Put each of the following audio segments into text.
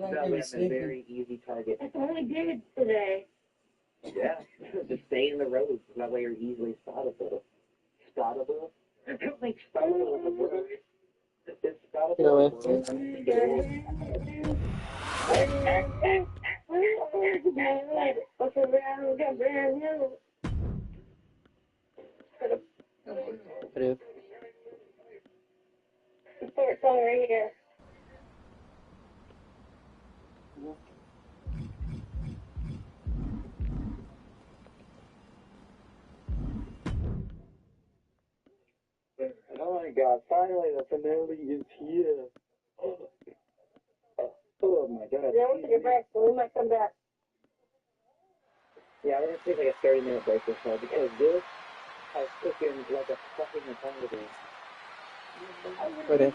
I'm a very easy target. That's all I did today. Yeah, just stay in the road. That way you're easily spottable. Spottable? I don't think spottable is a word. It's spottable. It's all right here. Oh my god, finally the finale is here. Oh my god. Yeah, we'll take a break, so we might come back. Yeah, we're gonna take like a 30-minute break or so because this has taken like a fucking eternity. Okay.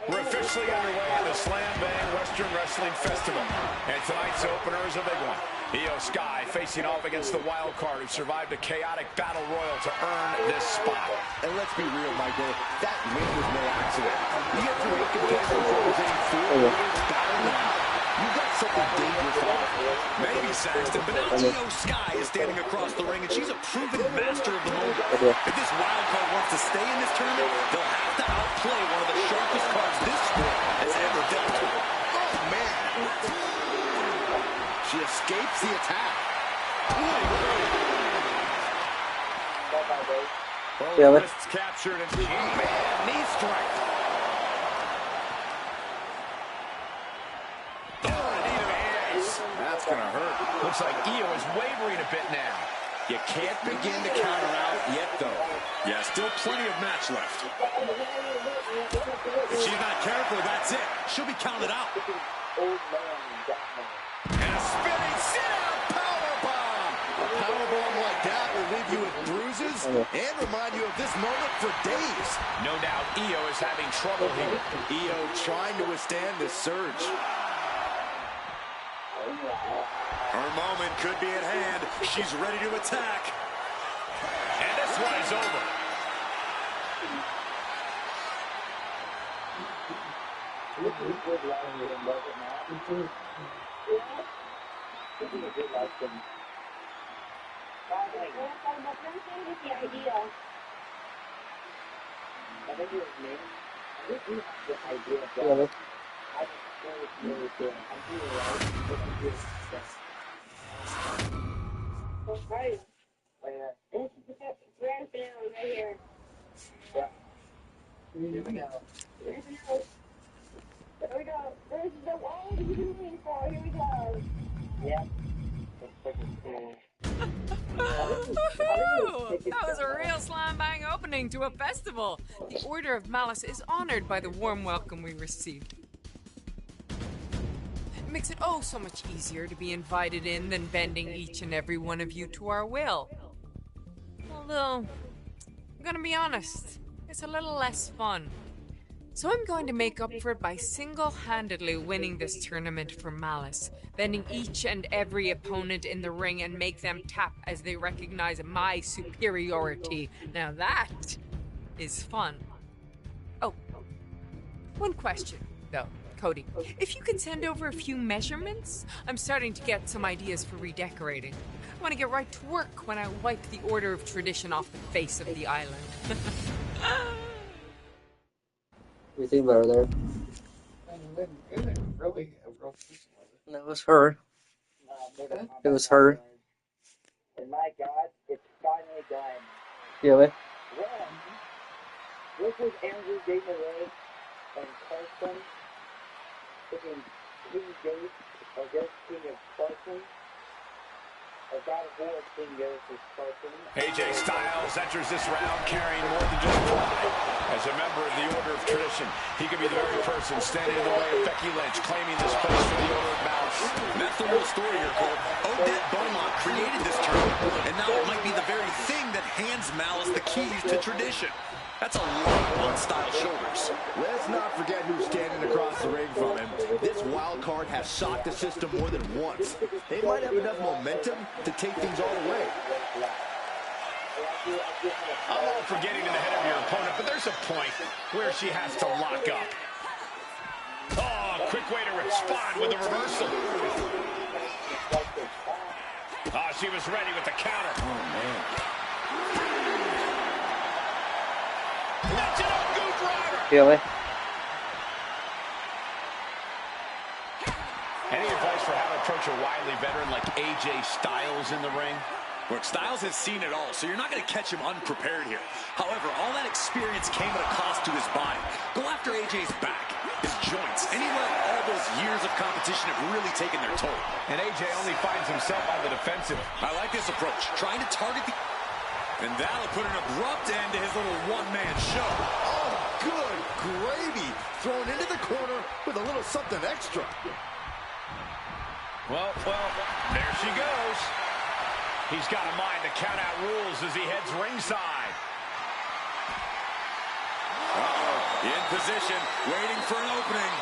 We're officially underway at the Slam Bang Western Wrestling Festival. And tonight's opener is a big one. Io Sky facing off against the wild card who survived a chaotic battle royal to earn this spot. And let's be real, Michael, that win was no accident. You get through 8 contestants representing 4 years battling it out. You've got something dangerous to offer. Maybe, Saxton, but now Io Sky is standing across the ring, and she's a proven master of the moment. If this wild card wants to stay in this tournament, they'll have to outplay one of the sharpest cards this sport has ever dealt with. Oh, man. She escapes the attack. Well, wrists captured and man, knee strike. That's gonna hurt. Looks like Io is wavering a bit now. You can't begin to counter out yet, though. Yeah, still plenty of match left. If she's not careful, that's it. She'll be counted out. And a spinning sit-out powerbomb. A powerbomb like that will leave you with bruises and remind you of this moment for days. No doubt Io is having trouble here. Io trying to withstand this surge. Her moment could be at hand. She's ready to attack. And this one is over. Right. This is the grand finale right here. Yeah. Here we go. Here we go. This is the one we've been waiting for. Here we go. Yeah. That's fucking cool. That was a real slam bang opening to a festival. The Order of Malice is honored by the warm welcome we received. It makes it oh so much easier to be invited in than bending each and every one of you to our will. Although, I'm gonna be honest, it's a little less fun. So I'm going to make up for it by single-handedly winning this tournament for Malice, bending each and every opponent in the ring and make them tap as they recognize my superiority. Now that is fun. Oh, one question, though, Cody. If you can send over a few measurements, I'm starting to get some ideas for redecorating. I want to get right to work when I wipe the Order of Tradition off the face of the island. Everything better there. That was her. It was her. And my God, it's finally done. Really? This was Andrew Gameaway and Carson. Freaking King Ghost, or Ghost King of Carson. Or God of War King Ghost is Carson. AJ Styles enters this round carrying more than just pride. As a member of the Order of Tradition, he could be the very person standing in the way of Becky Lynch, claiming this place for the Order of Malice. That's the real story here, Cole. Odette Beaumont created this tournament, and now it might be the very thing that hands Malice the keys to tradition. That's a lot on Styles' shoulders. Let's not forget who's standing across the ring from him. This wild card has shocked the system more than once. They might have enough momentum to take things all the way. I'm all for getting in the head of your opponent, but there's a point where she has to lock up. Oh, quick way to respond with a reversal. Oh, she was ready with the counter. Oh, man. Mention a good driver. Really? Any advice for how to approach a wily veteran like AJ Styles in the ring? Look, Styles has seen it all, so you're not going to catch him unprepared here. However, all that experience came at a cost to his body. Go after AJ's back, his joints, anywhere all those years of competition have really taken their toll. And AJ only finds himself on the defensive. I like this approach, trying to target the... And that'll put an abrupt end to his little one-man show. Oh, good gravy. Thrown into the corner with a little something extra. Well, there she goes. He's got a mind to count out rules as he heads ringside. In position, waiting for an opening.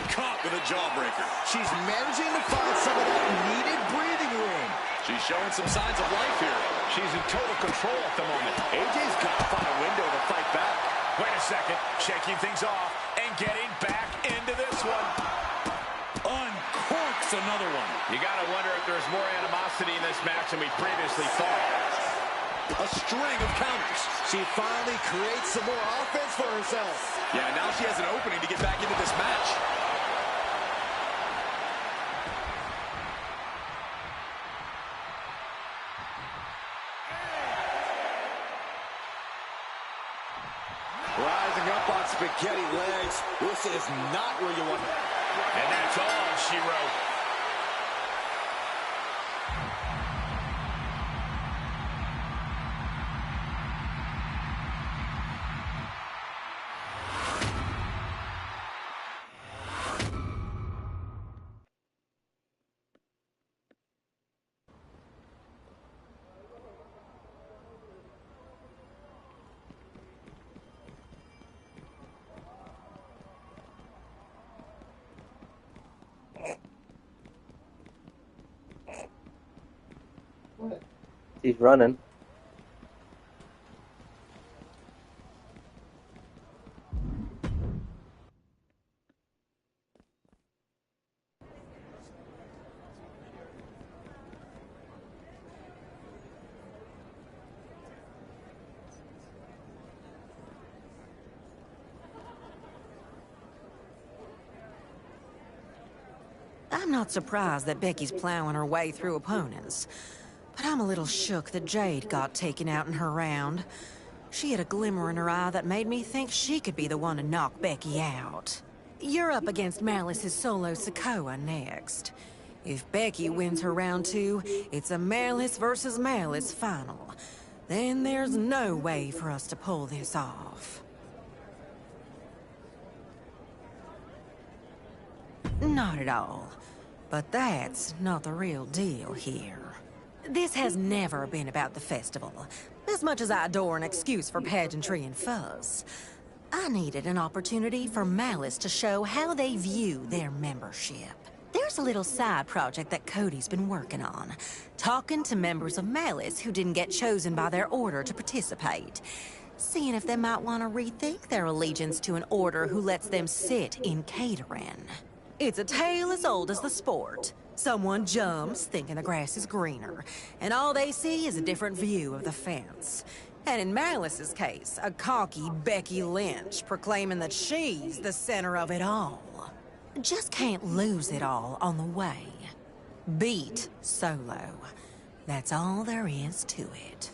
Caught with a jawbreaker. She's managing to find some of that needed breathing room. She's showing some signs of life here. She's in total control at the moment. AJ's got to find a window to fight back. Wait a second, shaking things off and getting back into this one. Uncorks another one. You gotta wonder if there's more animosity in this match than we previously thought. A string of counters. She finally creates some more offense for herself. Yeah, now she has an opening to get back into this match. Rising up on spaghetti legs. This is not where you want it. And that's all she wrote. He's running. I'm not surprised that Becky's plowing her way through opponents. But I'm a little shook that Jade got taken out in her round. She had a glimmer in her eye that made me think she could be the one to knock Becky out. You're up against Malice's Solo Sikoa next. If Becky wins her round 2, it's a Malice versus Malice final. Then there's no way for us to pull this off. Not at all. But that's not the real deal here. This has never been about the festival. As much as I adore an excuse for pageantry and fuzz, I needed an opportunity for Malice to show how they view their membership. There's a little side project that Cody's been working on, talking to members of Malice who didn't get chosen by their order to participate, seeing if they might want to rethink their allegiance to an order who lets them sit in catering. It's a tale as old as the sport. Someone jumps, thinking the grass is greener, and all they see is a different view of the fence. And in Malice's case, a cocky Becky Lynch proclaiming that she's the center of it all. Just can't lose it all on the way. Beat Solo. That's all there is to it.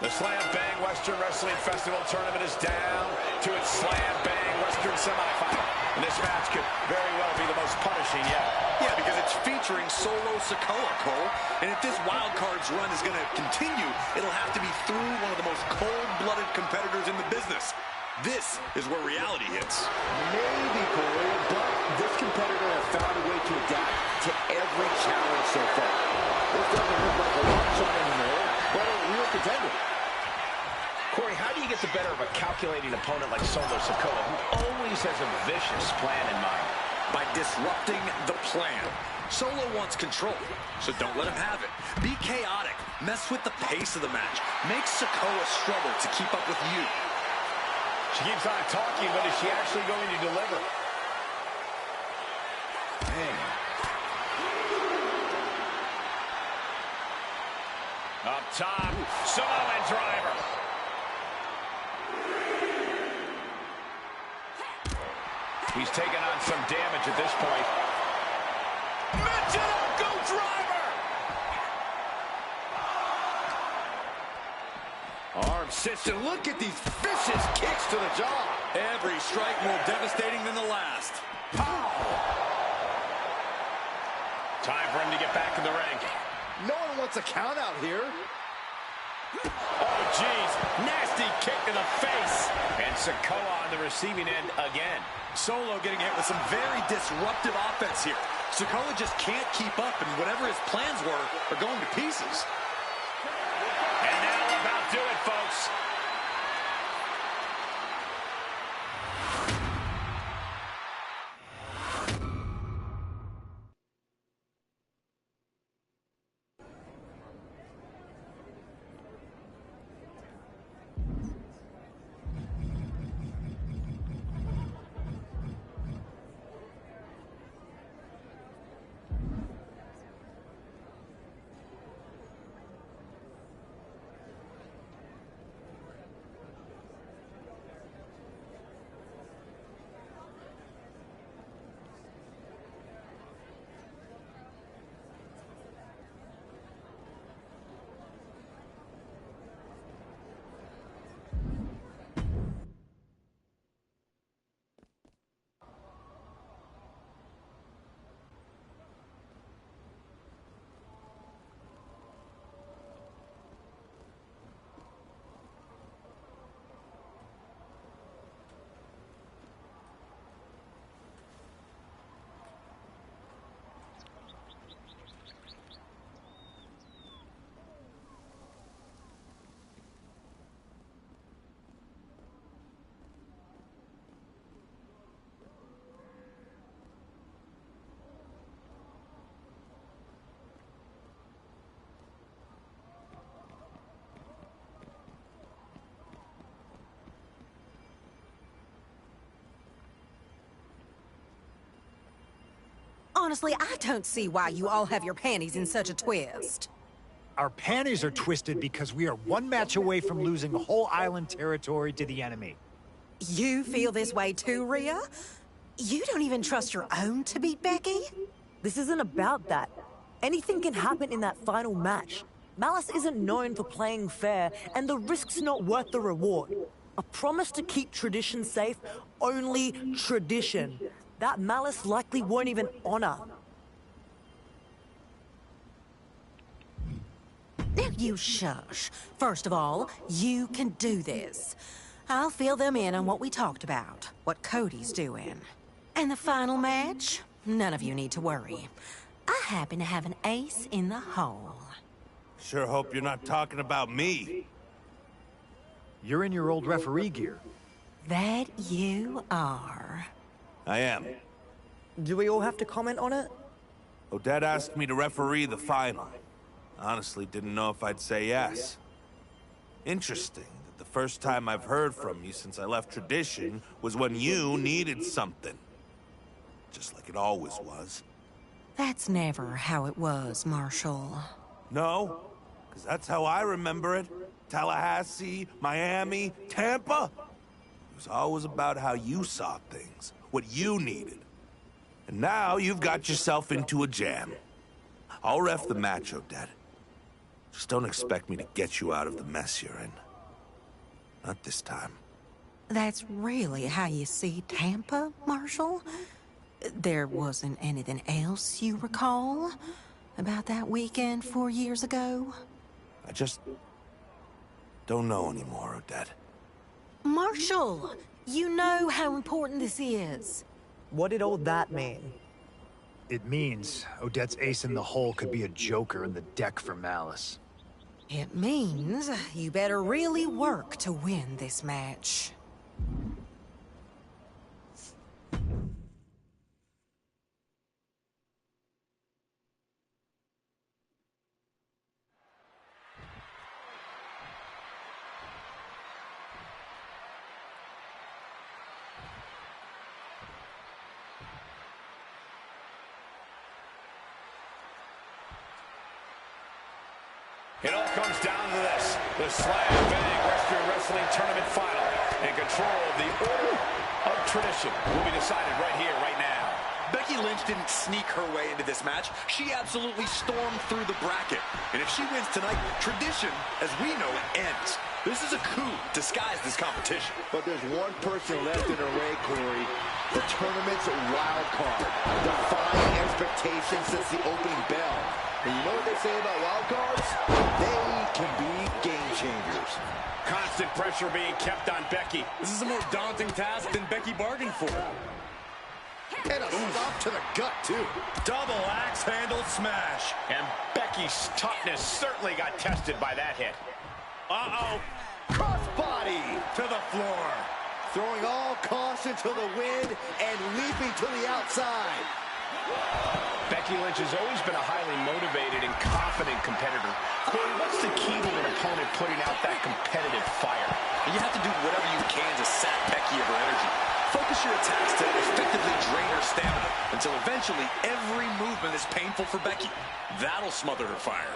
The Slam Bang Western Wrestling Festival tournament is down to its Slam Bang Western semifinal. And this match could very well be the most punishing yet. Yeah, because it's featuring Solo Sikoa, Cole. And if this wild cards run is going to continue, it'll have to be through one of the most cold-blooded competitors in the business. This is where reality hits. Maybe, Corey, but this competitor has found a way to adapt to every challenge so far. This doesn't look like a long shot anymore, but a real contender. Corey, how do you get the better of a calculating opponent like Solo Sikoa, who always has a vicious plan in mind? By disrupting the plan. Solo wants control, so don't let him have it. Be chaotic. Mess with the pace of the match. Make Sikoa struggle to keep up with you. She keeps on talking, but is she actually going to deliver? Dang. Up top, Samoan driver. He's taking on some damage at this point. Michinoku driver! Arm system. Look at these vicious kicks to the jaw. Every strike more devastating than the last. Pow! Time for him to get back in the ring. No one wants a count out here. Oh, jeez. Nasty kick to the face. And Sikoa on the receiving end again. Solo getting hit with some very disruptive offense here. Sikoa just can't keep up, and whatever his plans were are going to pieces. And that'll about do it, folks. Honestly, I don't see why you all have your panties in such a twist. Our panties are twisted because we are one match away from losing the whole island territory to the enemy. You feel this way too, Rhea? You don't even trust your own to beat Becky? This isn't about that. Anything can happen in that final match. Malice isn't known for playing fair, and the risk's not worth the reward. A promise to keep tradition safe, only tradition. That Malice likely won't even honor. Now you shush. First of all, you can do this. I'll fill them in on what we talked about, what Cody's doing. And the final match? None of you need to worry. I happen to have an ace in the hole. Sure hope you're not talking about me. You're in your old referee gear. That you are. I am. Do we all have to comment on it? Odette asked me to referee the final. Honestly, didn't know if I'd say yes. Interesting that the first time I've heard from you since I left tradition was when you needed something. Just like it always was. That's never how it was, Marshall. No, because that's how I remember it. Tallahassee, Miami, Tampa. It was always about how you saw things, what you needed. And now you've got yourself into a jam. I'll ref the match, Odette. Just don't expect me to get you out of the mess you're in. Not this time. That's really how you see Tampa, Marshall? There wasn't anything else you recall about that weekend 4 years ago? I just don't know anymore, Odette. Marshall, you know how important this is. What did all that mean? It means Odette's ace in the hole could be a joker in the deck for Malice. It means you better really work to win this match. It all comes down to this. The Slam Bang Western Wrestling Tournament Final. In control of the Order of Tradition will be decided right here, right now. Becky Lynch didn't sneak her way into this match. She absolutely stormed through the bracket. And if she wins tonight, tradition, as we know it, ends. This is a coup disguised as competition. But there's one person left in her way, Corey. The tournament's wild card. Defying expectations since the opening bell. And you know what they say about wild cards? They can be game changers. Constant pressure being kept on Becky. This is a more daunting task than Becky bargained for. And a stop to the gut, too. Double axe handle smash. And Becky's toughness certainly got tested by that hit. Uh-oh. Crossbody To the floor. throwing all caution to the wind and leaping to the outside. Becky Lynch has always been a highly motivated and confident competitor. Corey, what's the key to an opponent putting out that competitive fire? You have to do whatever you can to sap Becky of her energy. Focus your attacks to effectively drain her stamina until eventually every movement is painful for Becky. That'll smother her fire.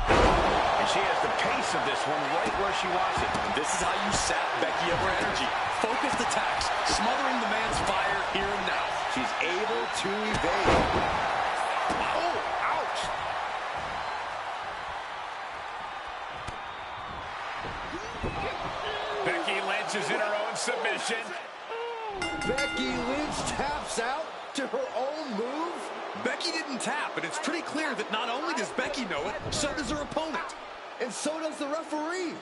And she has the pace of this one right where she wants it. This is how you sap Becky of her energy. Focused attacks, smothering the man's fire here and now. She's able to evade. Oh, ouch! Becky Lynch is in her own submission. Becky Lynch taps out to her own move. Becky didn't tap, and it's pretty clear that not only does Becky know it, so does her opponent. And so does the referee.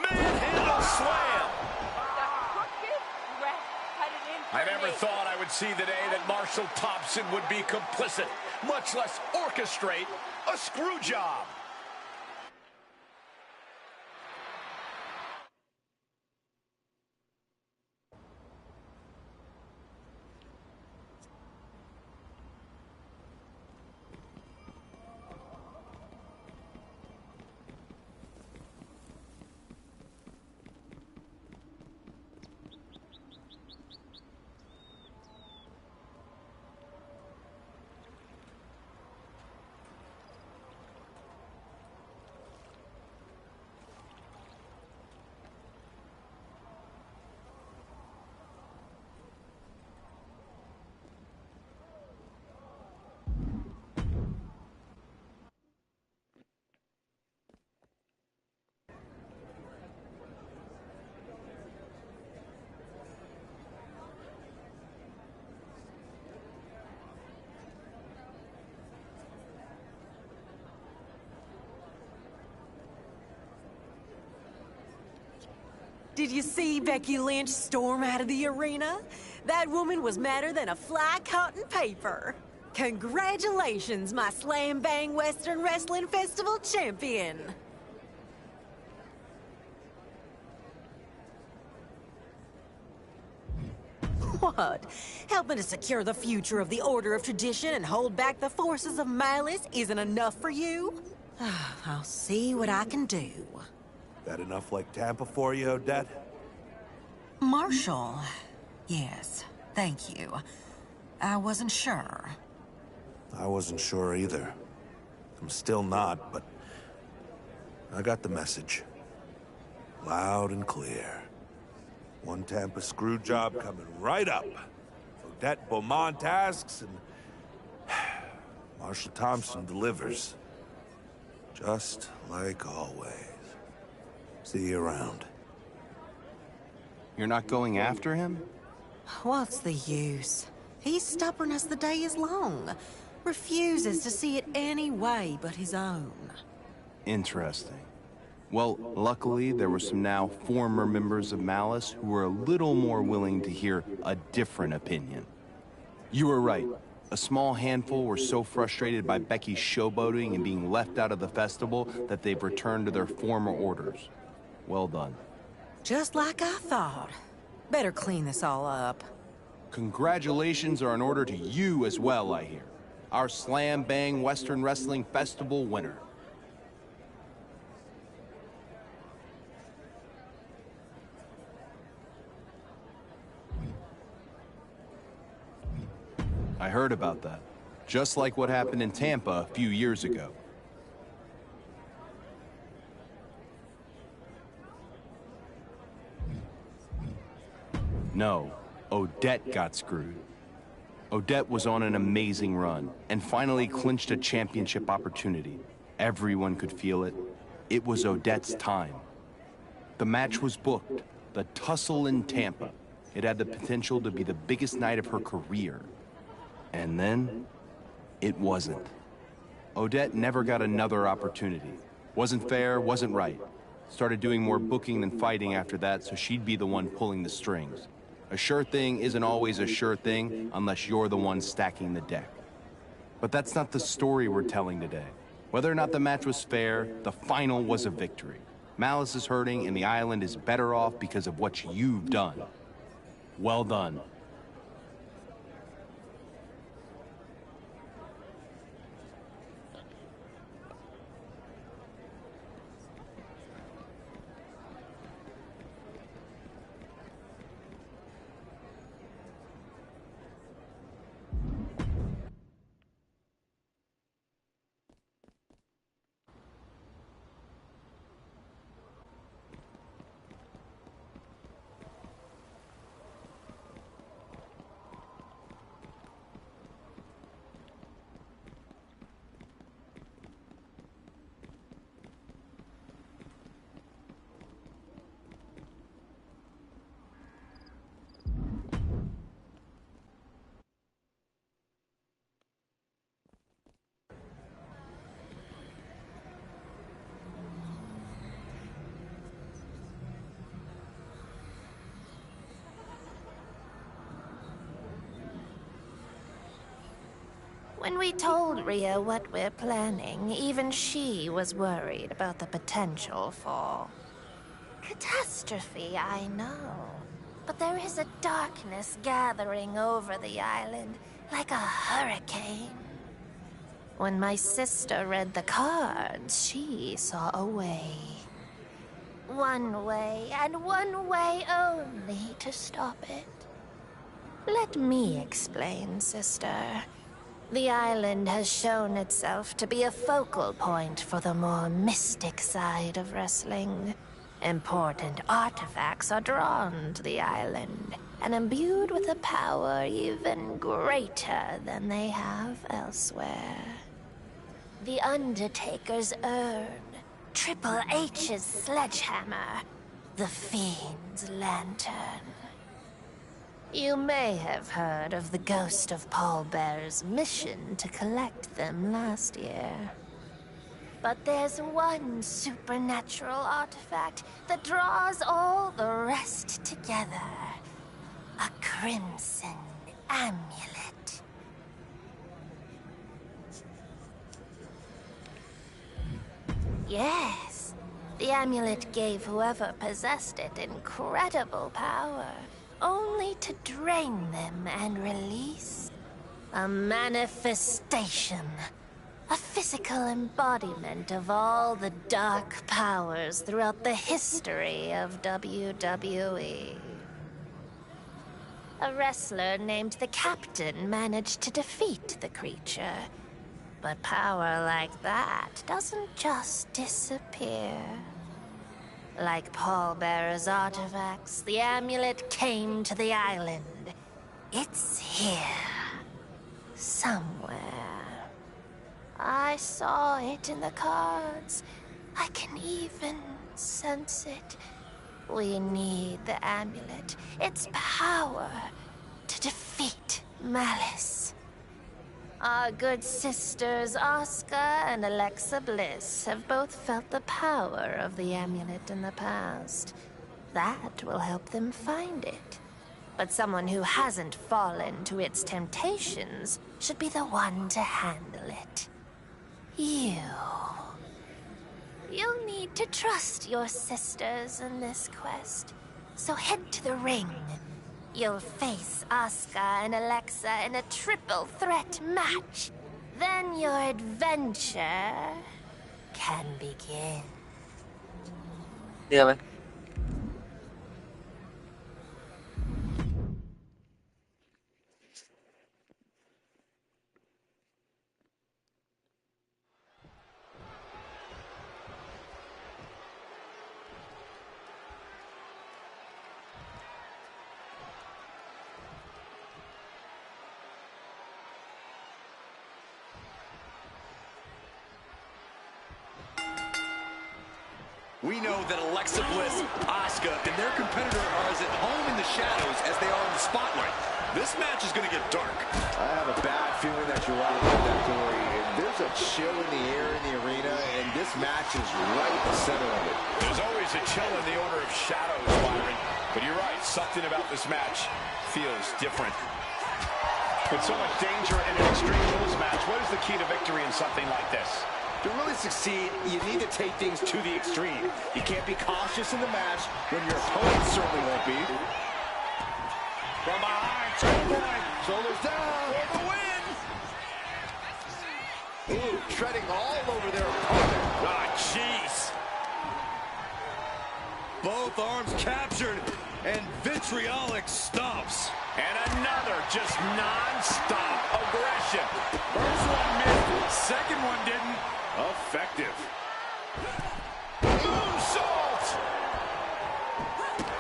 Manhandle slam! I never thought I would see the day that Marshall Thompson would be complicit, much less orchestrate a screw job. Did you see Becky Lynch storm out of the arena? That woman was madder than a fly caught in paper. Congratulations, my Slam Bang Western Wrestling Festival champion. What? Helping to secure the future of the Order of Tradition and hold back the forces of Malice isn't enough for you? I'll see what I can do. That enough like Tampa for you, Odette? Marshall. Yes, thank you. I wasn't sure. I wasn't sure either. I'm still not, but I got the message. Loud and clear. One Tampa screw job coming right up. Odette Beaumont asks, and Marshall Thompson delivers. Just like always. See you around. You're not going after him? What's the use? He's stubborn as the day is long. Refuses to see it any way but his own. Interesting. Well, luckily, there were some now former members of Malice who were a little more willing to hear a different opinion. You were right. A small handful were so frustrated by Becky's showboating and being left out of the festival that they've returned to their former orders. Well done. Just like I thought. Better clean this all up. Congratulations are in order to you as well, I hear. Our Slam Bang Western Wrestling Festival winner. I heard about that. Just like what happened in Tampa a few years ago. No, Odette got screwed. Odette was on an amazing run and finally clinched a championship opportunity. Everyone could feel it. It was Odette's time. The match was booked, the tussle in Tampa. It had the potential to be the biggest night of her career. And then, it wasn't. Odette never got another opportunity. Wasn't fair, wasn't right. Started doing more booking than fighting after that, so she'd be the one pulling the strings. A sure thing isn't always a sure thing unless you're the one stacking the deck. But that's not the story we're telling today. Whether or not the match was fair, the final was a victory. Malice is hurting and the island is better off because of what you've done. Well done. When we told Rhea what we're planning, even she was worried about the potential for catastrophe, I know. But there is a darkness gathering over the island, like a hurricane. When my sister read the cards, she saw a way. One way, and one way only to stop it. Let me explain, sister. The island has shown itself to be a focal point for the more mystic side of wrestling. Important artifacts are drawn to the island and imbued with a power even greater than they have elsewhere. The Undertaker's urn, Triple H's sledgehammer, the Fiend's lantern. You may have heard of the ghost of Paul Bearer's mission to collect them last year. But there's one supernatural artifact that draws all the rest together. A crimson amulet. Yes, the amulet gave whoever possessed it incredible power. Only to drain them and release a manifestation, a physical embodiment of all the dark powers throughout the history of WWE. A wrestler named the Captain managed to defeat the creature, but power like that doesn't just disappear. Like Paul Bearer's artifacts, the amulet came to the island. It's here. Somewhere. I I saw it in the cards. I can even sense it. We need the amulet, its power, to defeat Malice. Our good sisters Asuka and Alexa Bliss have both felt the power of the amulet in the past. That will help them find it. But someone who hasn't fallen to its temptations should be the one to handle it. You. You'll need to trust your sisters in this quest. So head to the ring. You'll face Asuka and Alexa in a triple threat match. Then your adventure can begin. Dígame. We know that Alexa Bliss, Asuka, and their competitor are as at home in the shadows as they are in the spotlight. This match is going to get dark. I have a bad feeling that you're right about that, Corey. There's a chill in the air in the arena, and this match is right in the center of it. There's always a chill in the order of shadows, Byron. But you're right, something about this match feels different. With so much danger in an Extreme Rules match, what is the key to victory in something like this? To really succeed, you need to take things to the extreme. You can't be cautious in the match when your opponent certainly won't be. From behind, turn point, shoulders down for the win. Ooh, treading all over their opponent. Ah, jeez. Both arms captured, and vitriolic stomps. And another just non-stop aggression. First one missed, second one didn't. Effective. Moonsault!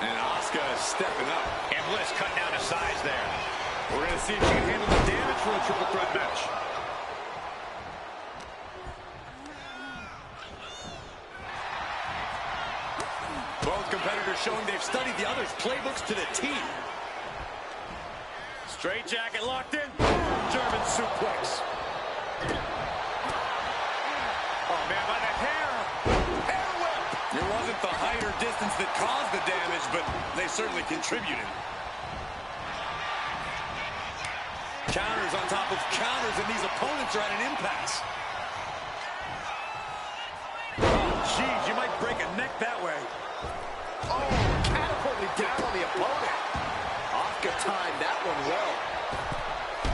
And Asuka is stepping up. And Bliss cut down to size there. We're going to see if she can handle the damage for a triple threat match. Both competitors showing they've studied the other's playbooks to the T. Straight jacket locked in. German suplex. Oh, man, by the hair. Hair whip. It wasn't the height or distance that caused the damage, but they certainly contributed. Counters on top of counters, and these opponents are at an impasse. Oh, geez, you might break a neck that way. Oh, catapulted down on the opponent. Asuka timed that one well.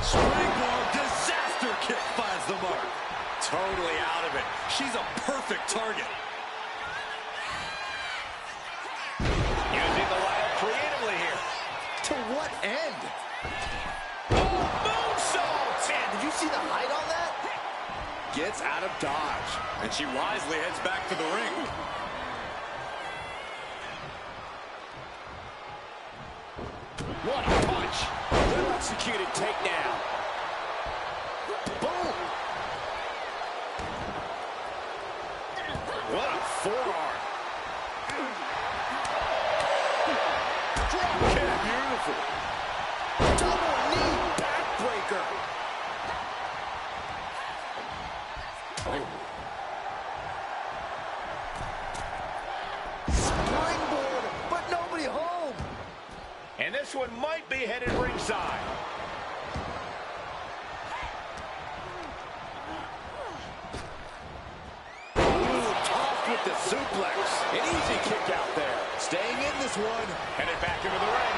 Springboard disaster kick finds the mark. Totally out of it. She's a perfect target. Using the ladder creatively here. To what end? Oh, moonsault! Man, did you see the height on that? Gets out of dodge. And she wisely heads back to the ring. What a punch. Well-executed takedown. Boom! What a forearm. Drop kick. Beautiful. Double knee backbreaker. Springboard, but nobody home. And this one might be headed ringside. With the suplex. An easy kick out there. Staying in this one. Headed back into the ring.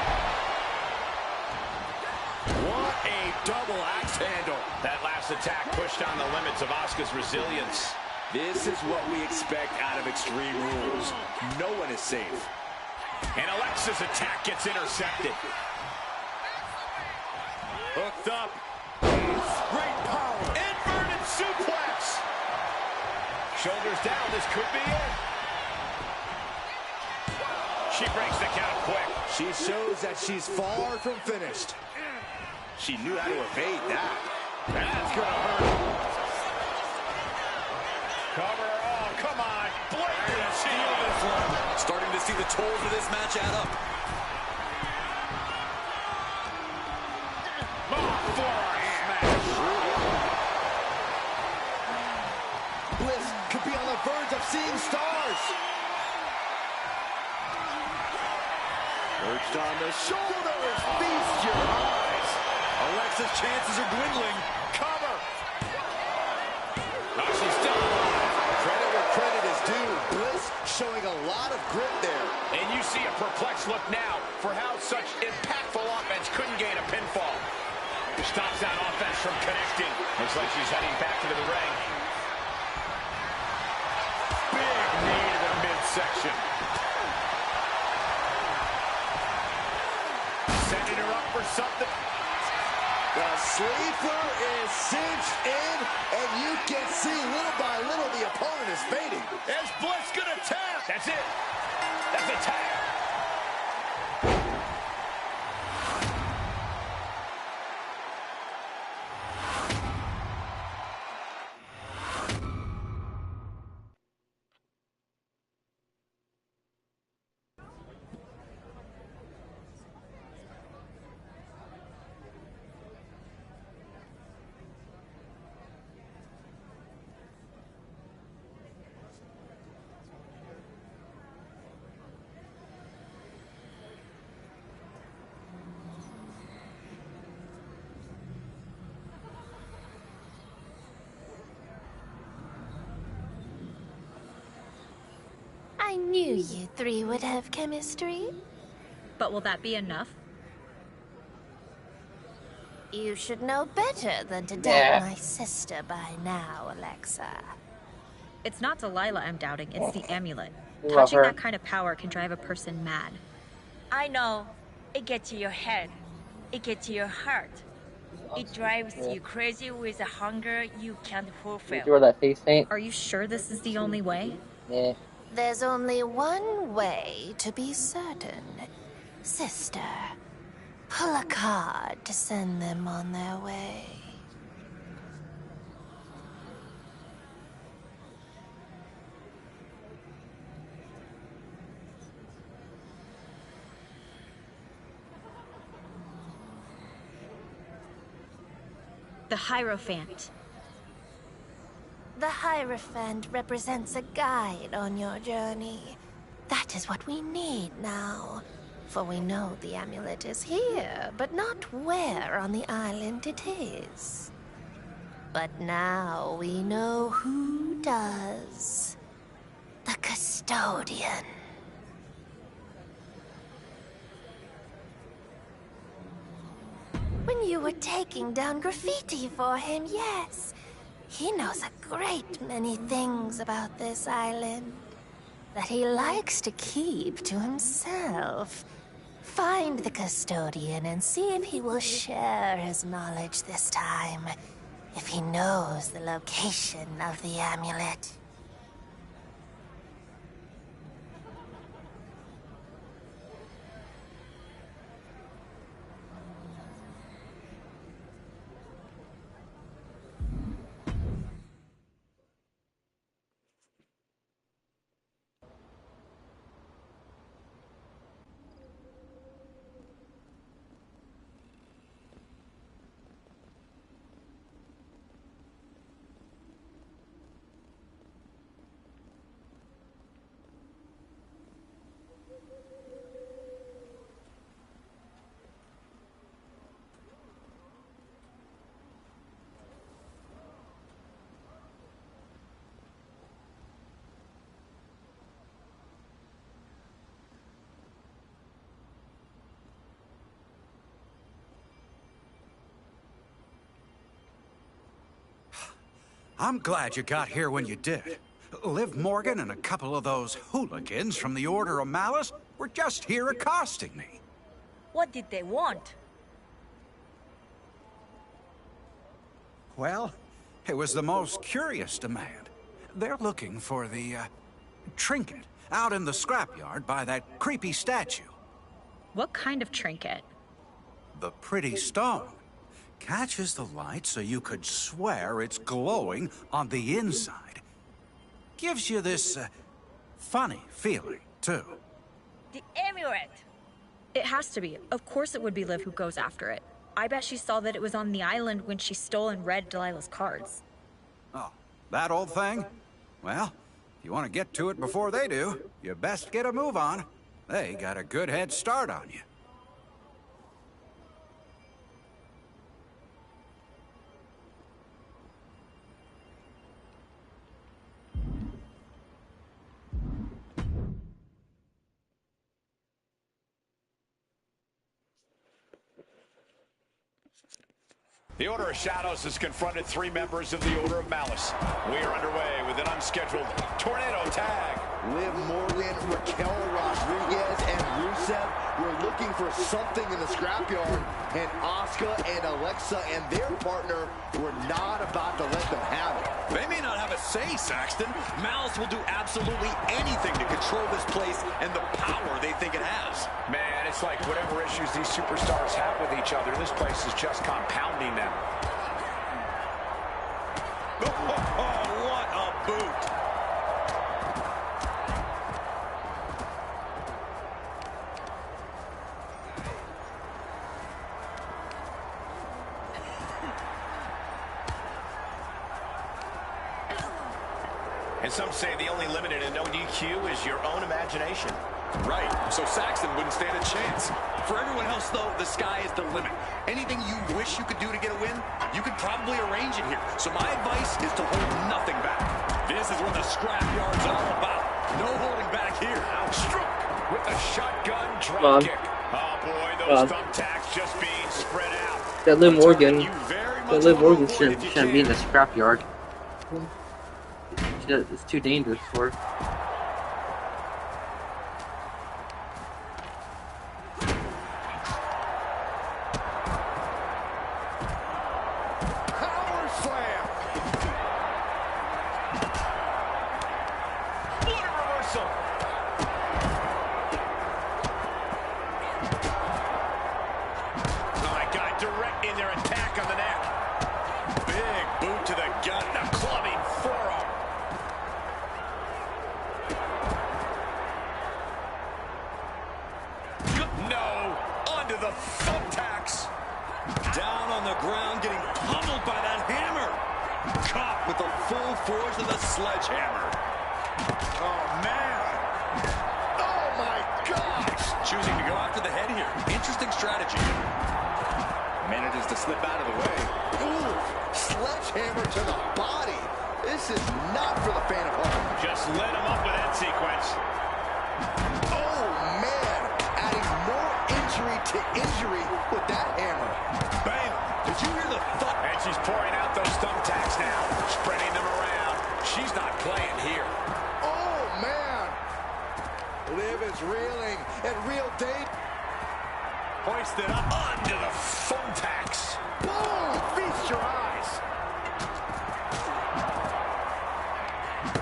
What a double axe handle. That last attack pushed on the limits of Asuka's resilience. This is what we expect out of Extreme Rules. No one is safe. And Alexa's attack gets intercepted. Hooked up. Great power. Inverted suplex. Shoulders down, this could be it. She breaks the count quick. She shows that she's far from finished. She knew how to evade that. That's gonna hurt. tolls for this match add up. Bliss could be on the verge of seeing stars. Perched on the shoulders, feast your eyes. Alexa's chances are dwindling. Cover. Oh, she's still alive. Credit where credit is due. Bliss showing a lot of grit there. And you see a perplexed look now for how such impactful offense couldn't gain a pinfall. Stops that offense from connecting. Looks like she's heading back into the ring. Big knee to the midsection. Sending her up for something. The sleeper is cinched in, and you can see little by little the opponent is fading. Is Bliss gonna tap? That's it. That's a tap. I knew you three would have chemistry. But will that be enough? You should know better than to doubt my sister by now, Alexa. It's not Delilah I'm doubting, it's the amulet. Love Touching her. that kind of power can drive a person mad. I know. It gets to your head. It gets to your heart. It drives you crazy with a hunger you can't You fulfill. see where that face paint? Are you sure this is the only way? Yeah. There's only one way to be certain. Sister, pull a card to send them on their way. The Hierophant. The Hierophant represents a guide on your journey. That is what we need now. For we know the amulet is here, but not where on the island it is. But now we know who does. The Custodian. When you were taking down graffiti for him, yes. He knows a great many things about this island that he likes to keep to himself. Find the Custodian and see if he will share his knowledge this time. If he knows the location of the amulet. I'm glad you got here when you did. Liv Morgan and a couple of those hooligans from the Order of Malice were just here accosting me. What did they want? Well, it was the most curious demand. They're looking for the, trinket out in the scrapyard by that creepy statue. What kind of trinket? The pretty stone. Catches the light so you could swear it's glowing on the inside. Gives you this, funny feeling, too. The amulet! It has to be. Of course it would be Liv who goes after it. I bet she saw that it was on the island when she stole and read Delilah's cards. Oh, that old thing? Well, if you want to get to it before they do, you best get a move on. They got a good head start on you. The Order of Shadows has confronted 3 members of the Order of Malice. We are underway with an unscheduled tornado tag. Liv Morgan, Raquel Rodriguez, and Rusev were looking for something in the scrapyard, and Asuka and Alexa and their partner were not about to let them have it. They may not have a say, Saxton. Malice will do absolutely anything to control this place and the power they think it has. Man, it's like whatever issues these superstars have with each other, this place is just compounding them. Oh, what a boot! And some say the only limit in a no DQ is your own imagination. Right, so Saxton wouldn't stand a chance. For everyone else, though, the sky is the limit. Anything you wish you could do to get a win, you could probably arrange it here. So my advice is to hold nothing back. This is what the scrapyard's all about. No holding back here. Struck with the shotgun drop kick. Oh boy, those thumbtacks just being spread out. That Liv Morgan shouldn't be in the scrapyard. It's too dangerous for her. Power slam! What a reversal! Oh my God, directing their attack on the neck. Big boot to the gut, and a clubbing forearm. No, onto the thumbtacks. Down on the ground, getting pummeled by that hammer. Caught with the full force of the sledgehammer. Oh, man! Oh, my gosh! Choosing to go after the head here. Interesting strategy. Manages to slip out of the way. Ooh, sledgehammer to the body. This is not for the fan of heart. Just lit him up with that sequence. Oh, man! Adding more injury to injury with that hammer. Bam! Did you hear the thud? And she's pouring out those thumbtacks now, spreading them around. She's not playing here. Oh, man! Liv is reeling at real deep. Hoisted up onto the thumbtacks. Boom! Feast your eyes.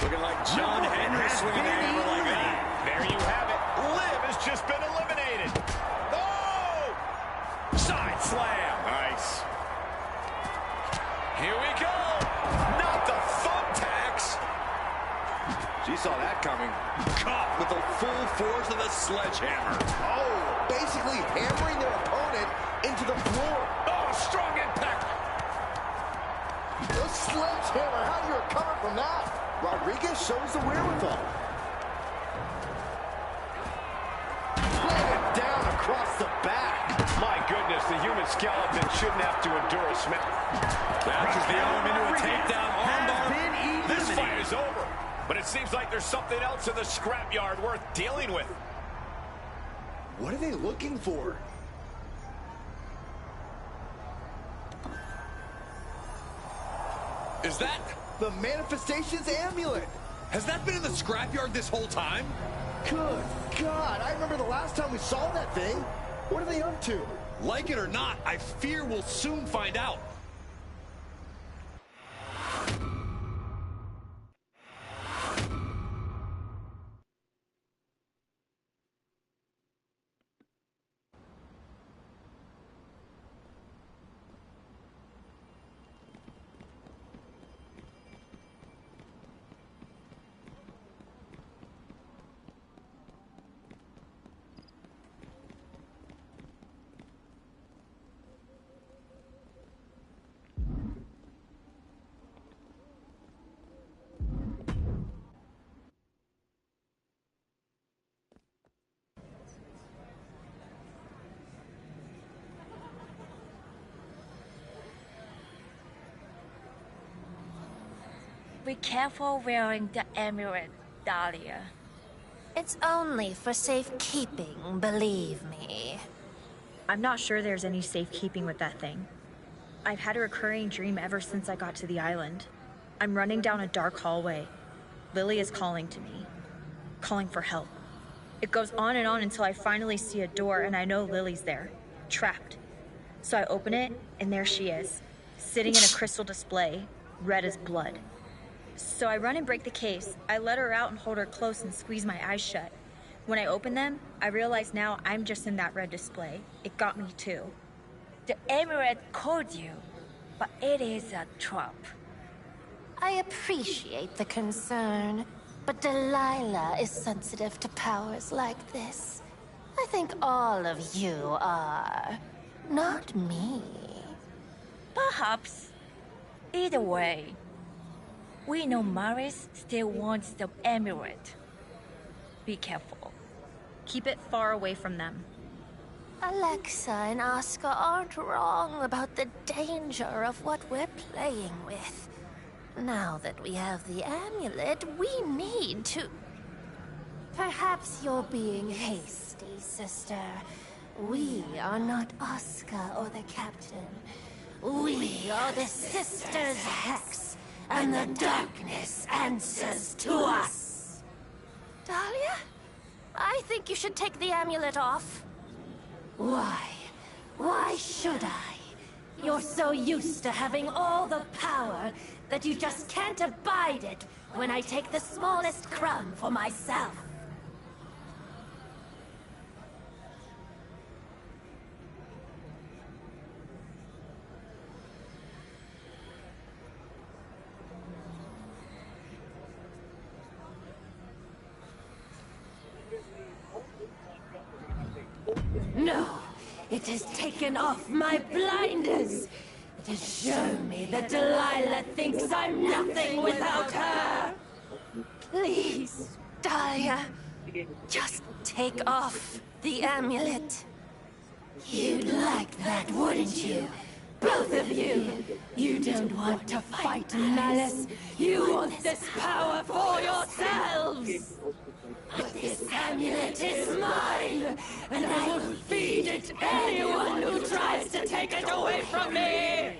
Looking like John Henry swinging the hammer like that. There you have it. Liv has just been eliminated. Oh! Side slam. Nice. Here we go. Not the thumbtacks. She saw that coming. Caught with the full force of the sledgehammer. Oh, basically hammering their opponent into the floor. Oh, strong impact. The sledgehammer, how do you recover from that? Rodriguez shows the wherewithal. Laying it down across the back. My goodness, the human skeleton shouldn't have to endure a smash. Matches the arm into a takedown armbar. This fight is over. But it seems like there's something else in the scrapyard worth dealing with. What are they looking for? Is that the Manifestation's amulet? Has that been in the scrapyard this whole time? Good God, I remember the last time we saw that thing. What are they up to? Like it or not, I fear we'll soon find out. Be careful wearing the amulet, Dahlia. It's only for safekeeping, believe me. I'm not sure there's any safekeeping with that thing. I've had a recurring dream ever since I got to the island. I'm running down a dark hallway. Lily is calling to me, calling for help. It goes on and on until I finally see a door and I know Lily's there, trapped. So I open it and there she is, sitting in a crystal display, red as blood. So I run and break the case. I let her out and hold her close and squeeze my eyes shut. When I open them, I realize now I'm just in that red display. It got me too. The amulet called you, but it is a trap. I appreciate the concern, but Delilah is sensitive to powers like this. I think all of you are, not me. Perhaps. Either way, we know Maris still wants the amulet. Be careful. Keep it far away from them. Alexa and Oscar aren't wrong about the danger of what we're playing with. Now that we have the amulet, we need to... Perhaps you're being hasty, sister. We are not Oscar or the captain. We are the Sisters Hex, and the darkness answers to us. Dahlia? I think you should take the amulet off. Why? Why should I? You're so used to having all the power that you just can't abide it when I take the smallest crumb for myself. No, it has taken off my blinders. It has shown me that Delilah thinks I'm nothing without her. Please, Dahlia, just take off the amulet. You'd like that, wouldn't you? Both of you. You don't want to fight Malice. You want this power for yourselves. But this amulet is mine, and I will feed it to anyone who tries to take it away from me!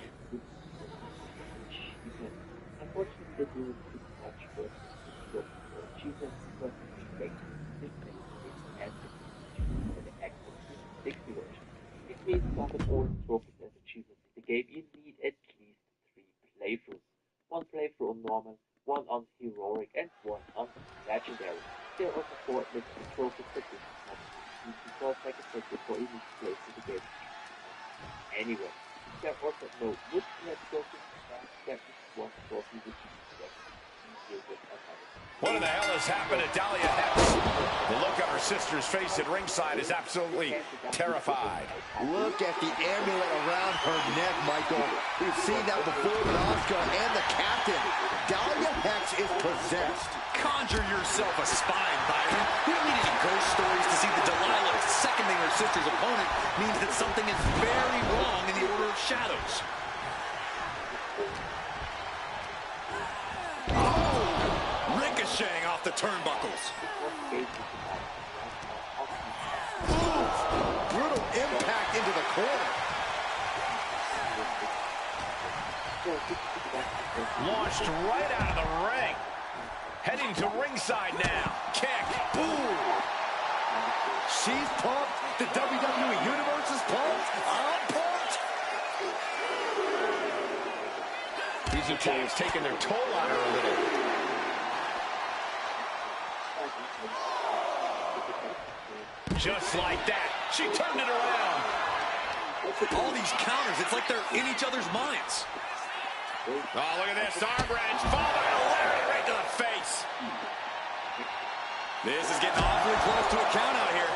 It means that in order to progress as achievements in the game, you need at least 3 playthroughs. 1 playthrough on normal, 1 on heroic, and 1 on legendary. There are also 4 mythical trophies that you can use because like I said before, you need to play through the game. Anyway, there are also no multiplayer trophies, and there is 1 trophy which you can get easier with another. What in the hell has happened to Dahlia Hex? The look on her sister's face at ringside is absolutely terrified. Look at the amulet around her neck, Michael. We've seen that before with Oscar and the captain. Dahlia Hex is possessed. Conjure yourself a spine, Byron. We don't need any ghost stories to see that Delilah seconding her sister's opponent means that something is very wrong in the Order of Shadows. Ricocheting off the turnbuckles. Brutal impact into the corner. Launched right out of the ring. Heading to ringside now. Kick. Boom. She's pumped. The WWE Universe is pumped. I'm pumped. These attacks taking their toll on her a little. Just like that, she turned it around. All these counters, it's like they're in each other's minds. Oh, look at this. Arm wrench. Followed by a lariat right to the face. This is getting awfully close to a count out here.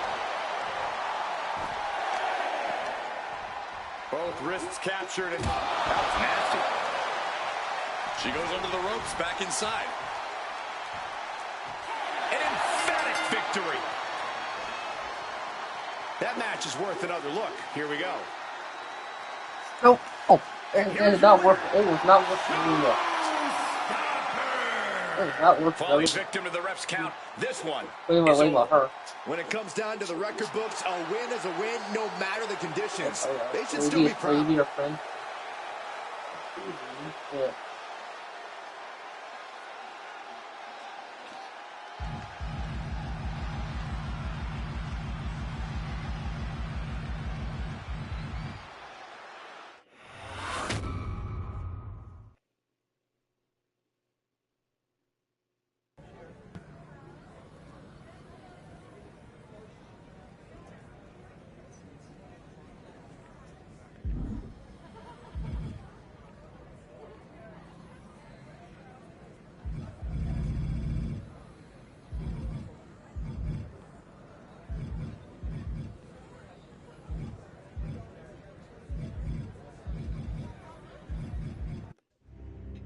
Both wrists captured, and that was nasty. She goes under the ropes, back inside. An emphatic victory. That match is worth another look. Here we go. Oh, it's not worth. It was not worth the look. Falling victim to the ref's count. This one is over. When it comes down to the record books, a win is a win no matter the conditions. They should still be proud. Your friend. Yeah.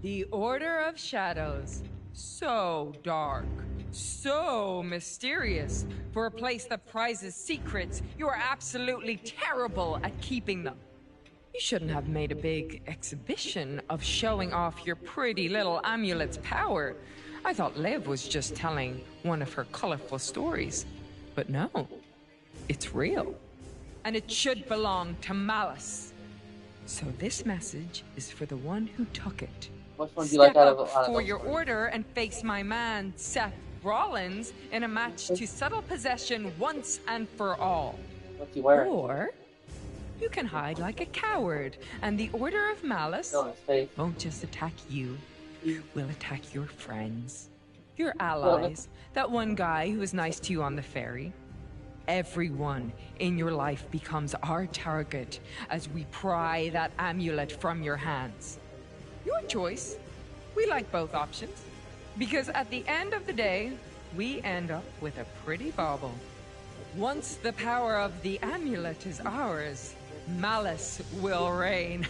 The Order of Shadows. So dark. So mysterious. For a place that prizes secrets, you are absolutely terrible at keeping them. You shouldn't have made a big exhibition of showing off your pretty little amulet's power. I thought Liv was just telling one of her colorful stories. But no, it's real. And it should belong to Malice. So this message is for the one who took it. Which one do you like out of for your order and face my man, Seth Rollins, in a match to settle possession once and for all. What's he wearing? Or you can hide like a coward, and the Order of Malice won't just attack you. We'll attack your friends, your allies, that one guy who was nice to you on the ferry. Everyone in your life becomes our target as we pry that amulet from your hands. Your choice. We like both options. Because at the end of the day, we end up with a pretty bauble. Once the power of the amulet is ours, Malice will reign.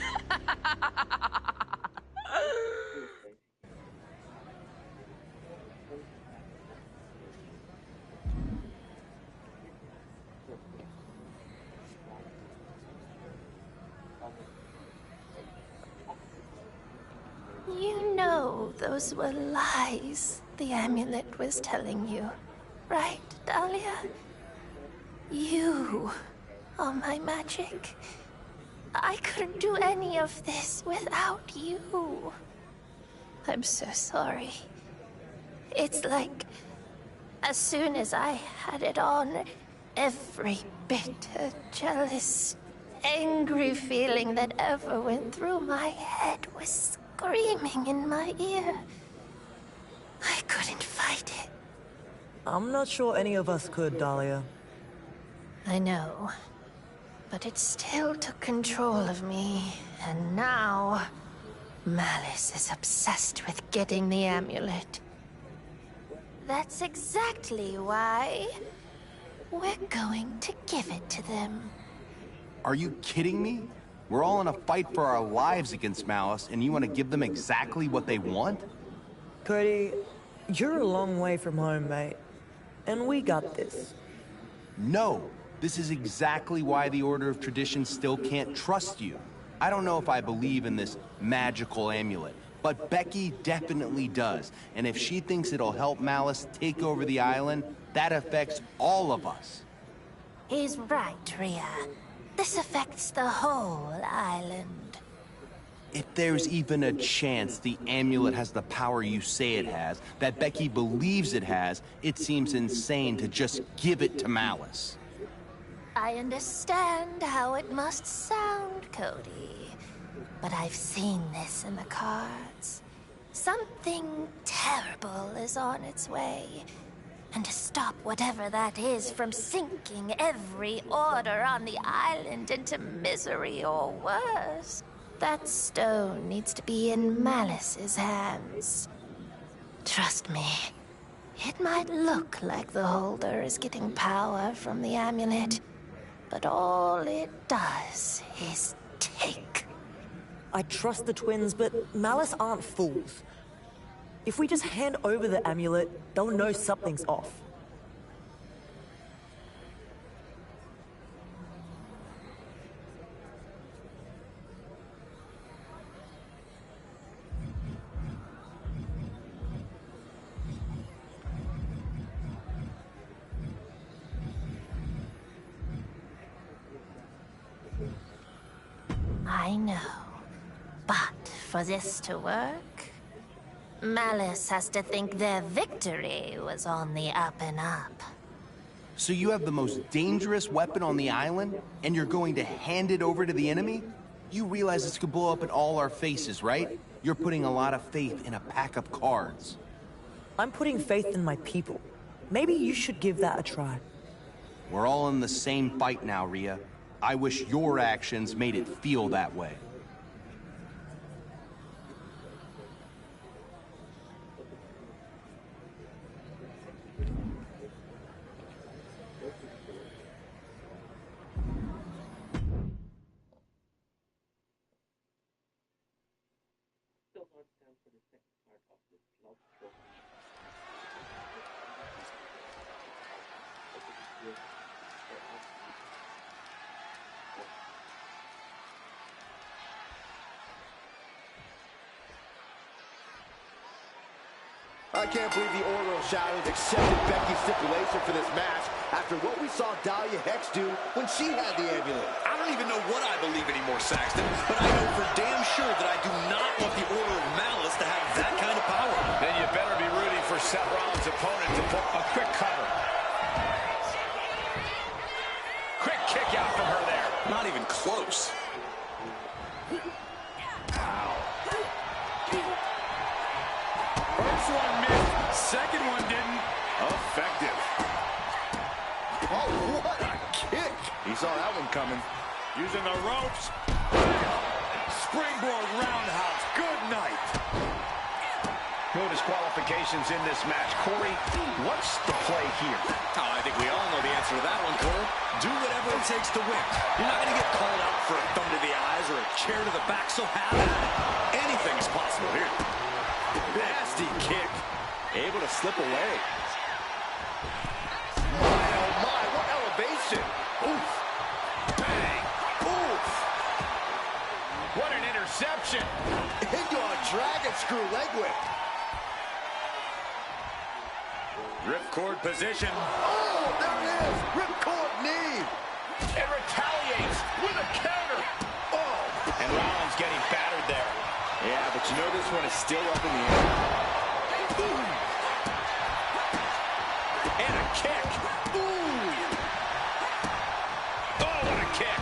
You know those were lies the amulet was telling you, right, Dahlia? You are my magic. I couldn't do any of this without you. I'm so sorry. It's like, as soon as I had it on, every bitter, jealous, angry feeling that ever went through my head was screaming in my ear. I couldn't fight it. I'm not sure any of us could, Dahlia. I know. But it still took control of me, and now Malice is obsessed with getting the amulet. That's exactly why we're going to give it to them. Are you kidding me? We're all in a fight for our lives against Malice, and you want to give them exactly what they want? Cody, you're a long way from home, mate. And we got this. No. This is exactly why the Order of Tradition still can't trust you. I don't know if I believe in this magical amulet, but Becky definitely does. And if she thinks it'll help Malice take over the island, that affects all of us. He's right, Rhea. This affects the whole island. If there's even a chance the amulet has the power you say it has, that Becky believes it has, it seems insane to just give it to Malice. I understand how it must sound, Cody. But I've seen this in the cards. Something terrible is on its way. And to stop whatever that is from sinking every order on the island into misery or worse, that stone needs to be in Malice's hands. Trust me, it might look like the holder is getting power from the amulet, but all it does is take. I trust the twins, but Malice aren't fools. If we just hand over the amulet, they'll know something's off. I know. But for this to work, Malice has to think their victory was on the up and up. So you have the most dangerous weapon on the island, and you're going to hand it over to the enemy? You realize this could blow up in all our faces, right? You're putting a lot of faith in a pack of cards. I'm putting faith in my people. Maybe you should give that a try. We're all in the same fight now, Rhea. I wish your actions made it feel that way. I can't believe the Order of Shadows accepted Becky's stipulation for this match after what we saw Dahlia Hex do when she had the amulet. I don't even know what I believe anymore, Saxton, but I know for damn sure that I do not want the Order of Malice to have that kind of power. Then you better be rooting for Seth Rollins' opponent to pull a quick cover. Quick kick out from her there. Not even close. First one missed, second one didn't. Effective. Oh, what a kick! He saw that one coming. Using the ropes. Springboard roundhouse. Good night. No disqualifications in this match. Corey, what's the play here? Oh, I think we all know the answer to that one, Cole. Do whatever it takes to win. You're not going to get called out for a thumb to the eyes or a chair to the back, so have at it. Anything is possible here. Nasty kick. Able to slip away. My, oh my, what elevation. Oof. Bang. Oof. What an interception. Into a dragon screw leg whip. Ripcord position. Oh, there it is. Ripcord knee. It retaliates with a counter. Oh. And Rollins getting battered there. Yeah, but you know this one is still up in the air. Ooh. And a kick. Ooh. Oh, what a kick.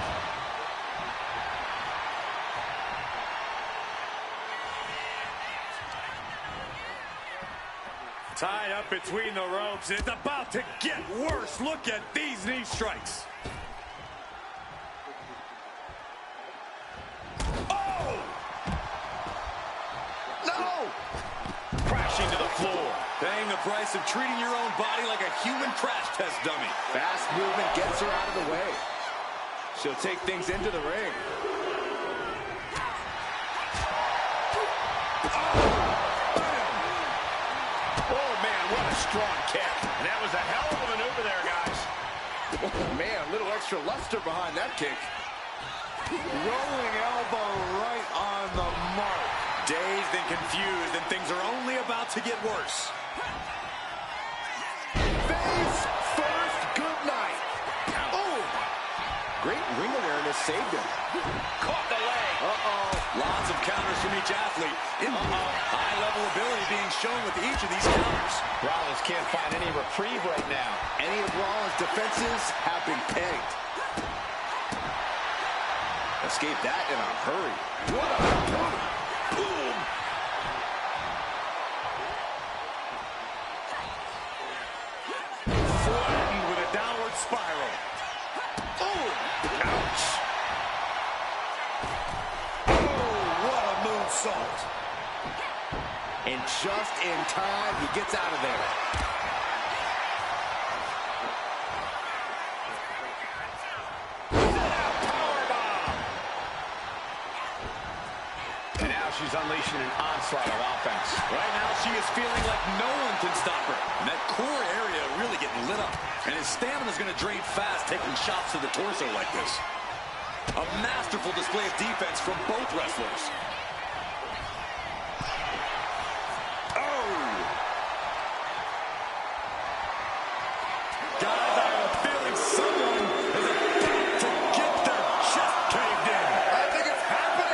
Tied up between the ropes. It's about to get worse. Look at these knee strikes. Oh! No! Crashing to the floor. Paying the price of treating your own body like a human crash test dummy. Fast movement gets her out of the way. She'll take things into the ring. Oh, man, what a strong kick. And that was a hell of a maneuver there, guys. Oh, man, a little extra luster behind that kick. Rolling elbow right on the mark. Dazed and confused, and things are only about to get worse. Face first, good night. Oh! Great ring awareness saved him. Caught the leg. Uh-oh. Lots of counters from each athlete. High-level ability being shown with each of these counters. Rollins can't find any reprieve right now. Any of Rollins' defenses have been pegged. Escaped that in a hurry. What a boom! Boom! Flattened with a downward spiral. Oh! Ouch! Oh, what a moonsault! And just in time, he gets out of there. And now she's unleashing an onslaught of offense. Right now, she is feeling like no one can stop her. And that core area really getting lit up. And his stamina's going to drain fast, taking shots to the torso like this. A masterful display of defense from both wrestlers. Guys, I have a feeling someone is about to get their chest caved in. I think it's happening.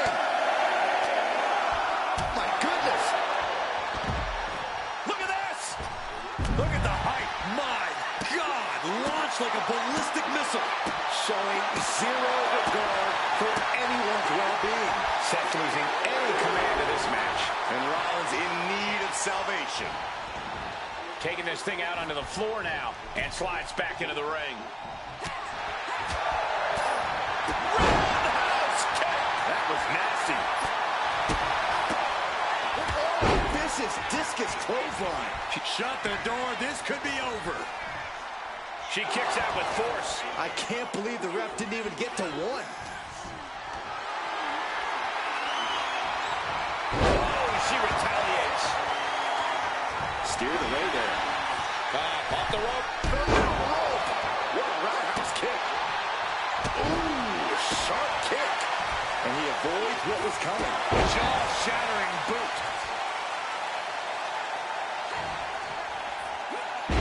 Look at the height. My God, launched like a ballistic missile. Showing zero regard for anyone's well-being. Seth losing any command of this match. And Rollins in need of salvation. Taking this thing out onto the floor now and slides back into the ring. Roundhouse kick. That was nasty. Vicious discus clothesline. She shut the door. This could be over. She kicks out with force. I can't believe the ref didn't even get to one. Oh, she retaliates. Steered away there. Off the rope. What a roundhouse kick. Ooh, sharp kick. And he avoids what was coming. Jaw-shattering boot.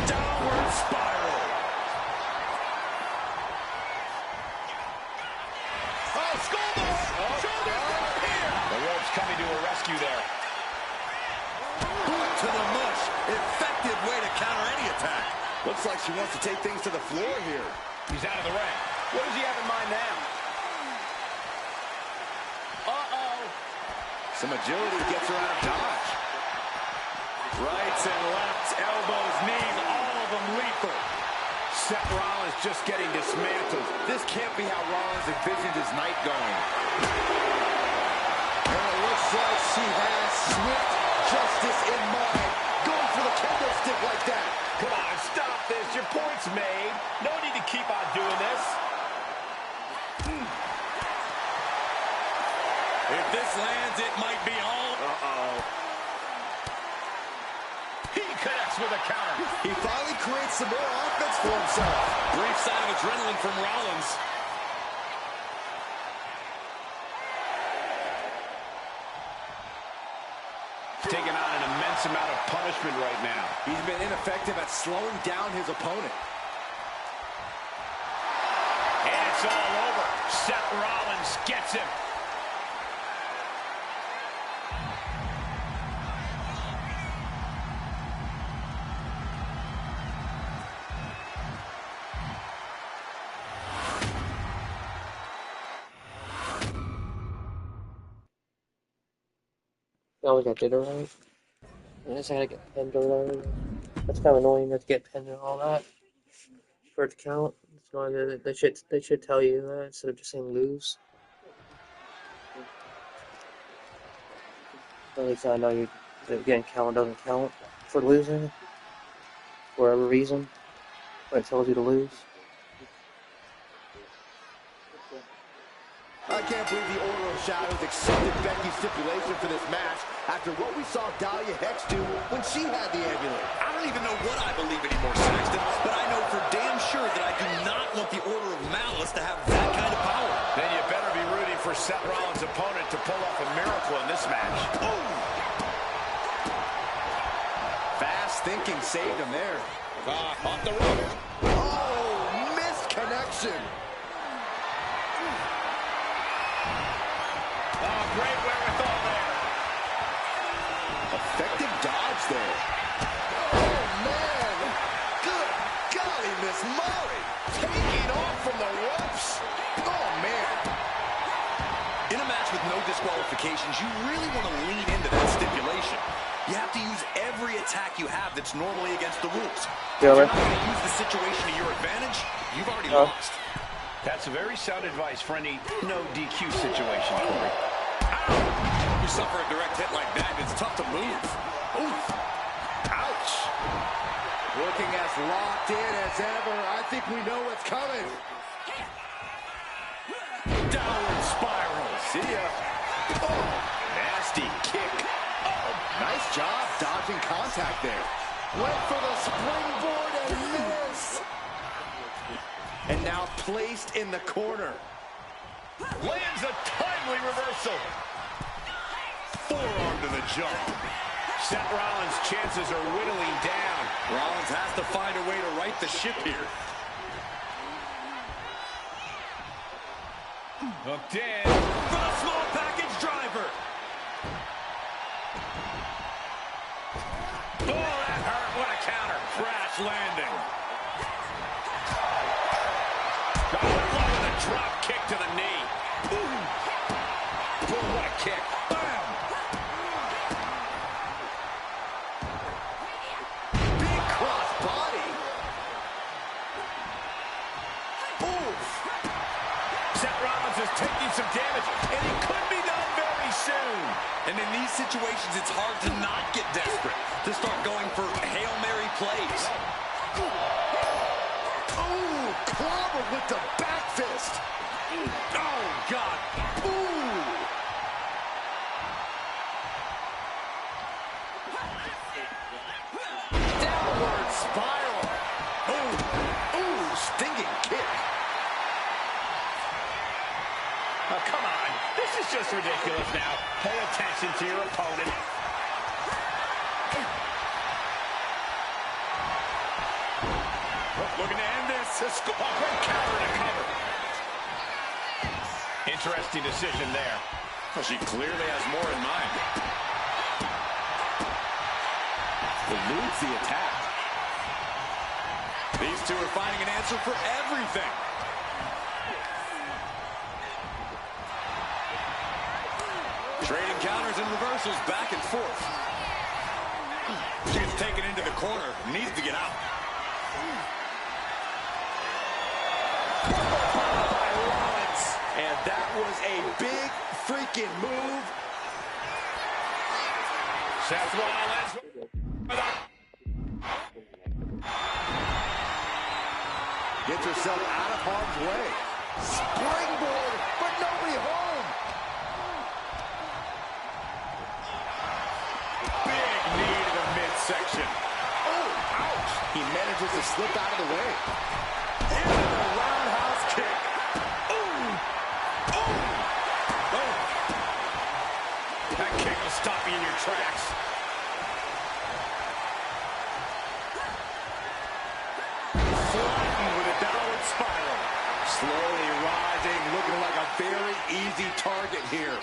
Downward spiral. Oh, shoulder up here. The rope's coming to her rescue there. Boot to the mush. Effective way to counter any attack. Looks like she wants to take things to the floor here. He's out of the ring. What does he have in mind now? Uh-oh. Some agility gets her out of dodge. Rights and lefts, elbows, knees, all of them lethal. Seth Rollins just getting dismantled. This can't be how Rollins envisioned his night going. And it looks like she has swift justice in mind. Going for the kendo stick like that. Come on, stop this. Your point's made. No need to keep on doing this. If this lands, it might be all. Uh-oh. He connects with a counter. He finally creates some more offense for himself. Brief sign of adrenaline from Rollins. Taking on an immense amount of punishment right now. He's been ineffective at slowing down his opponent. And it's all over. Seth Rollins gets him. I always got did it right. And I gotta get pinned or whatever. That's kind of annoying to get pinned and all that. For it to count. It's annoying that they should tell you that instead of just saying lose. At least I know that getting count doesn't count for losing. For whatever reason. But it tells you to lose. I can't believe the Order of Shadows accepted Becky's stipulation for this match after what we saw Dahlia Hex do when she had the amulet. I don't even know what I believe anymore, Saxton, but I know for damn sure that I do not want the Order of Malice to have that kind of power. Then you better be rooting for Seth Rollins' opponent to pull off a miracle in this match. Oh! Fast thinking saved him there. Off the rope. Oh, missed connection. Oh, great wherewithal there. Effective dodge there. Oh, man. Good golly, Miss Molly. Taking off from the ropes. Oh, man. In a match with no disqualifications, you really want to lean into that stipulation. You have to use every attack you have that's normally against the rules. If you're not going to use the situation to your advantage, you've already lost. That's very sound advice for any no DQ situation, Corey. You suffer a direct hit like that, it's tough to move. Oof. Ouch. Looking as locked in as ever. I think we know what's coming. Downward spiral. See ya. Oh, nasty kick. Oh, nice job dodging contact there. Went for the springboard and missed. And now placed in the corner. Lands a timely reversal. Forearm to the jaw. Seth Rollins' chances are whittling down. Rollins has to find a way to right the ship here. Hooked in. For the small package driver. Oh, that hurt. What a counter. crash landing. Oh, with a drop kick to the knee. Boom. Boom, what a kick. Bam. Big cross body. Oof. Seth Rollins is taking some damage, and he could be done very soon. And in these situations, it's hard to not get desperate, to start going for Hail Mary plays. Ooh, clobbered with the back fist. Oh, God. Ooh. Downward spiral. Ooh, ooh, stinging kick. Oh, come on. This is just ridiculous now. Pay attention to your opponent. Looking to end this. A great counter to cover. Interesting decision there. Well, she clearly has more in mind. Eludes the attack. These two are finding an answer for everything. Trading counters and reversals back and forth. She gets taken into the corner. Needs to get out. And that was a big freaking move. Seth Rollins. Gets herself out of harm's way. Springboard, but nobody home. Big knee to the midsection. Oh, ouch. He manages to slip out of the way. Into the roundhouse kick. That kick will stop you in your tracks. Flattened with a downward spiral. Slowly rising, looking like a very easy target here.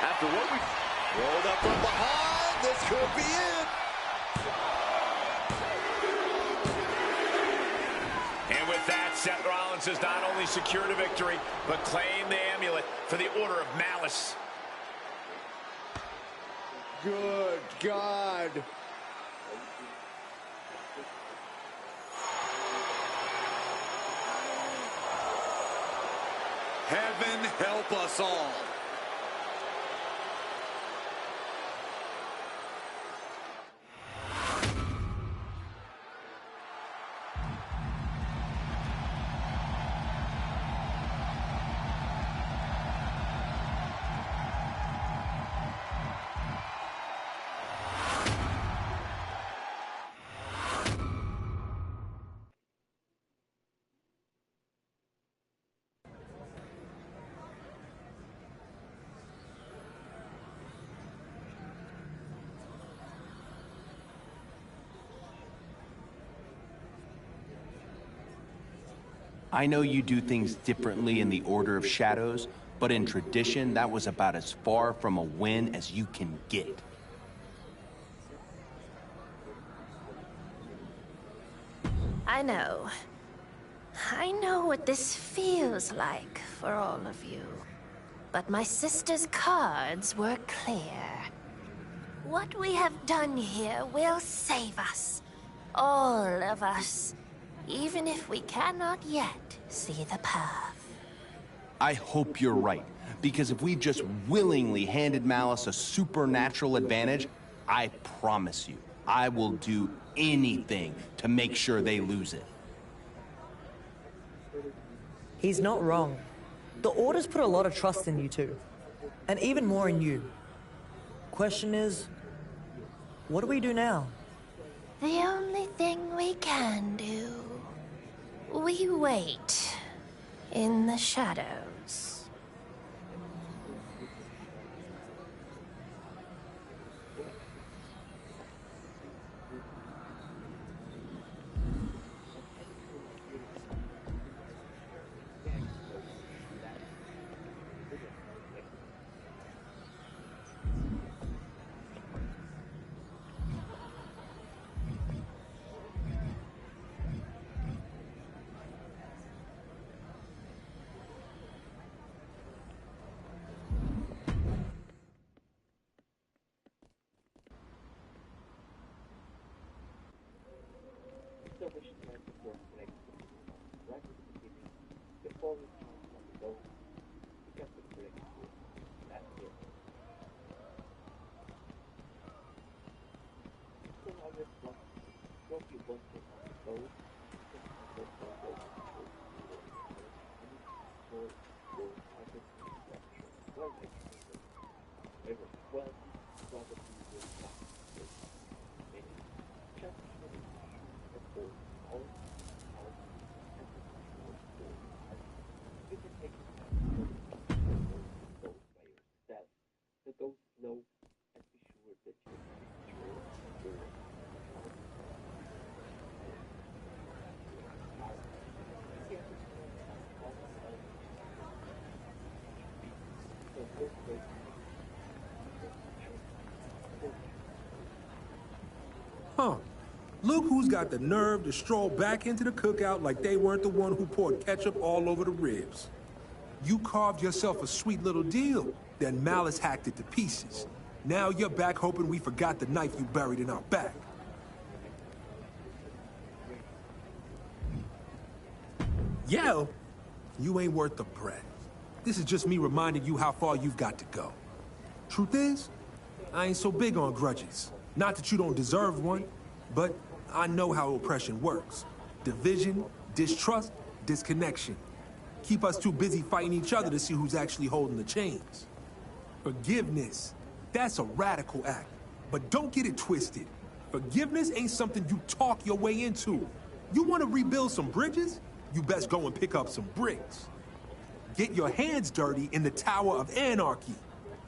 After what we rolled up from behind, this could be it. And with that, Seth Rollins has not only secured a victory, but claimed the amulet for the Order of Malice. Good God. Heaven help us all. I know you do things differently in the Order of Shadows, but in tradition, that was about as far from a win as you can get. I know. I know what this feels like for all of you. But my sister's cards were clear. What we have done here will save us. All of us. Even if we cannot yet see the path. I hope you're right, because if we've just willingly handed Malice a supernatural advantage, I promise you, I will do anything to make sure they lose it. He's not wrong. The Order's put a lot of trust in you two, and even more in you. Question is, what do we do now? The only thing we can do... we wait in the shadows. your flexible right at the beginning, before we count on the goal, you got the correct score. That's it. Then I just want to drop you one thing on the goal. You can have the goal for target structure. Well, actually, however, well, probably will not. Meaning, just finish the ball out, out, and the short ball. You can take the time to go by yourself. So go slow and be sure that you control the ball. Huh. Look who's got the nerve to stroll back into the cookout like they weren't the one who poured ketchup all over the ribs. You carved yourself a sweet little deal, then Malice hacked it to pieces. Now you're back hoping we forgot the knife you buried in our back. Yell? You ain't worth the breath. This is just me reminding you how far you've got to go. Truth is, I ain't so big on grudges. Not that you don't deserve one, but I know how oppression works. Division, distrust, disconnection. Keep us too busy fighting each other to see who's actually holding the chains. Forgiveness, that's a radical act. But don't get it twisted. Forgiveness ain't something you talk your way into. You want to rebuild some bridges? You best go and pick up some bricks. Get your hands dirty in the Tower of Anarchy.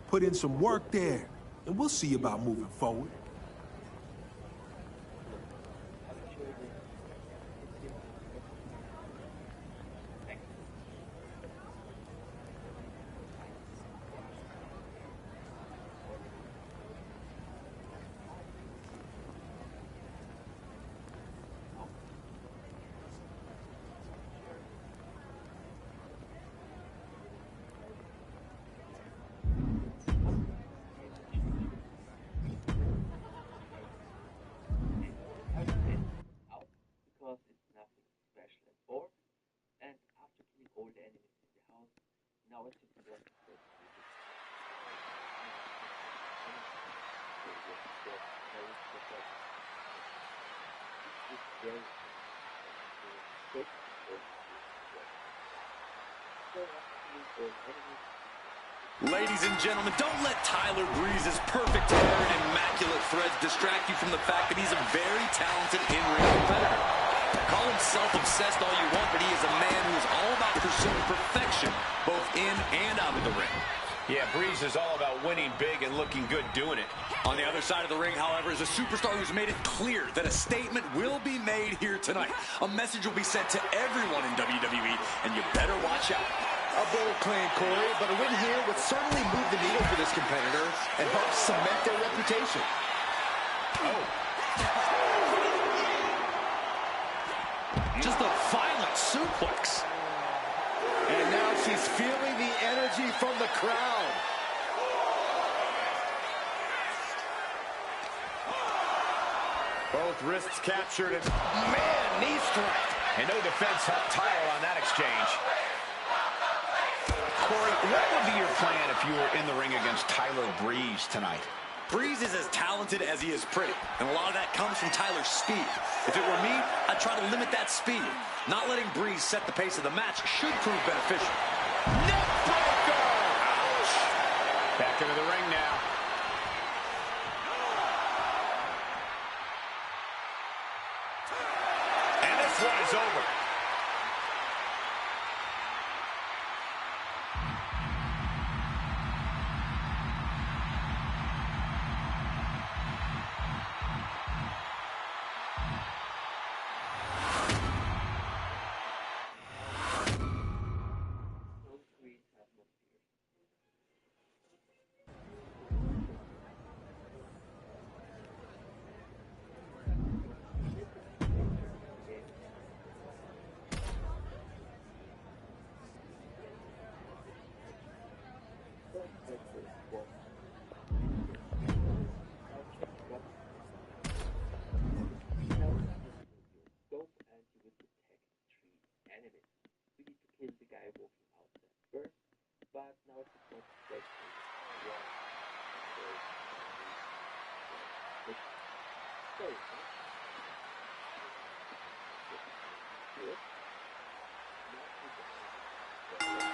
Put in some work there, and we'll see about moving forward. Because it's nothing special at all. And after killing all the enemies in the house, now it's just one step. Ladies and gentlemen, don't let Tyler Breeze's perfect hair and immaculate threads distract you from the fact that he's a very talented in-ring competitor. Call him self-obsessed all you want, but he is a man who is all about pursuing perfection, both in and out of the ring. Yeah, Breeze is all about winning big and looking good doing it. On the other side of the ring, however, is a superstar who's made it clear that a statement will be made here tonight. A message will be sent to everyone in WWE, and you better watch out. A bold claim, Corey, but a win here would certainly move the needle for this competitor and help cement their reputation. Oh. Just a violent suplex. And now she's feeling the energy from the crowd. Both wrists captured and, man, knee strike. And no defense helped Tyler on that exchange. Corey, what would be your plan if you were in the ring against Tyler Breeze tonight? Breeze is as talented as he is pretty, and a lot of that comes from Tyler's speed. If it were me, I'd try to limit that speed. Not letting Breeze set the pace of the match should prove beneficial. Neckbreaker! Ouch! Back into the ring now. And this one is over.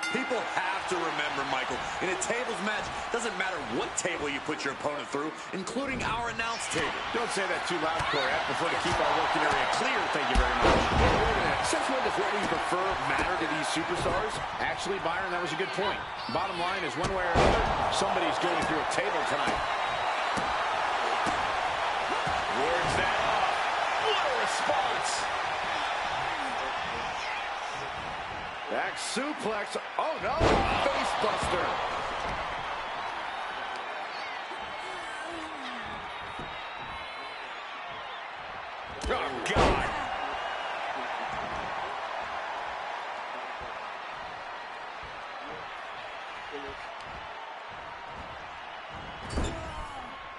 People have to remember, Michael, in a tables match, doesn't matter what table you put your opponent through, including our announce table. Don't say that too loud, Corey. I prefer to keep our working area clear, thank you very much. Wait a minute. Since when does what we prefer matter to these superstars? Actually, Byron, that was a good point. Bottom line is one way or another, somebody's going through a table tonight. Wards that off. What a response! Back suplex. Oh, no. Face buster. Oh, God.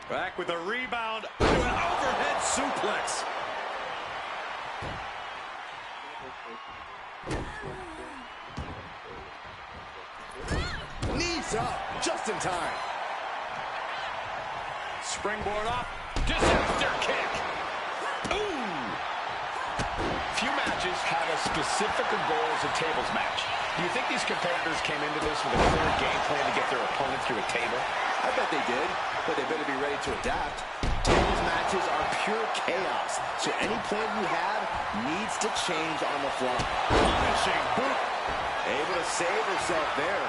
Back with a rebound to an overhead suplex. Knees up, just in time. Springboard up. Disaster kick. Ooh. Few matches have as specific a goal as a tables match. Do you think these competitors came into this with a clear game plan to get their opponent through a table? I bet they did, but they better be ready to adapt. Tables matches are pure chaos, so any plan you have needs to change on the fly. Punishing boot. Able to save herself there.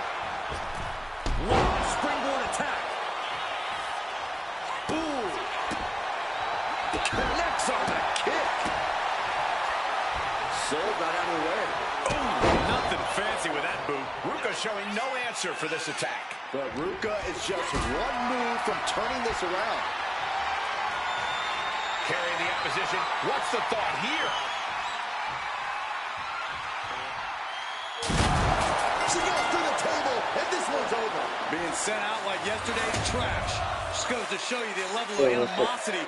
Long springboard attack. Ooh. Connects on the kick. Soul got out of the way. Ooh, nothing fancy with that boot. Ruka showing no answer for this attack. But Ruka is just one move from turning this around. Carrying the opposition. What's the thought here? She goes through the table, and this one's over. Being sent out like yesterday's trash. Just goes to show you the level of animosity.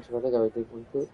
Sebenarnya gawé itu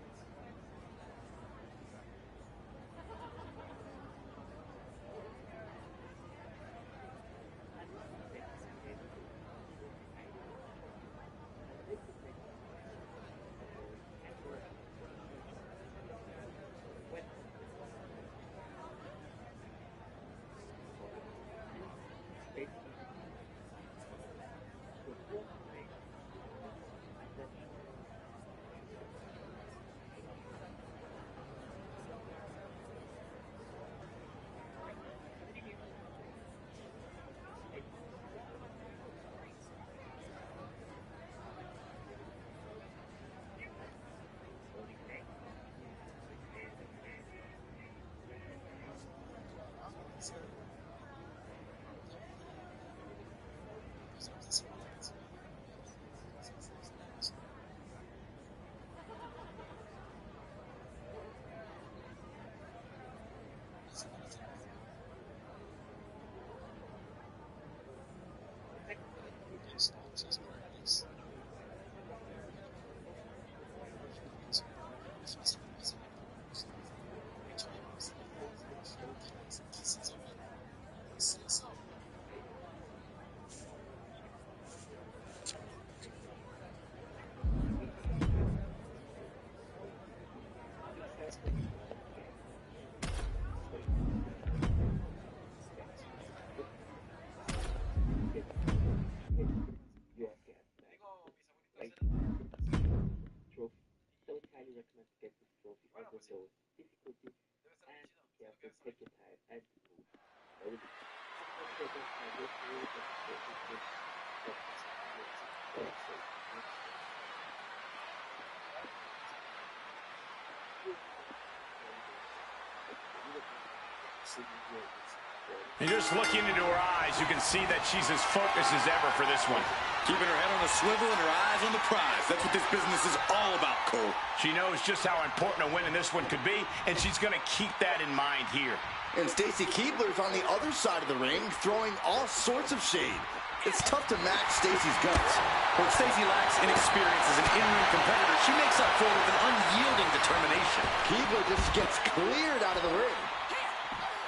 And just looking into her eyes, you can see that she's as focused as ever for this one. Keeping her head on a swivel and her eyes on the prize. That's what this business is all about, Cole. She knows just how important a win in this one could be, and she's going to keep that in mind here. And Stacy Keibler's on the other side of the ring, throwing all sorts of shade. It's tough to match Stacy's guts. When Stacy lacks inexperience as an in-ring competitor, she makes up for it with an unyielding determination. Keibler just gets cleared out of the ring.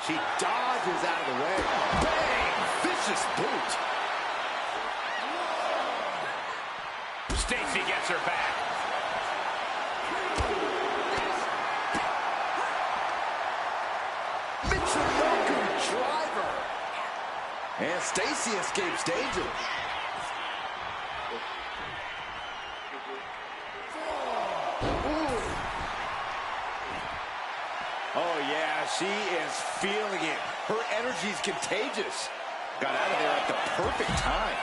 She dodges out of the way. Bang! Vicious boot. Stacy gets her back. Michinoku driver. And Stacy escapes danger. Oh, yeah, she is feeling it. Her energy's contagious. Got out of there at the perfect time.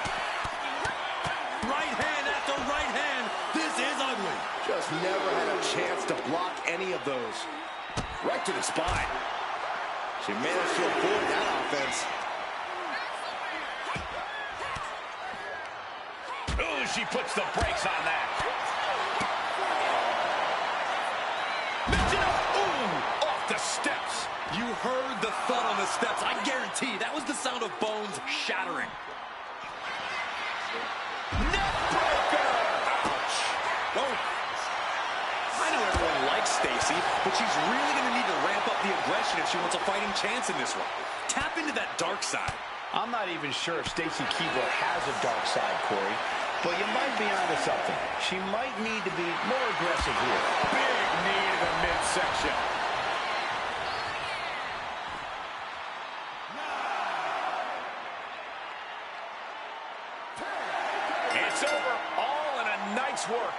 Right hand after right hand. This is ugly. Just never had a chance to block any of those. Right to the spine. She managed to avoid that offense. Oh, she puts the brakes on that. The steps. You heard the thud on the steps. I guarantee that was the sound of bones shattering. Neckbreaker! Ouch! Oh. I know everyone likes Stacy, but she's really going to need to ramp up the aggression if she wants a fighting chance in this one. Tap into that dark side. I'm not even sure if Stacy Keibler has a dark side, Corey, but you might be onto something. She might need to be more aggressive here. Big knee to the midsection. It's over, all in a night's work.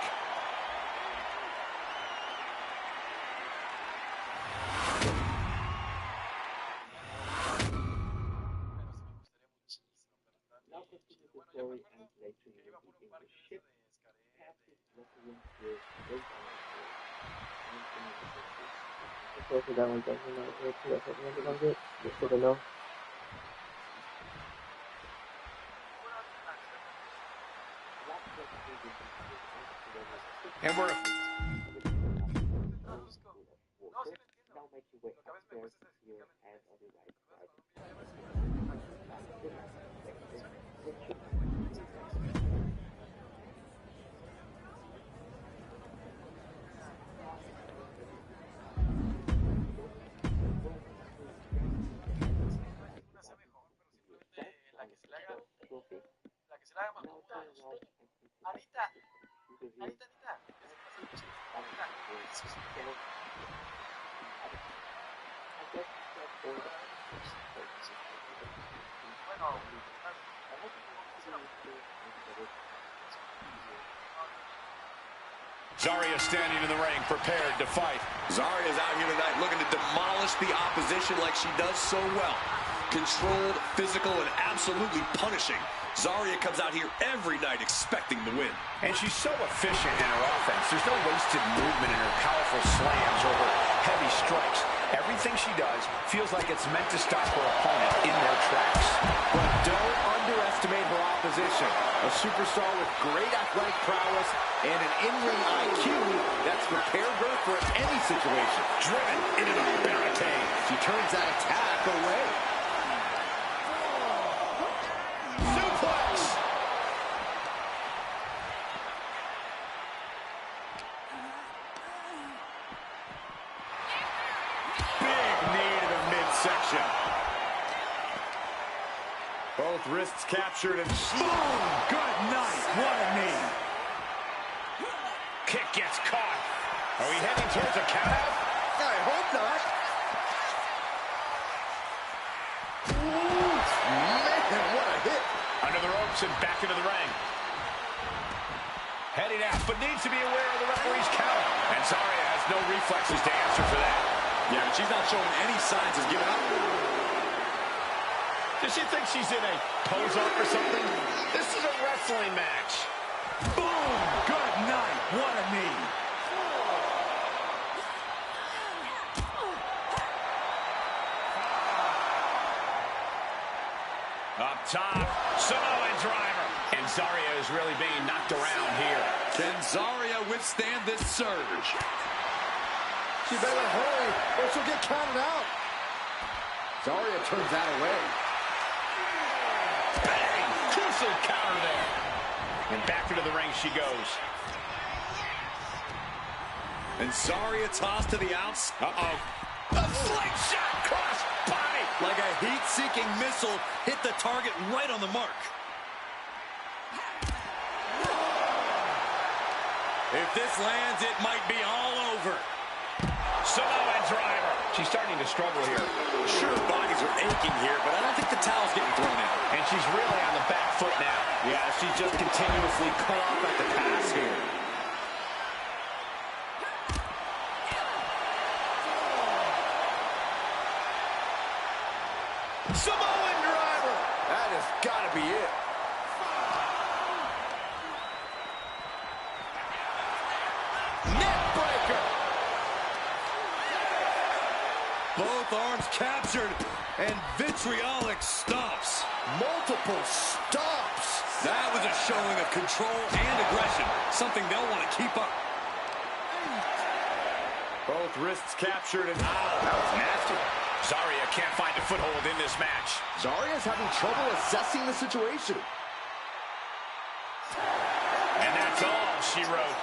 That one doesn't know. Just so they know. And we're... Zarya standing in the ring, prepared to fight. Zarya's out here tonight looking to demolish the opposition like she does so well. Controlled, physical, and absolutely punishing. Zarya comes out here every night expecting to win. And she's so efficient in her offense. There's no wasted movement in her powerful slams or her heavy strikes. Everything she does feels like it's meant to stop her opponent in their tracks. But don't underestimate her opposition. A superstar with great athletic prowess and an in-ring IQ that's prepared her for any situation. Driven into the barricade. She turns that attack away. Suplex! Big knee to the midsection. Both wrists captured and boom! Good night. What a knee. Kick gets caught. Are we heading towards a countout? I hope not. Ooh, man, what a hit. Under the ropes and back into the ring. Heading out, but needs to be aware of the referee's count. And Zarya has no reflexes to answer. answer for that. Yeah, but she's not showing any signs of giving up. Does she think she's in a pose-up or something? This is a wrestling match. Boom! Good night. What a knee. Up top, Samoan driver. And Zarya is really being knocked around here. Can Zarya withstand this surge? She better hurry or she'll get counted out. Zarya turns that away. Bang! Crucial counter there. And back into the ring she goes. And Zarya tossed to the outs. Uh-oh. A slingshot cross body. Like a heat-seeking missile, hit the target right on the mark. If this lands, it might be all over. Samoan driver. She's starting to struggle here. Sure, bodies are aching here, but I don't think the towel's getting thrown in. And she's really on the back foot now. Yeah, she's just continuously cut off at the pass here. Samoan driver. That has got to be it. Neck breaker. Both arms captured, and vitriolic stomps. Multiple stomps. That was a showing of control and aggression, something they'll want to keep up. Both wrists captured, and that was nasty. Zarya can't find a foothold in this match. Zarya's having trouble assessing the situation. And that's all she wrote.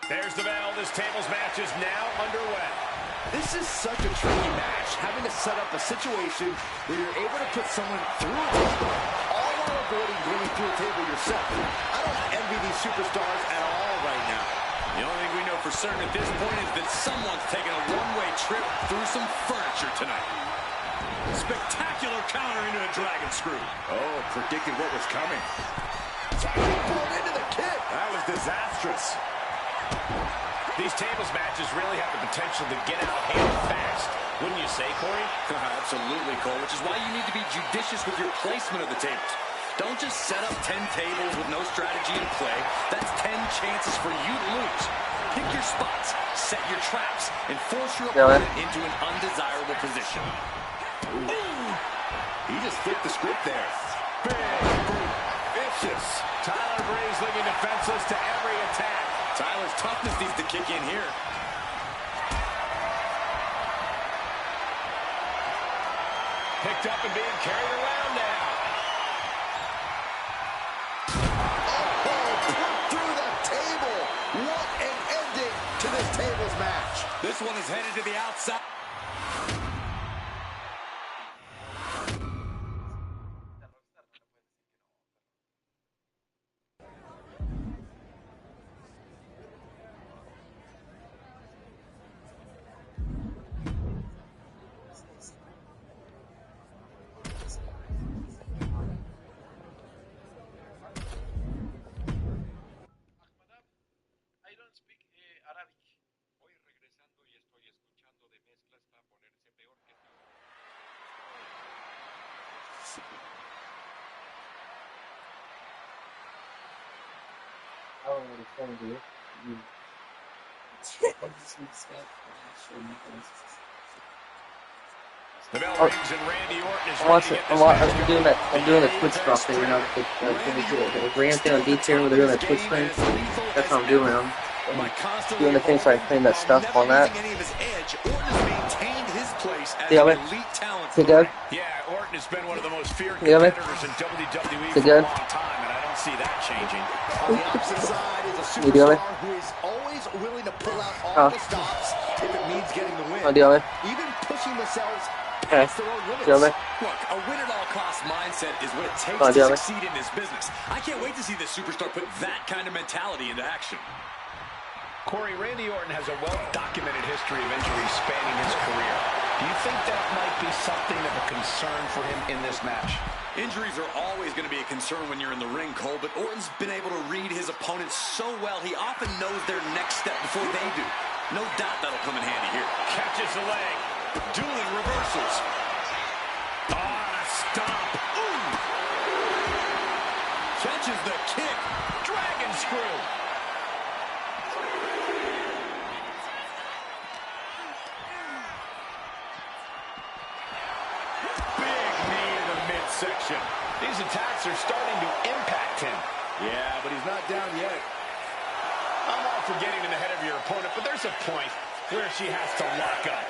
There's the bell. This tables match is now underway. This is such a tricky match, having to set up a situation where you're able to put someone through a table, all while avoiding going through a table yourself. I don't envy these superstars at all right now. The only thing we know for certain at this point is that someone's taking a one-way trip through some furniture tonight. Spectacular counter into a dragon screw. Oh, predicted what was coming. Pulled into the kick. That was disastrous. These tables matches really have the potential to get out hand fast. Wouldn't you say, Corey? Absolutely, Cole, which is why you need to be judicious with your placement of the tables. Don't just set up 10 tables with no strategy in play. That's 10 chances for you to lose. Pick your spots, set your traps, and force your opponent into an undesirable position. Ooh. He just flipped the script there. Big, vicious. Tyler Breeze looking defenseless to every attack. Tyler's toughness needs to kick in here. Picked up and being carried around now. Oh, put through the table. What an ending to this tables match. This one is headed to the outside. I don't know what he's trying to do. The bell Oh, rings and Randy Orton is I'm ready to watching. get this match I'm doing going. that. I'm doing the Twitch drop thing. You know, the grand thing on DK where they're doing that Twitch thing. That's what I'm doing. I'm doing the thing so I claim that stuff on that. Yeah, good? Yeah, Orton has been one of the most feared Yeah, competitors in WWE for a good? long time, and I don't see that changing. On the opposite side is a You doing? superstar who is always willing to pull out all the stops if it means getting the win. Oh, dealing? Even pushing themselves Okay. past their own limits. Dealing? Look, a win-at-all-cost mindset is what it takes Oh, to dealing? succeed in this business. I can't wait to see this superstar put that kind of mentality into action. Corey, Randy Orton has a well-documented history of injuries spanning his career. Do you think that might be something of a concern for him in this match? Injuries are always going to be a concern when you're in the ring, Cole, but Orton's been able to read his opponents so well, he often knows their next step before they do. No doubt that'll come in handy here. Catches the leg. Dueling reversals. Oh, and a stomp. Ooh. Catches the kick. Dragon screw. Section. These attacks are starting to impact him. Yeah, but he's not down yet. I'm all for getting in the head of your opponent, but there's a point where she has to lock up.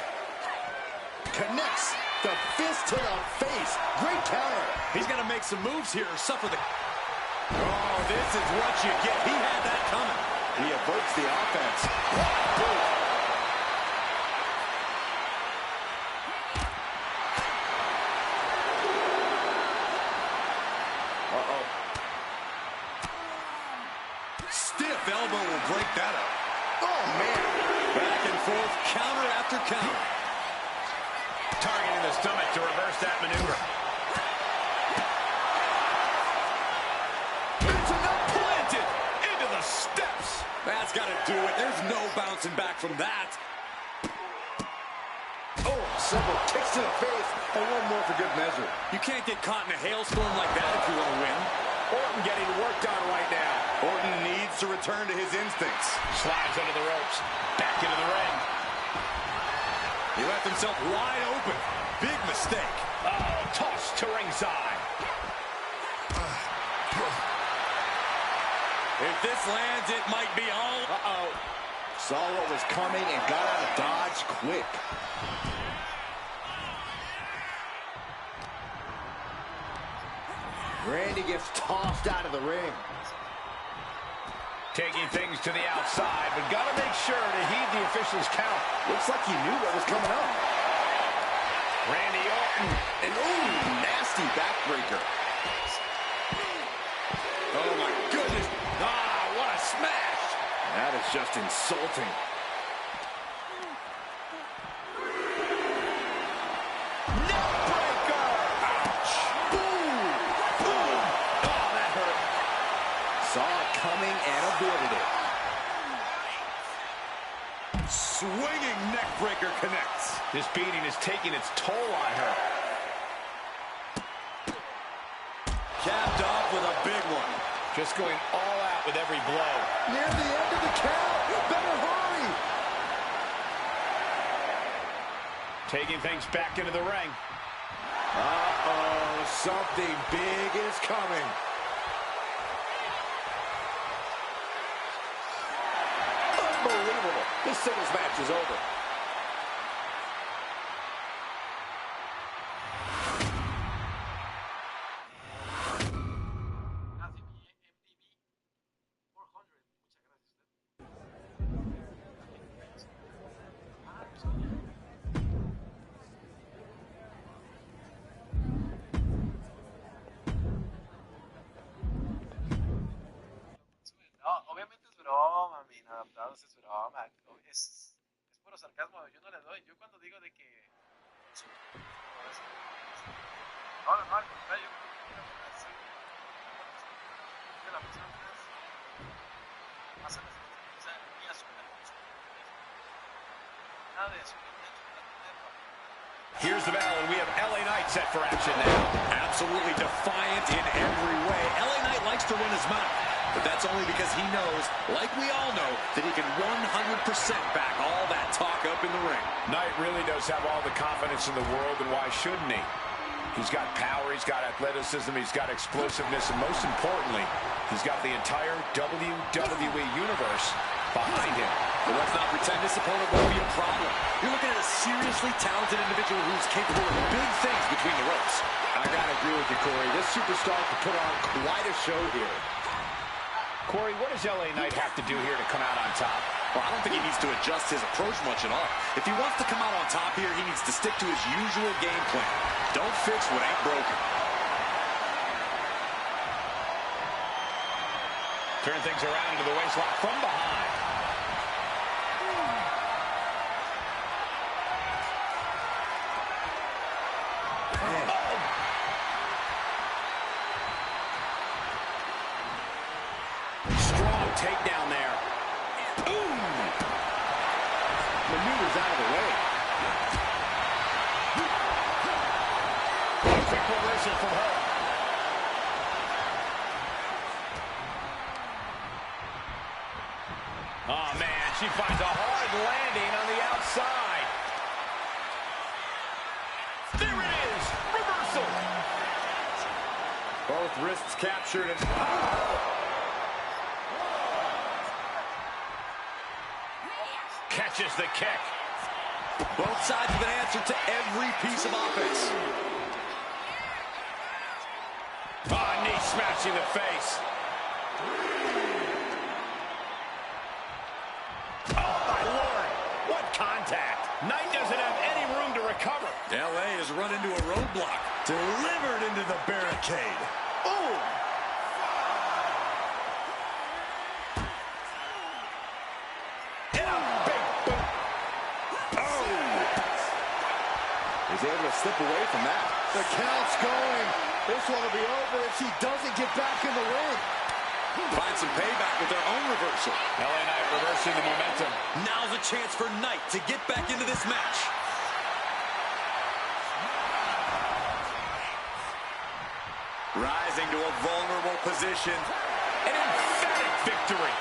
Connects the fist to the face. Great counter. He's going to make some moves here or suffer the... Oh, this is what you get. He had that coming. He averts the offense. Boom. Stiff elbow will break that up. Oh, man. Back and forth, counter after counter. Targeting the stomach to reverse that maneuver. It's enough planted into the steps. That's got to do it. There's no bouncing back from that. Oh, several kicks to the face, and one more for good measure. You can't get caught in a hailstorm like that if you want to win. Orton getting worked on right now. Orton needs to return to his instincts. Slides under the ropes. Back into the ring. He left himself wide open. Big mistake. Oh, toss to ringside. If this lands, it might be all... Uh-oh. Saw what was coming and got out of dodge quick. Randy gets tossed out of the ring. Taking things to the outside, but got to make sure to heed the official's count. Looks like he knew what was coming up. Randy Orton. And ooh, nasty backbreaker. Oh, my goodness. Ah, what a smash. That is just insulting. Neckbreaker. Ouch. Boom. Boom. Oh, that hurt. Saw it coming and avoided it. Swinging neckbreaker connects. This beating is taking its toll on her. Capped off with a big one. Just going all out with every blow. Near the end of the count. Better hurry. Taking things back into the ring. Uh-oh. Something big is coming. Unbelievable. This singles match is over. No, obviamente es broma, mi inadaptados es broma. Es puro sarcasmo, yo no le doy. Yo cuando digo de que... No, al contrario, yo de la persona más o sea, ni asume nada de eso. Here's the bell, and we have LA Knight set for action now. Absolutely defiant in every way. LA Knight likes to run his mouth. But that's only because he knows, like we all know, that he can 100% back all that talk up in the ring. Knight really does have all the confidence in the world, and why shouldn't he? He's got power, he's got athleticism, he's got explosiveness, and most importantly, he's got the entire WWE Universe behind him. But let's not pretend this opponent won't be a problem. You're looking at a seriously talented individual who's capable of big things between the ropes. I gotta agree with you, Corey. This superstar could put on quite a show here. Corey, what does LA Knight have to do here to come out on top? Well, I don't think he needs to adjust his approach much at all. If he wants to come out on top here, he needs to stick to his usual game plan. Don't fix what ain't broken. Turn things around into the waistlock from behind. Strong takedown there. Boom! Maneuvers out of the way. Quick reversal from her. Oh, man, she finds a hard landing on the outside. There it is, reversal. Both wrists captured and... Catches the kick. Both sides with an answer to every piece of offense. Oh, knee smashing the face. Oh, my Lord. What contact. Knight doesn't have any room to recover. LA has run into a roadblock. Delivered into the barricade. Oh! He's able to slip away from that. The count's going. This one will be over if she doesn't get back in the ring. Find some payback with their own reversal. LA Knight reversing the momentum. Now's a chance for Knight to get back into this match. Rising to a vulnerable position. An emphatic victory.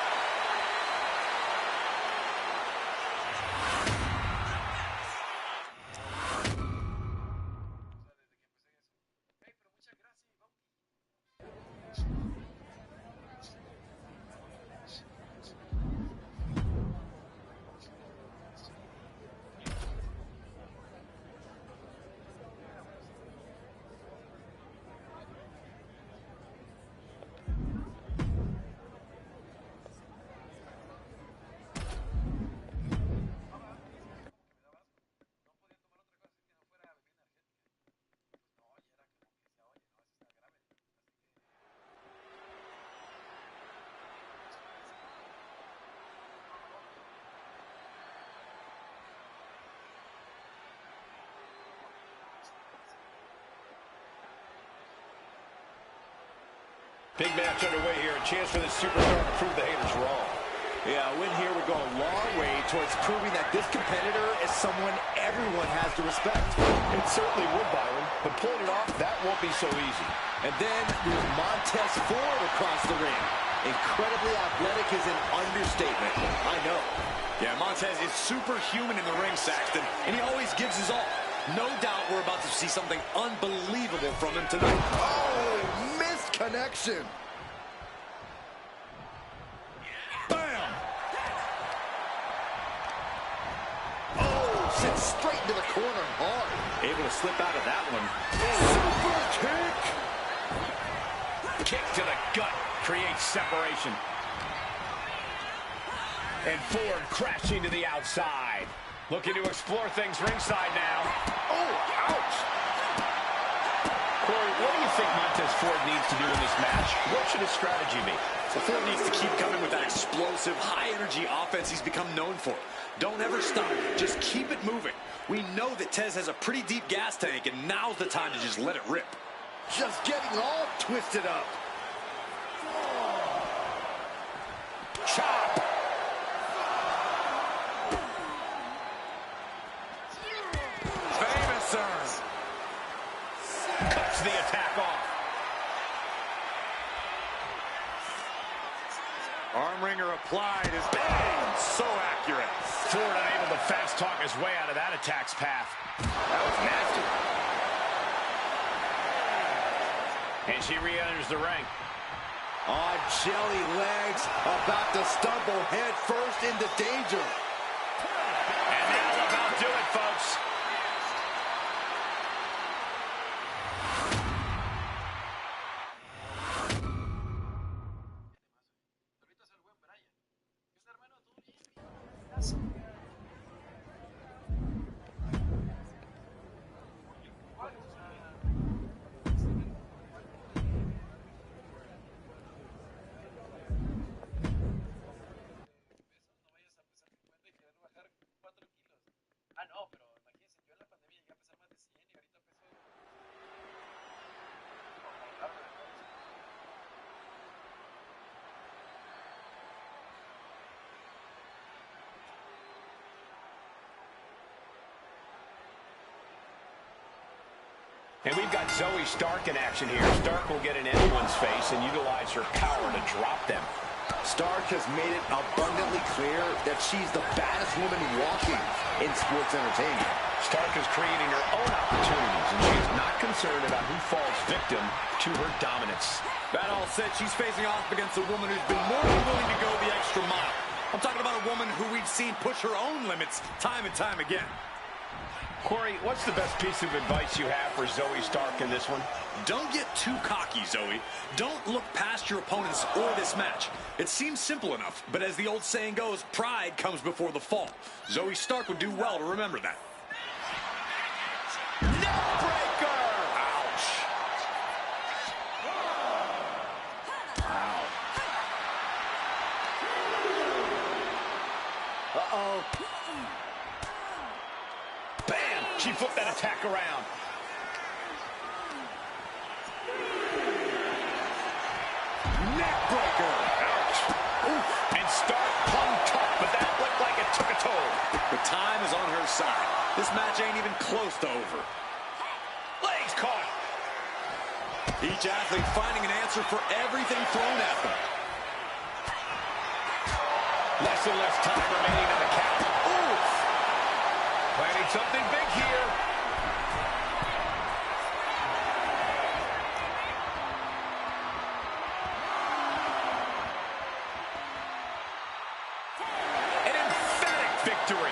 Big match underway here. A chance for this superstar to prove the haters wrong. Yeah, a win here would go a long way towards proving that this competitor is someone everyone has to respect. It certainly would, Byron, but pulling it off, that won't be so easy. And then there's Montez Ford across the ring. Incredibly athletic is an understatement. I know. Yeah, Montez is superhuman in the ring, Saxton, and he always gives his all. No doubt we're about to see something unbelievable from him tonight. Oh, missed connection. Bam! Oh, sent straight into the corner hard. Able to slip out of that one. Super kick. Kick to the gut creates separation. And Ford crashing to the outside. Looking to explore things ringside now. Oh, ouch. Corey, what do you think Montez Ford needs to do in this match? What should his strategy be? So Ford needs to keep coming with that explosive, high-energy offense he's become known for. Don't ever stop. Just keep it moving. We know that Tez has a pretty deep gas tank, and now's the time to just let it rip. Just getting all twisted up. Chop! Famous serve. Cuts the attack off. Arm wringer applied is bang! So accurate. Ford unable to fast talk his way out of that attack's path. That was nasty. And she re-enters the ring. On jelly legs, about to stumble head first into danger. And that'll about do it, folks. And we've got Zoe Stark in action here. Stark will get in anyone's face and utilize her power to drop them. Stark has made it abundantly clear that she's the baddest woman walking in sports entertainment. Stark is creating her own opportunities, and she's not concerned about who falls victim to her dominance. That all said, she's facing off against a woman who's been more than willing to go the extra mile. I'm talking about a woman who we've seen push her own limits time and time again. Corey, what's the best piece of advice you have for Zoe Stark in this one? Don't get too cocky, Zoe. Don't look past your opponents or this match. It seems simple enough, but as the old saying goes, pride comes before the fall. Zoe Stark would do well to remember that. Neckbreaker! Ouch. Wow. Uh-oh. Bam! She flipped that attack around. Neckbreaker! Ouch! Oof. And Stark hung tough, but that looked like it took a toll. The time is on her side. This match ain't even close to over. Legs caught. Each athlete finding an answer for everything thrown at them. Less and less time remaining on the count. Oof! Planning something big here. An emphatic victory.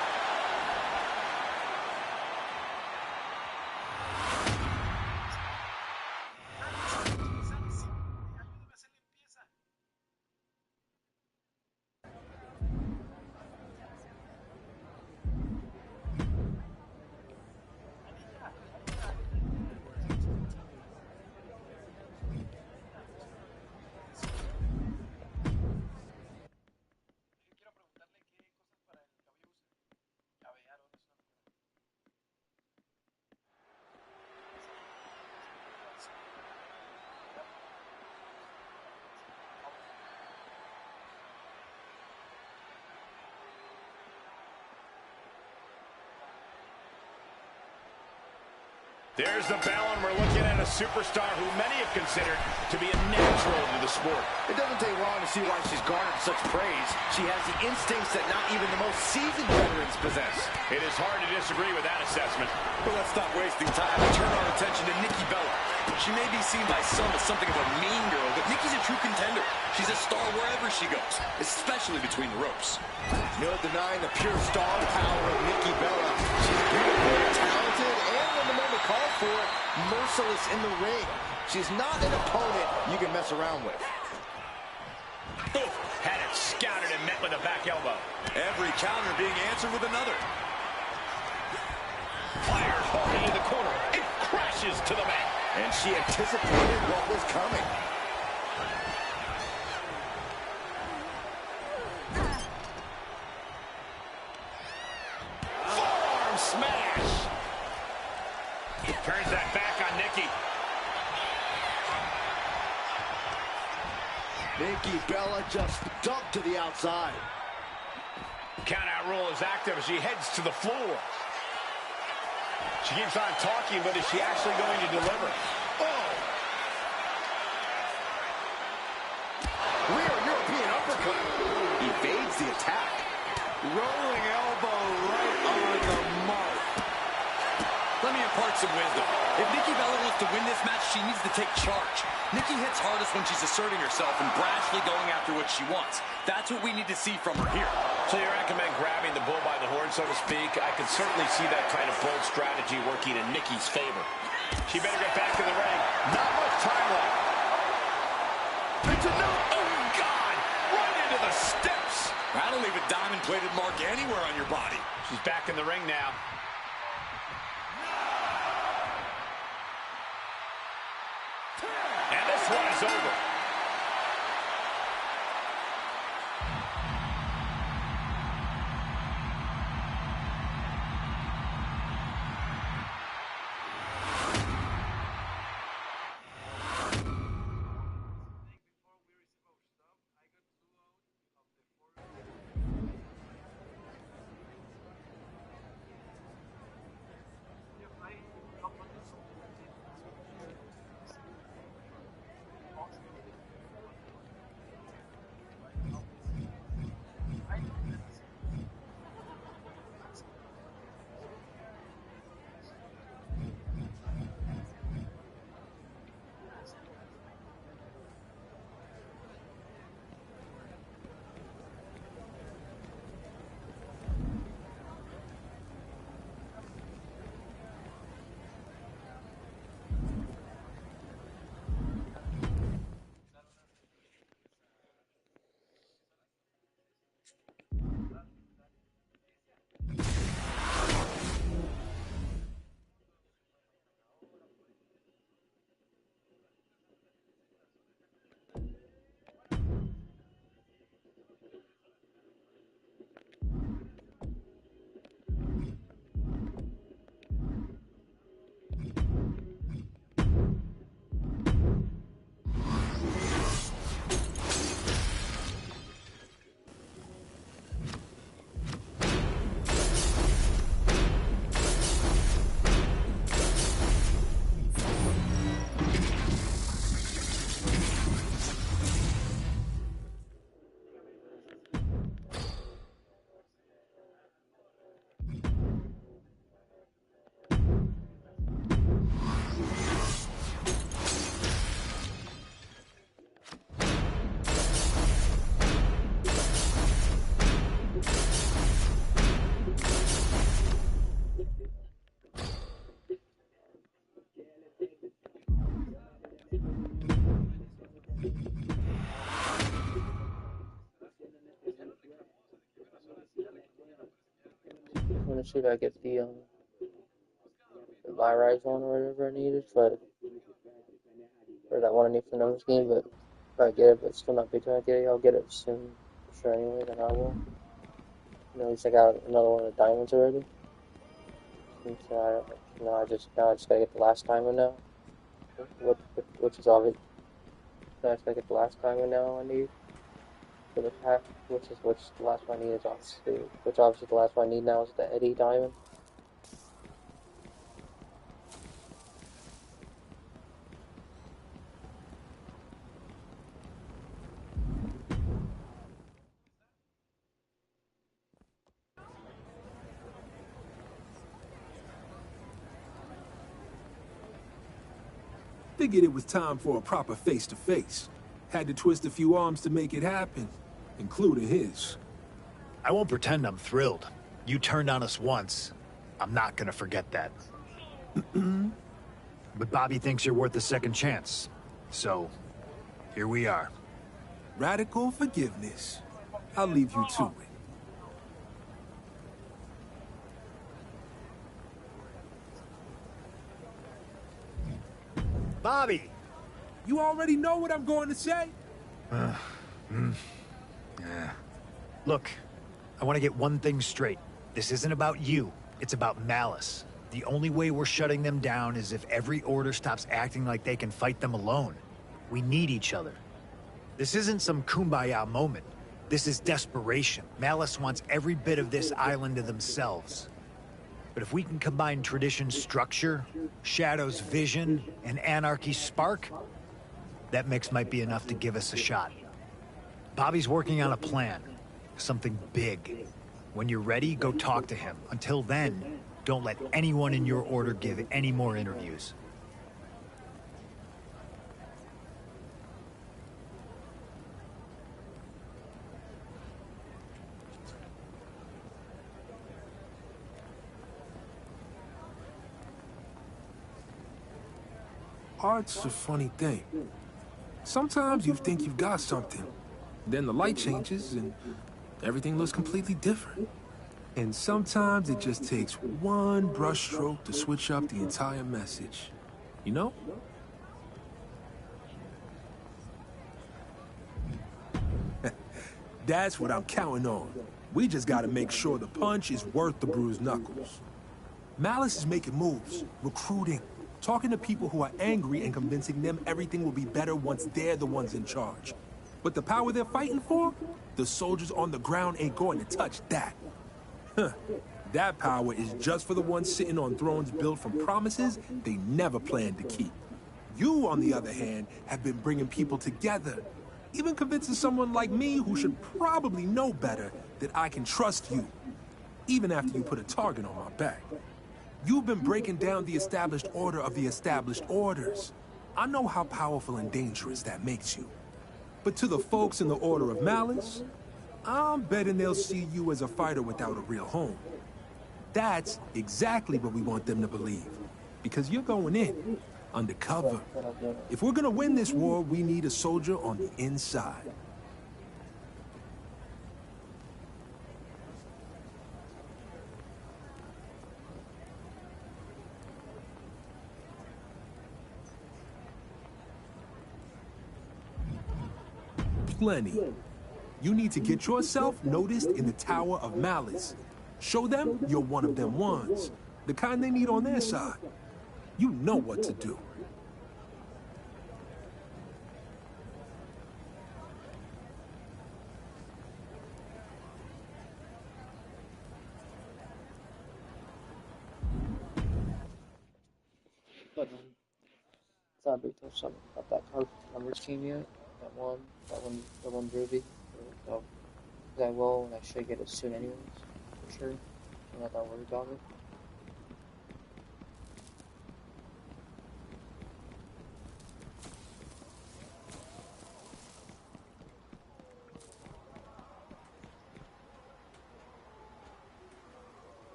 There's the bell, and we're looking at a superstar who many have considered to be a natural to the sport. It doesn't take long to see why she's garnered such praise. She has the instincts that not even the most seasoned veterans possess. It is hard to disagree with that assessment. But let's stop wasting time and turn our attention to Nikki Bella. She may be seen by some as something of a mean girl, but Nikki's a true contender. She's a star wherever she goes, especially between the ropes. No denying the pure star power of Nikki Bella. She's beautiful, talented, and when the moment calls for it, merciless in the ring. She's not an opponent you can mess around with. Oof, had it scouted and met with a back elbow. Every counter being answered with another. Fired hard into the corner. It crashes to the mat. And she anticipated what was coming. Forearm smash. Turns that back on Nikki. Nikki Bella just dumped to the outside. Countout rule is active as she heads to the floor. She keeps on talking, but is she actually going to deliver? Oh! Rear European uppercut. clap. Evades the attack. Rolling elbow right on the mark. Let me impart some wisdom. If Nikki Bella wants to win this match, she needs to take charge. Nikki hits hardest when she's asserting herself and brashly going after what she wants. That's what we need to see from her here. So you recommend grabbing the bull by the horn, so to speak? I could certainly see that kind of bold strategy working in Nikki's favor. She better get back in the ring. Not much time left. It's a no. Oh, God! Right into the steps. That'll leave a diamond-plated mark anywhere on your body. She's back in the ring now. And this one is over. I'm gonna see if I get the Rise one or whatever I needed for that one I need for the numbers game, but if I get it, but still not big time I get it, I'll get it soon for sure anyway, then I will. You know, at least I got another one of the diamonds already. Since now I just gotta get the last diamond now. Which is obvious. Now I just gotta get the last diamond now I need for the pack, which the last one I need is obviously the last one I need now is the Eddie diamond. Figured it was time for a proper face-to-face. Had to twist a few arms to make it happen, including his. I won't pretend I'm thrilled. You turned on us once. I'm not gonna forget that. But Bobby thinks you're worth a second chance. So, here we are. Radical forgiveness. I'll leave you to it. Bobby! You already know what I'm going to say? Yeah. Look, I want to get one thing straight. This isn't about you. It's about Malice. The only way we're shutting them down is if every order stops acting like they can fight them alone. We need each other. This isn't some kumbaya moment. This is desperation. Malice wants every bit of this island to themselves. But if we can combine Tradition's structure, Shadow's vision, and Anarchy's spark, that mix might be enough to give us a shot. Bobby's working on a plan. Something big. When you're ready, go talk to him. Until then, don't let anyone in your order give any more interviews. Art's a funny thing. Sometimes you think you've got something, then the light changes and everything looks completely different. And sometimes it just takes one brushstroke to switch up the entire message. You know? That's what I'm counting on. We just gotta make sure the punch is worth the bruised knuckles. Malice is making moves, recruiting, talking to people who are angry and convincing them everything will be better once they're the ones in charge. But the power they're fighting for, the soldiers on the ground ain't going to touch that. That power is just for the ones sitting on thrones built from promises they never planned to keep. You, on the other hand, have been bringing people together, even convincing someone like me who should probably know better that I can trust you, even after you put a target on my back. You've been breaking down the established order of the established orders. I know how powerful and dangerous that makes you. But to the folks in the Order of Malice, I'm betting they'll see you as a fighter without a real home. That's exactly what we want them to believe. Because you're going in, undercover. If we're gonna win this war, we need a soldier on the inside. Plenty. You need to get yourself noticed in the Tower of Malice. Show them you're one of them ones, the kind they need on their side. You know what to do. But sadly, there's something about that card numbers team yet. The one Ruby. So I will, and I should get it soon anyways, for sure. I'm not that worried about it.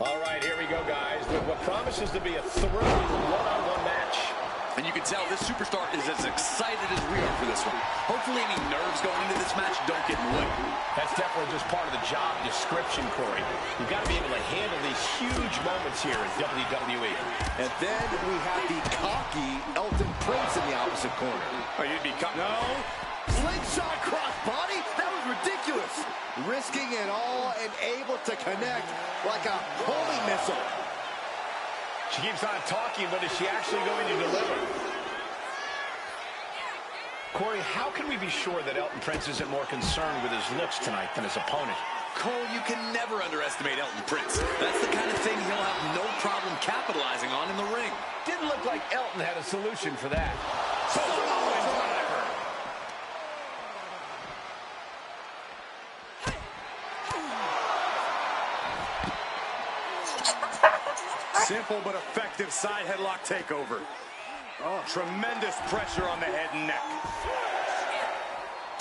All right, here we go, guys, with what promises to be a thrilling one-on-one match. And you can tell this superstar is as excited as we are for this one. Hopefully any nerves going into this match don't get in the way. That's definitely just part of the job description, Corey. You've got to be able to handle these huge moments here in WWE. And then we have the cocky Elton Prince in the opposite corner. Oh, you'd be no. Slingshot crossbody? That was ridiculous. Risking it all and able to connect like a homing missile. She keeps on talking, but is she actually going to deliver? Corey, how can we be sure that Elton Prince isn't more concerned with his looks tonight than his opponent? Cole, you can never underestimate Elton Prince. That's the kind of thing he'll have no problem capitalizing on in the ring. Didn't look like Elton had a solution for that. powerful but effective side headlock takeover. Oh. Tremendous pressure on the head and neck.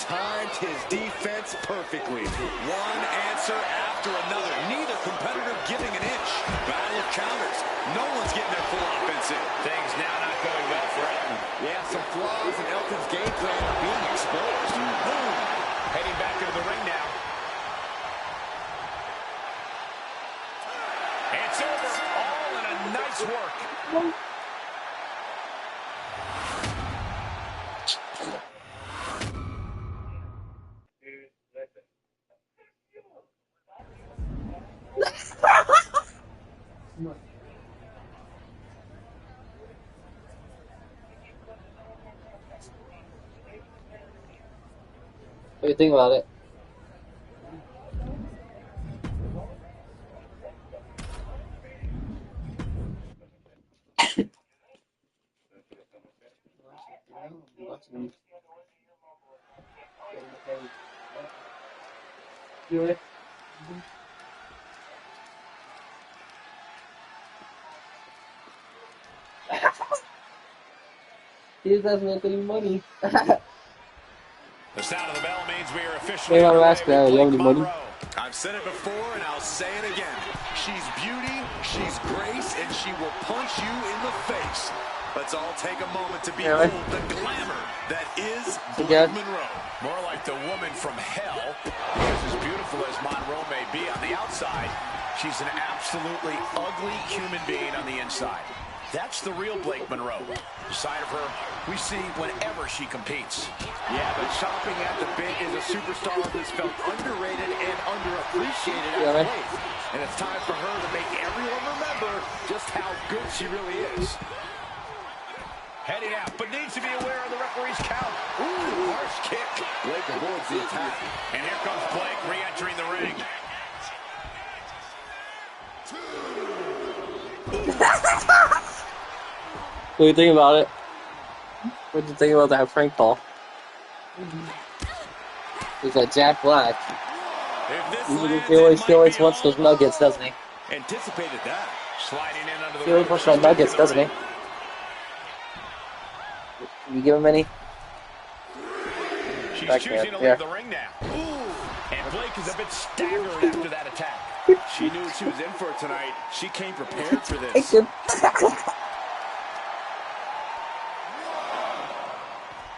Timed his defense perfectly. One answer after another. Neither competitor giving an inch. Battle of counters. No one's getting their full offense in. Things now not going well for Elton. Yeah, some flaws in Elton's game plan are being exposed. Boom. Heading back into the ring now. It's over. All in a nice work. What do you think about it? He doesn't make any money. The sound of the bell means we are officially underway with Blake Monroe. I've said it before, and I'll say it again. She's beauty, she's grace, and she will punch you in the face. Let's all take a moment to behold the glamour that is Blake Monroe. More like the woman from hell, because as beautiful as Monroe may be on the outside, she's an absolutely ugly human being on the inside. That's the real Blake Monroe. The side of her we see whenever she competes. Yeah, but chomping at the bit is a superstar who's felt underrated and underappreciated as of late. And it's time for her to make everyone remember just how good she really is. Heading out, but needs to be aware of the referee's count. Ooh, harsh kick. Blake avoids the attack. And here comes Blake re-entering the ring. What do you think about it? What do you think about that prank call? He's like Jack Black. He always wants those nuggets, doesn't he? Anticipated that. Sliding in under the He always wants those nuggets, doesn't he? Can you give him any? She's choosing to leave the ring now. Ooh. And Blake is a bit staggered after that attack. She knew what she was in for tonight. She came prepared for this.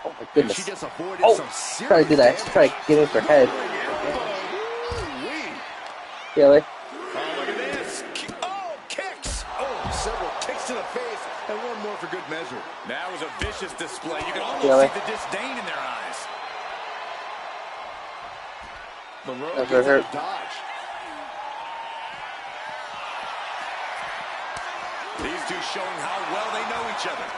Oh my goodness. She just avoided some serious try to do that. Try to get in for head. Really? Oh, look at this. Oh, kicks. Oh, several kicks to the face, and one more for good measure. That was a vicious display. You can almost see the disdain in their eyes. Monroe gets a dodge. These two showing how well they know each other.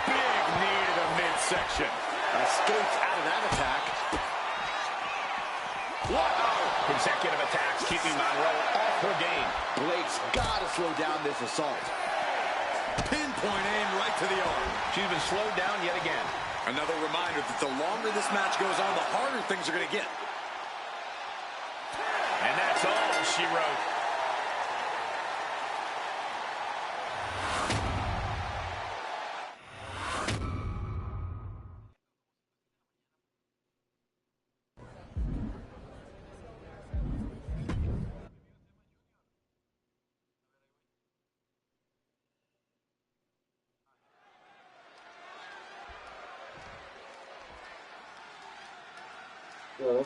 Big knee to the midsection. Escapes out of that attack. Wow! Consecutive attacks keeping Monroe off her game. Blake's got to slow down this assault. Pinpoint aim right to the arm. She's been slowed down yet again. Another reminder that the longer this match goes on, the harder things are going to get. And that's all she wrote. Really?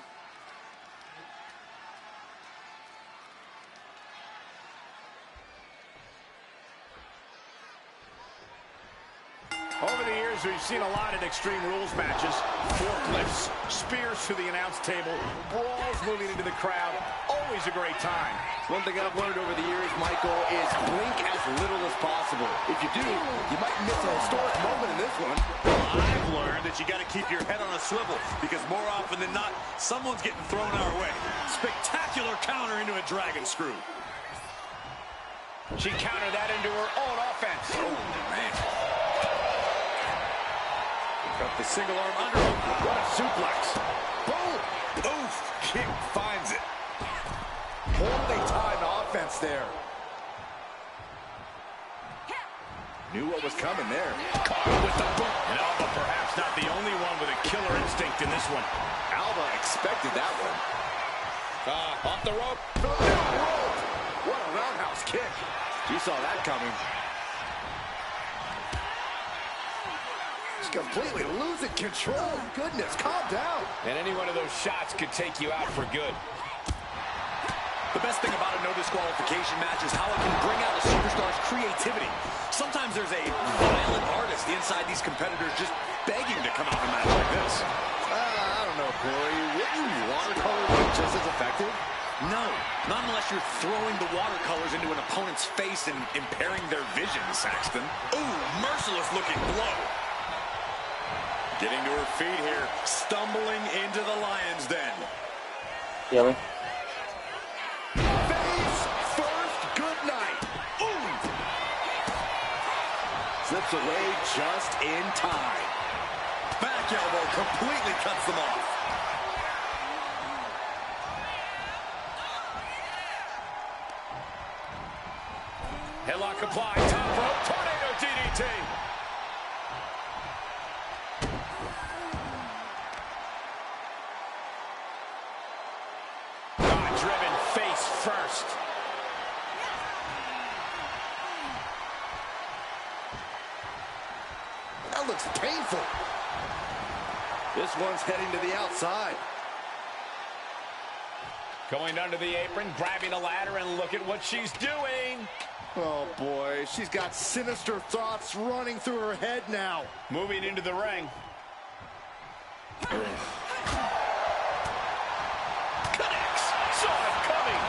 Over the years, we've seen a lot of Extreme Rules matches. Forklifts, spears to the announce table, brawls moving into the crowd. Always a great time. One thing I've learned over the years, Michael, is blink as little as possible. If you do, you might miss a historic moment in this one. I've learned that you got to keep your head on a swivel because more often than not, someone's getting thrown our way. Spectacular counter into a dragon screw. She countered that into her own offense. Oh, man. Got the single arm under him. What a suplex. Boom. Oof. Kick finds it. Poorly timed offense there. Knew what was coming there. Caught with the boot. And Alba perhaps not the only one with a killer instinct in this one. Alba expected that one. Off the rope. What a roundhouse kick. You saw that coming. He's completely losing control. Goodness, calm down. And any one of those shots could take you out for good. The best thing about a no disqualification match is how it can bring out a superstar's creativity. Sometimes there's a violent artist inside these competitors just begging to come out in a match like this. I don't know, Corey. Wouldn't watercolor be just as effective? No, not unless you're throwing the watercolors into an opponent's face and impairing their vision, Saxton. Ooh, merciless looking blow. Getting to her feet here, stumbling into the lion's den. Yeah. Slips away just in time. Back elbow completely cuts them off. Headlock applied, top rope, tornado DDT. Driven face first. That looks painful. This one's heading to the outside. Going under the apron, grabbing a ladder, and look at what she's doing. Oh, boy. She's got sinister thoughts running through her head now. Moving into the ring. Connects. Saw it coming.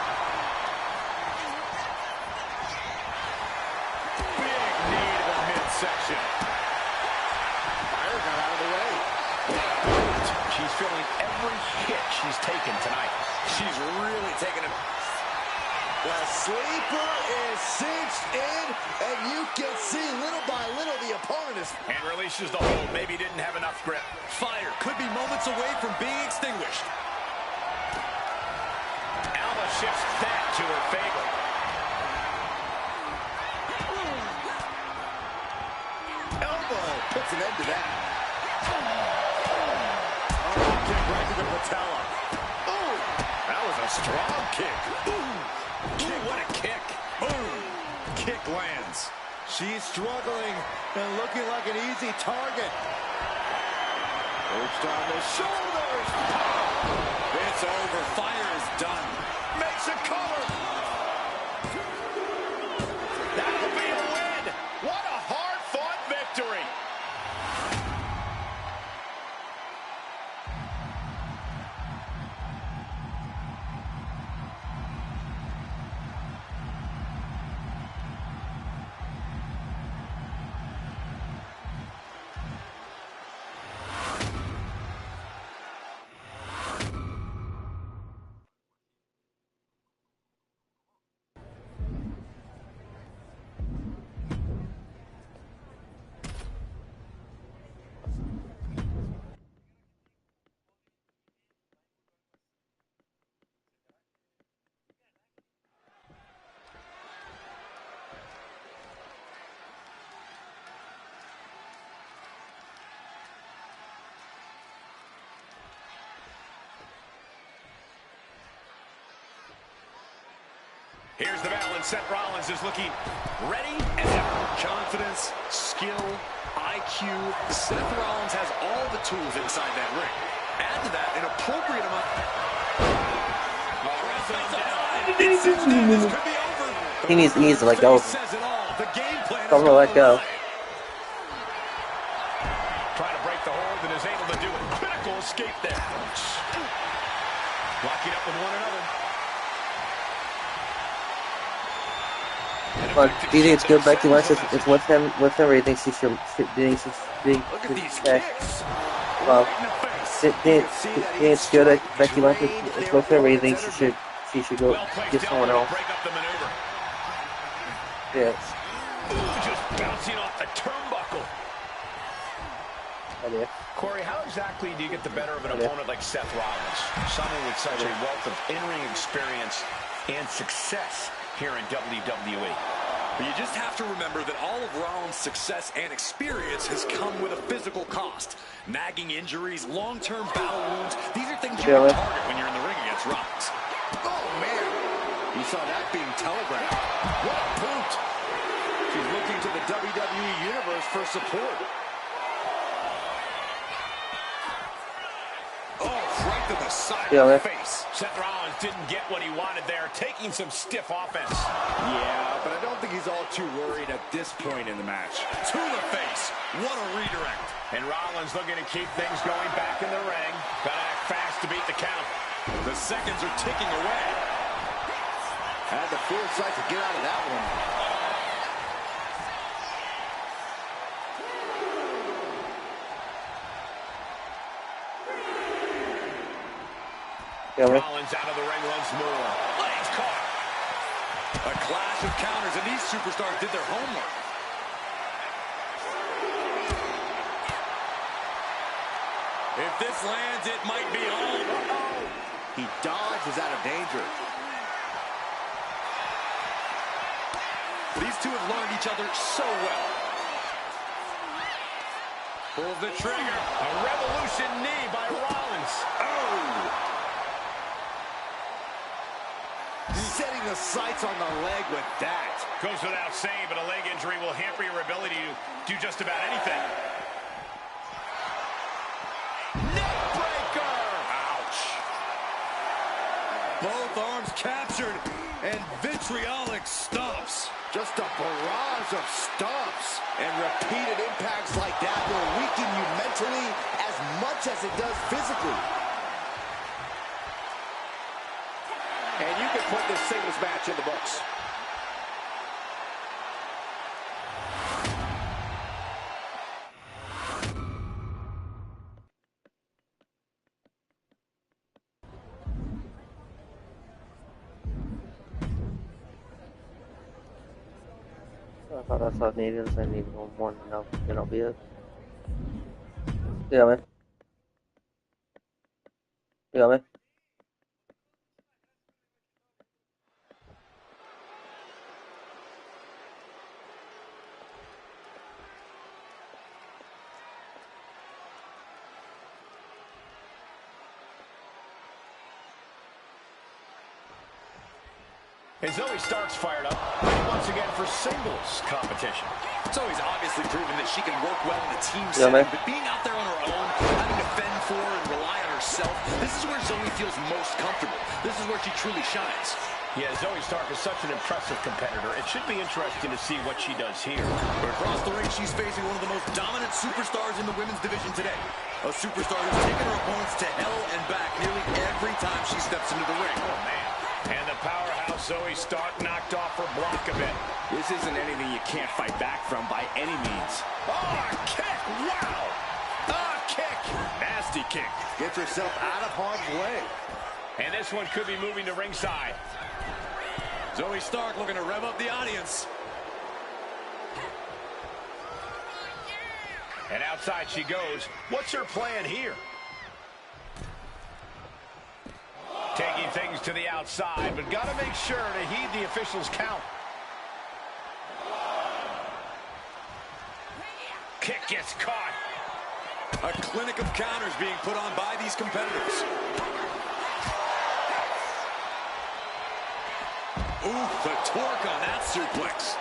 Big knee to the midsection. Fire got out of the way. She's feeling every hit she's taken tonight. She's really taking it. The sleeper is cinched in, and you can see little by little the opponent is... And releases the hold. Maybe didn't have enough grip. Fire could be moments away from being extinguished. Alba shifts that to her favor. Elbow puts an end to that. Oh, kick right to the patella. Ooh, that was a strong kick. Ooh. Kick, what a kick. Boom. Kick lands. She's struggling and looking like an easy target. Perched on the shoulders. It's over. Fire is done. Makes a cover. That'll be a win. What a hard-fought victory. Here's the bell, and Seth Rollins is looking ready as ever. Confidence, skill, IQ. Seth Rollins has all the tools inside that ring. Add to that an appropriate amount. He needs to let go. Tell him to let go. Trying to break the hold and is able to do a critical escape there. Locking up with one another. But do you think it's good Becky Lynch? It's with him, or you think she should being well, do you think it's good that Becky Lynch is with him, or you think she should go get someone else? Yes. Just bouncing off the turnbuckle. Idea. Corey, how exactly do you get the better of an opponent like Seth Rollins? Someone with such a wealth of in-ring experience and success here in WWE. But you just have to remember that all of Rollins' success and experience has come with a physical cost. Nagging injuries, long-term battle wounds, these are things you can target when you're in the ring against Rollins. Oh, man. You saw that being telegraphed. What a boot. She's looking to the WWE Universe for support. Oh, right to the side of the face. Seth Rollins didn't get what he wanted there, taking some stiff offense. Yeah, but I don't think he's all too worried at this point in the match. To the face. What a redirect. And Rollins looking to keep things going back in the ring. Gotta act fast to beat the count. The seconds are ticking away. Had the foresight to get out of that one. Rollins out of the ring once more. Legs caught. A clash of counters, and these superstars did their homework. If this lands, it might be home. He dodges out of danger. These two have learned each other so well. Pulls the trigger. A revolution knee by Rollins. Oh! Setting the sights on the leg with that. Goes without saying, but a leg injury will hamper your ability to do just about anything. Neckbreaker! Ouch. Both arms captured, and vitriolic stomps. Just a barrage of stomps. And repeated impacts like that will weaken you mentally as much as it does physically. And you can put this singles match in the books. I thought that's all I needed. I need one more than enough. That'll be it. Dígame. Dígame. And Zoe Stark's fired up, once again for singles competition. Zoe's obviously proven that she can work well in a team setting, but being out there on her own, having to fend for and rely on herself, this is where Zoe feels most comfortable. This is where she truly shines. Yeah, Zoe Stark is such an impressive competitor. It should be interesting to see what she does here. But across the ring, she's facing one of the most dominant superstars in the women's division today. A superstar who's taken her opponents to hell and back nearly every time she steps into the ring. Oh, man. And the powerhouse Zoe Stark knocked off her block a bit. This isn't anything you can't fight back from by any means. Oh, a kick! Wow! A kick! Nasty kick. Gets herself out of harm's way. And this one could be moving to ringside. Zoe Stark looking to rev up the audience. And outside she goes. What's her plan here? Taking things to the outside, but got to make sure to heed the officials' count. Kick gets caught. A clinic of counters being put on by these competitors. Ooh, the torque on that suplex.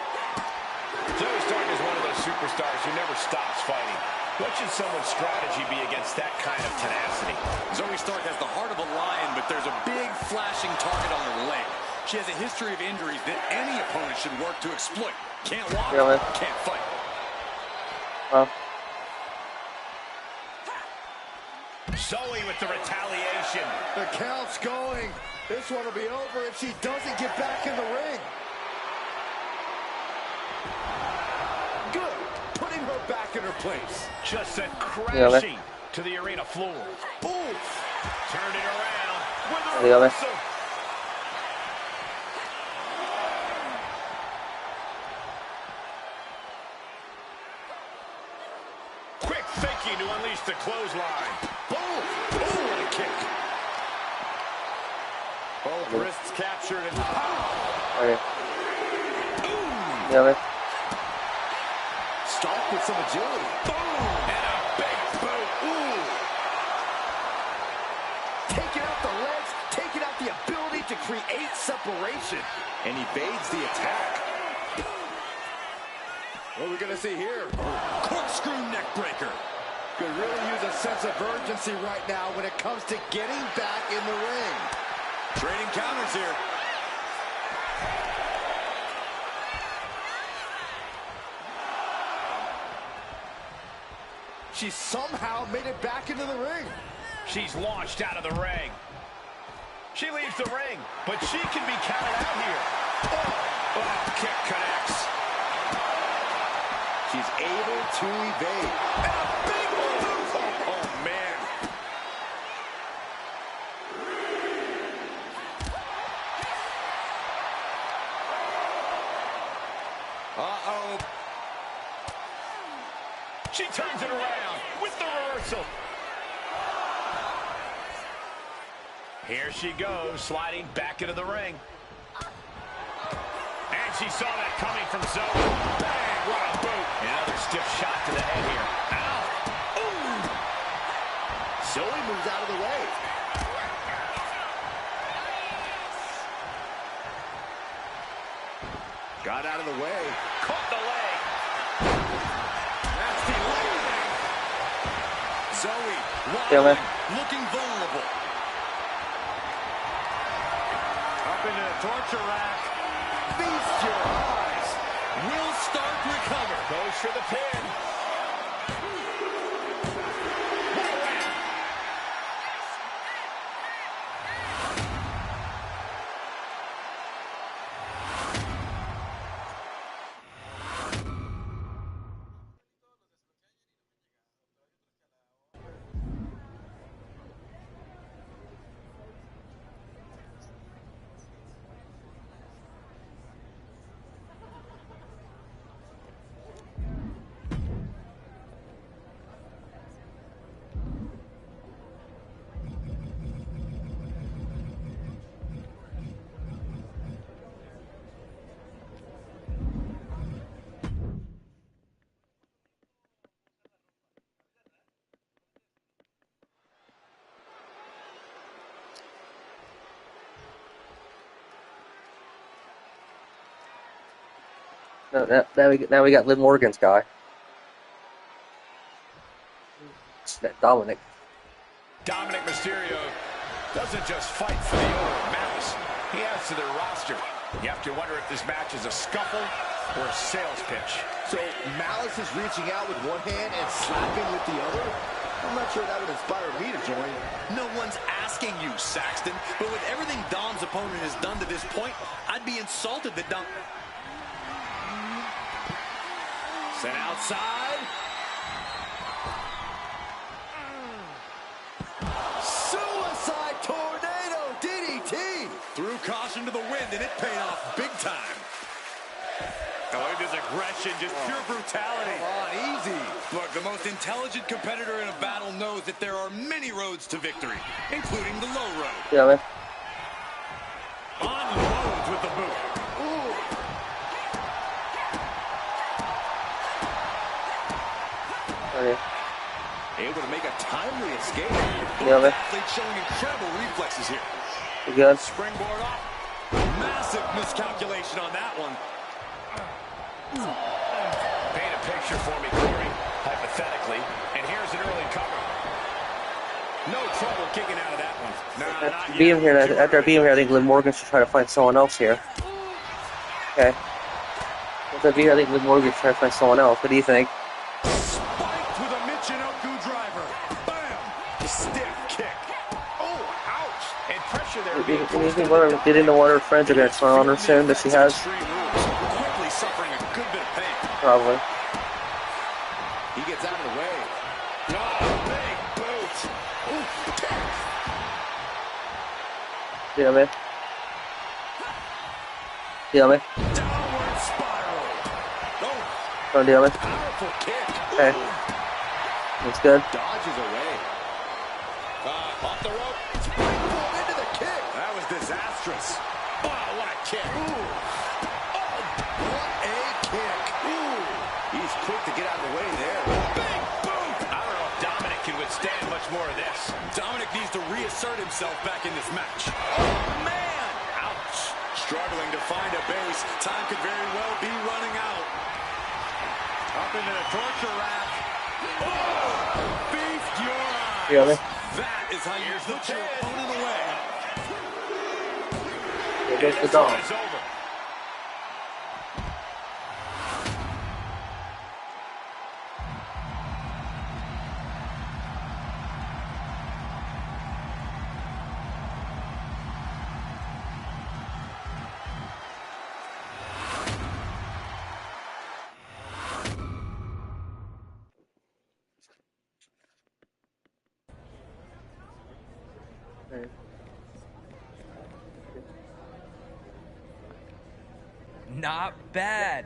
Zoe Stark is one of those superstars who never stops fighting. What should someone's strategy be against that kind of tenacity? Zoe Stark has the heart of a lion, but there's a big flashing target on her leg. She has a history of injuries that any opponent should work to exploit. Can't walk, can't fight. Zoe with the retaliation. The count's going. This one will be over if she doesn't get back in the ring. Good. Putting her back in her place. Just sent crashing to the arena floor. Oof. Turned it around with a reversal. Quick thinking to unleash the clothesline. Boom. Oh, what a kick. Both wrists captured and Okay. Yeah, man. Stark with some agility. Boom! And a big boot. Ooh! Taking out the legs, taking out the ability to create separation. And evades the attack. What are we going to see here? Corkscrew neck breaker. Could really use a sense of urgency right now when it comes to getting back in the ring. Trading counters here. She somehow made it back into the ring. She's launched out of the ring. She leaves the ring, but she can be counted out here. Oh, kick connects. She's able to evade. And a big move. Oh, man. Uh-oh. She turns it around with the reversal. Here she goes, sliding back into the ring. And she saw that coming from Zoe. Bang, what a boot. Another stiff shot to the head here. Ow. Ooh. Zoe moves out of the way. Got out of the way. Caught the leg. Nasty leg. Zoe, Yeah, looking vulnerable. Up into the torture rack. Feast your eyes. Will Stark recover? Goes for the pin. Now we got Liv Morgan's guy. It's that Dominic. Dominic Mysterio doesn't just fight for the order of Malice. He adds to their roster. You have to wonder if this match is a scuffle or a sales pitch. So Malice is reaching out with one hand and slapping with the other? I'm not sure that would inspire me to join. No one's asking you, Saxton, but with everything Dom's opponent has done to this point, I'd be insulted that Dom... Sent outside. Suicide tornado DDT. Threw caution to the wind, and it paid off big time. Oh, look at this aggression, just pure brutality. Come on, easy. Look, the most intelligent competitor in a battle knows that there are many roads to victory, including the low road. Yeah, man. Unloads with the boot. Ooh. Okay. Able to make a timely escape. Yeah, man. Athlete showing incredible reflexes here. You good? Springboard off. Massive miscalculation on that one. Paint a picture for me, Corey, hypothetically. And here's an early cover. No trouble kicking out of that one. Nah, After being here, I think Liv Morgan should try to find someone else here. Okay. After being here, I think Liv Morgan should try to find someone else. What do you think? Spiked with a Michinoku driver. Bam! Stiff kick. Oh, ouch! And pressure there. Do you think one of her friends are going to turn on her soon that she has? Quickly suffering a good bit of pain. Probably. He gets out of the way. Oh, big boot. Ooh, Yeah, man. Yeah, man. downward spiral. Oh, Oh, yeah, man. powerful kick. Okay. That's good. Dodges away. Off the rope. Springboard into the kick. That was was disastrous. Oh, what a kick. Ooh. Oh, what a kick. Ooh. He's quick to get out of the way there. Big boot. I don't know if Dominic can withstand much more of this. Dominic needs to reassert himself back in this match. Oh, man. Ouch. Struggling to find a base. Time could very well be running out. Up into the torture rack. Oh, feast your eyes. Yeah, That is how you put your opponent away. there goes the dog. It's over. Not bad.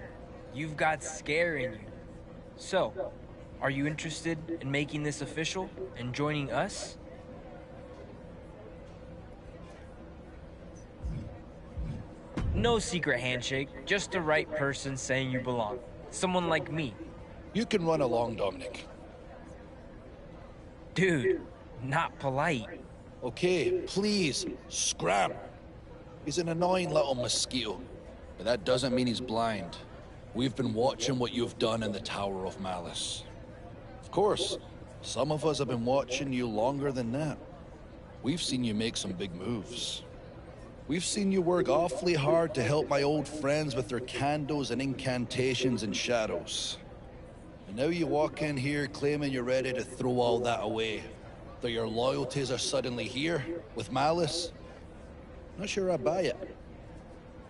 You've got scare in you. So, are you interested in making this official and joining us? No secret handshake, just the right person saying you belong. Someone like me. You can run along, Dominic. Dude, not polite. Okay, please, scram. He's an annoying little mosquito, but that doesn't mean he's blind. We've been watching what you've done in the Tower of Malice. Of course, some of us have been watching you longer than that. We've seen you make some big moves. We've seen you work awfully hard to help my old friends with their candles and incantations and shadows. And now you walk in here claiming you're ready to throw all that away. That your loyalties are suddenly here, with Malice. Not sure I buy it.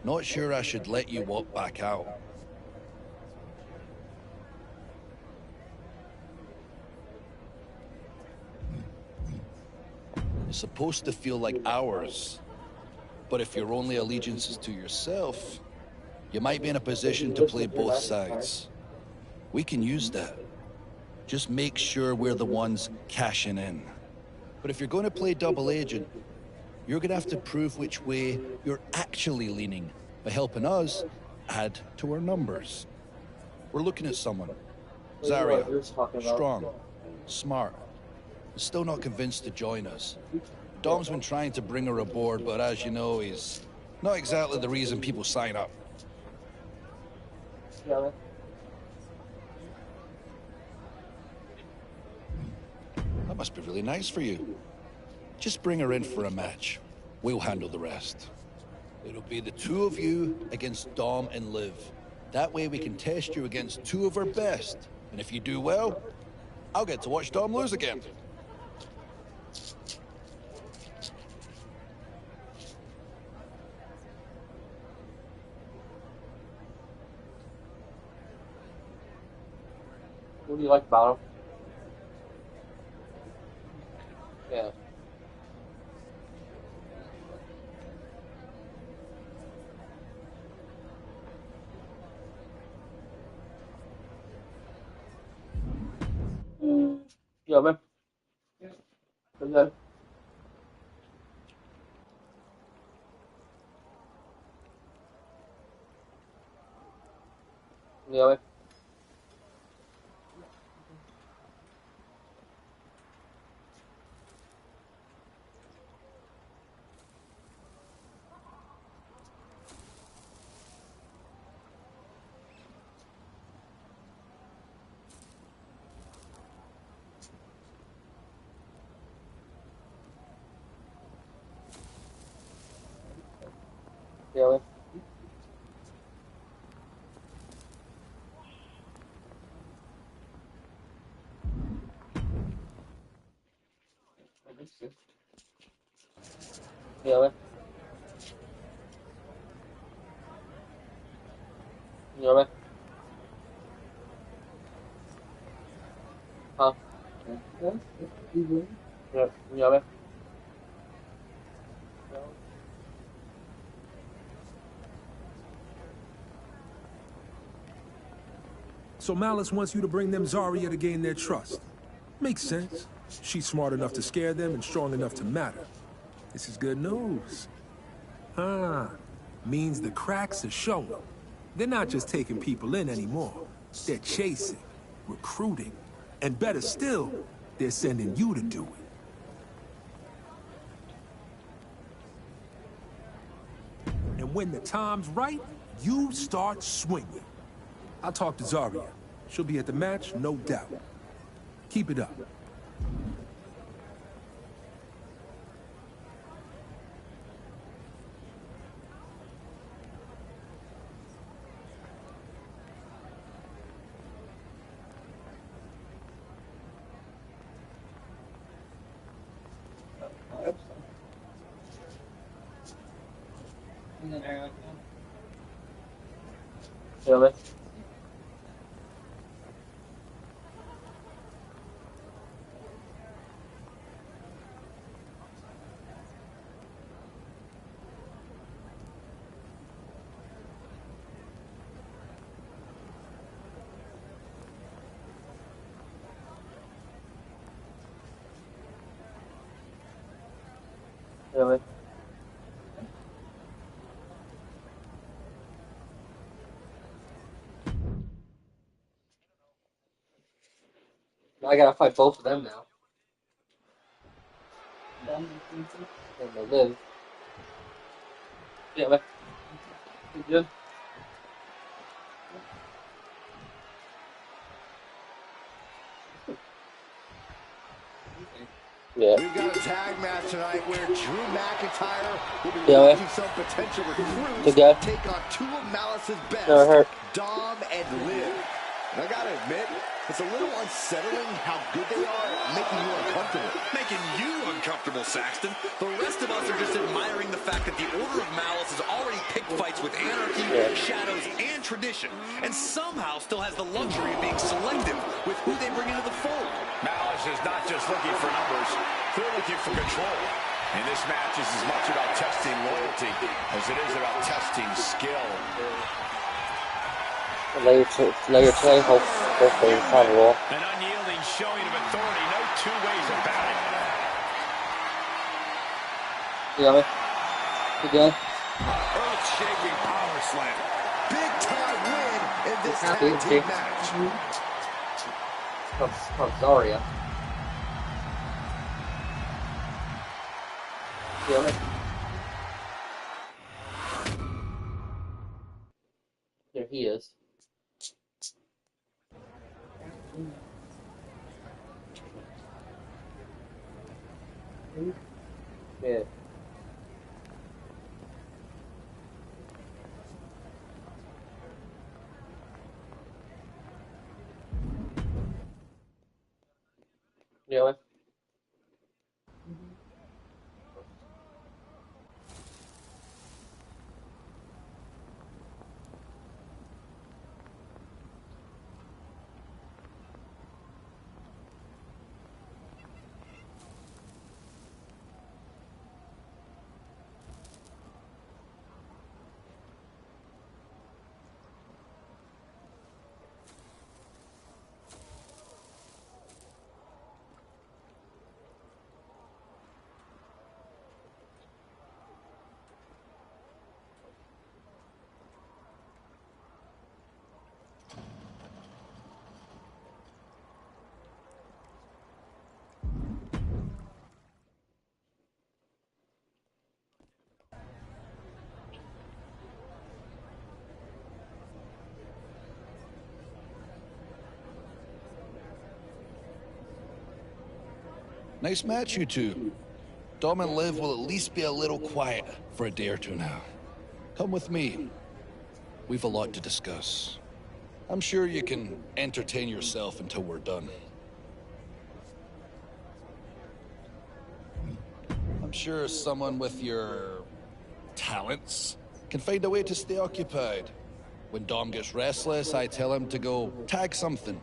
Not sure I should let you walk back out. It's supposed to feel like ours. But if your only allegiance is to yourself, you might be in a position to play both sides. We can use that. Just make sure we're the ones cashing in. But if you're going to play double agent, you're going to have to prove which way you're actually leaning by helping us add to our numbers. We're looking at someone. Zarya, strong, smart, still not convinced to join us. Dom's been trying to bring her aboard, but as you know, he's not exactly the reason people sign up. Yeah. That must be really nice for you. Just bring her in for a match. We'll handle the rest. It'll be the two of you against Dom and Liv. That way we can test you against two of our best. And if you do well, I'll get to watch Dom lose again. What do you like about him? Yeah. Yeah, man. Okay. Yeah, man. Yeah, man. Yeah, man. Yeah, man. Huh? Yeah, yeah, man. So Malice wants you to bring them Zarya to gain their trust. Makes sense. She's smart enough to scare them and strong enough to matter. This is good news. Means the cracks are showing. They're not just taking people in anymore. They're chasing, recruiting, and better still, they're sending you to do it. And when the time's right, you start swinging. I'll talk to Zarya. She'll be at the match, no doubt. Keep it up. Really? Really? I gotta fight both of them now. And they live. Yeah, man. You good? Yeah. We've got a tag match tonight where Drew McIntyre will be watching some potential recruits take on two of Malice's best, Dom and Liv. And I gotta admit, it's a little unsettling how good they are at making you uncomfortable. Making you uncomfortable, Saxton. The rest of us are just admiring the fact that the Order of Malice has already picked fights with anarchy, shadows, and tradition, and somehow still has the luxury of being selective with who they bring into the fold. Malice is not just looking for numbers, they're looking for control. And this match is as much about testing loyalty as it is about testing skill. Later today, hopefully, probably. An unyielding showing of authority, no two ways about it. You got me? You good? Earth-shaking power slam. Big-time win in this tag team match. Oh, Zarya. You got me? There he is. Yeah. Yeah. Nice match, you two. Dom and Liv will at least be a little quiet for a day or two now. Come with me. We've a lot to discuss. I'm sure you can entertain yourself until we're done. I'm sure someone with your talents can find a way to stay occupied. When Dom gets restless, I tell him to go tag something.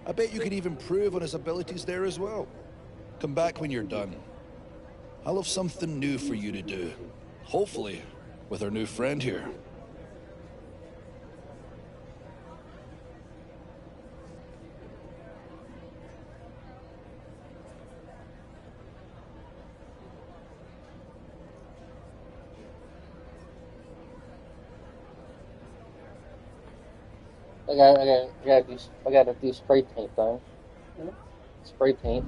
I bet you could even prove on his abilities there as well. Come back when you're done. I'll have something new for you to do. Hopefully, with our new friend here. I gotta do spray paint though. Spray paint.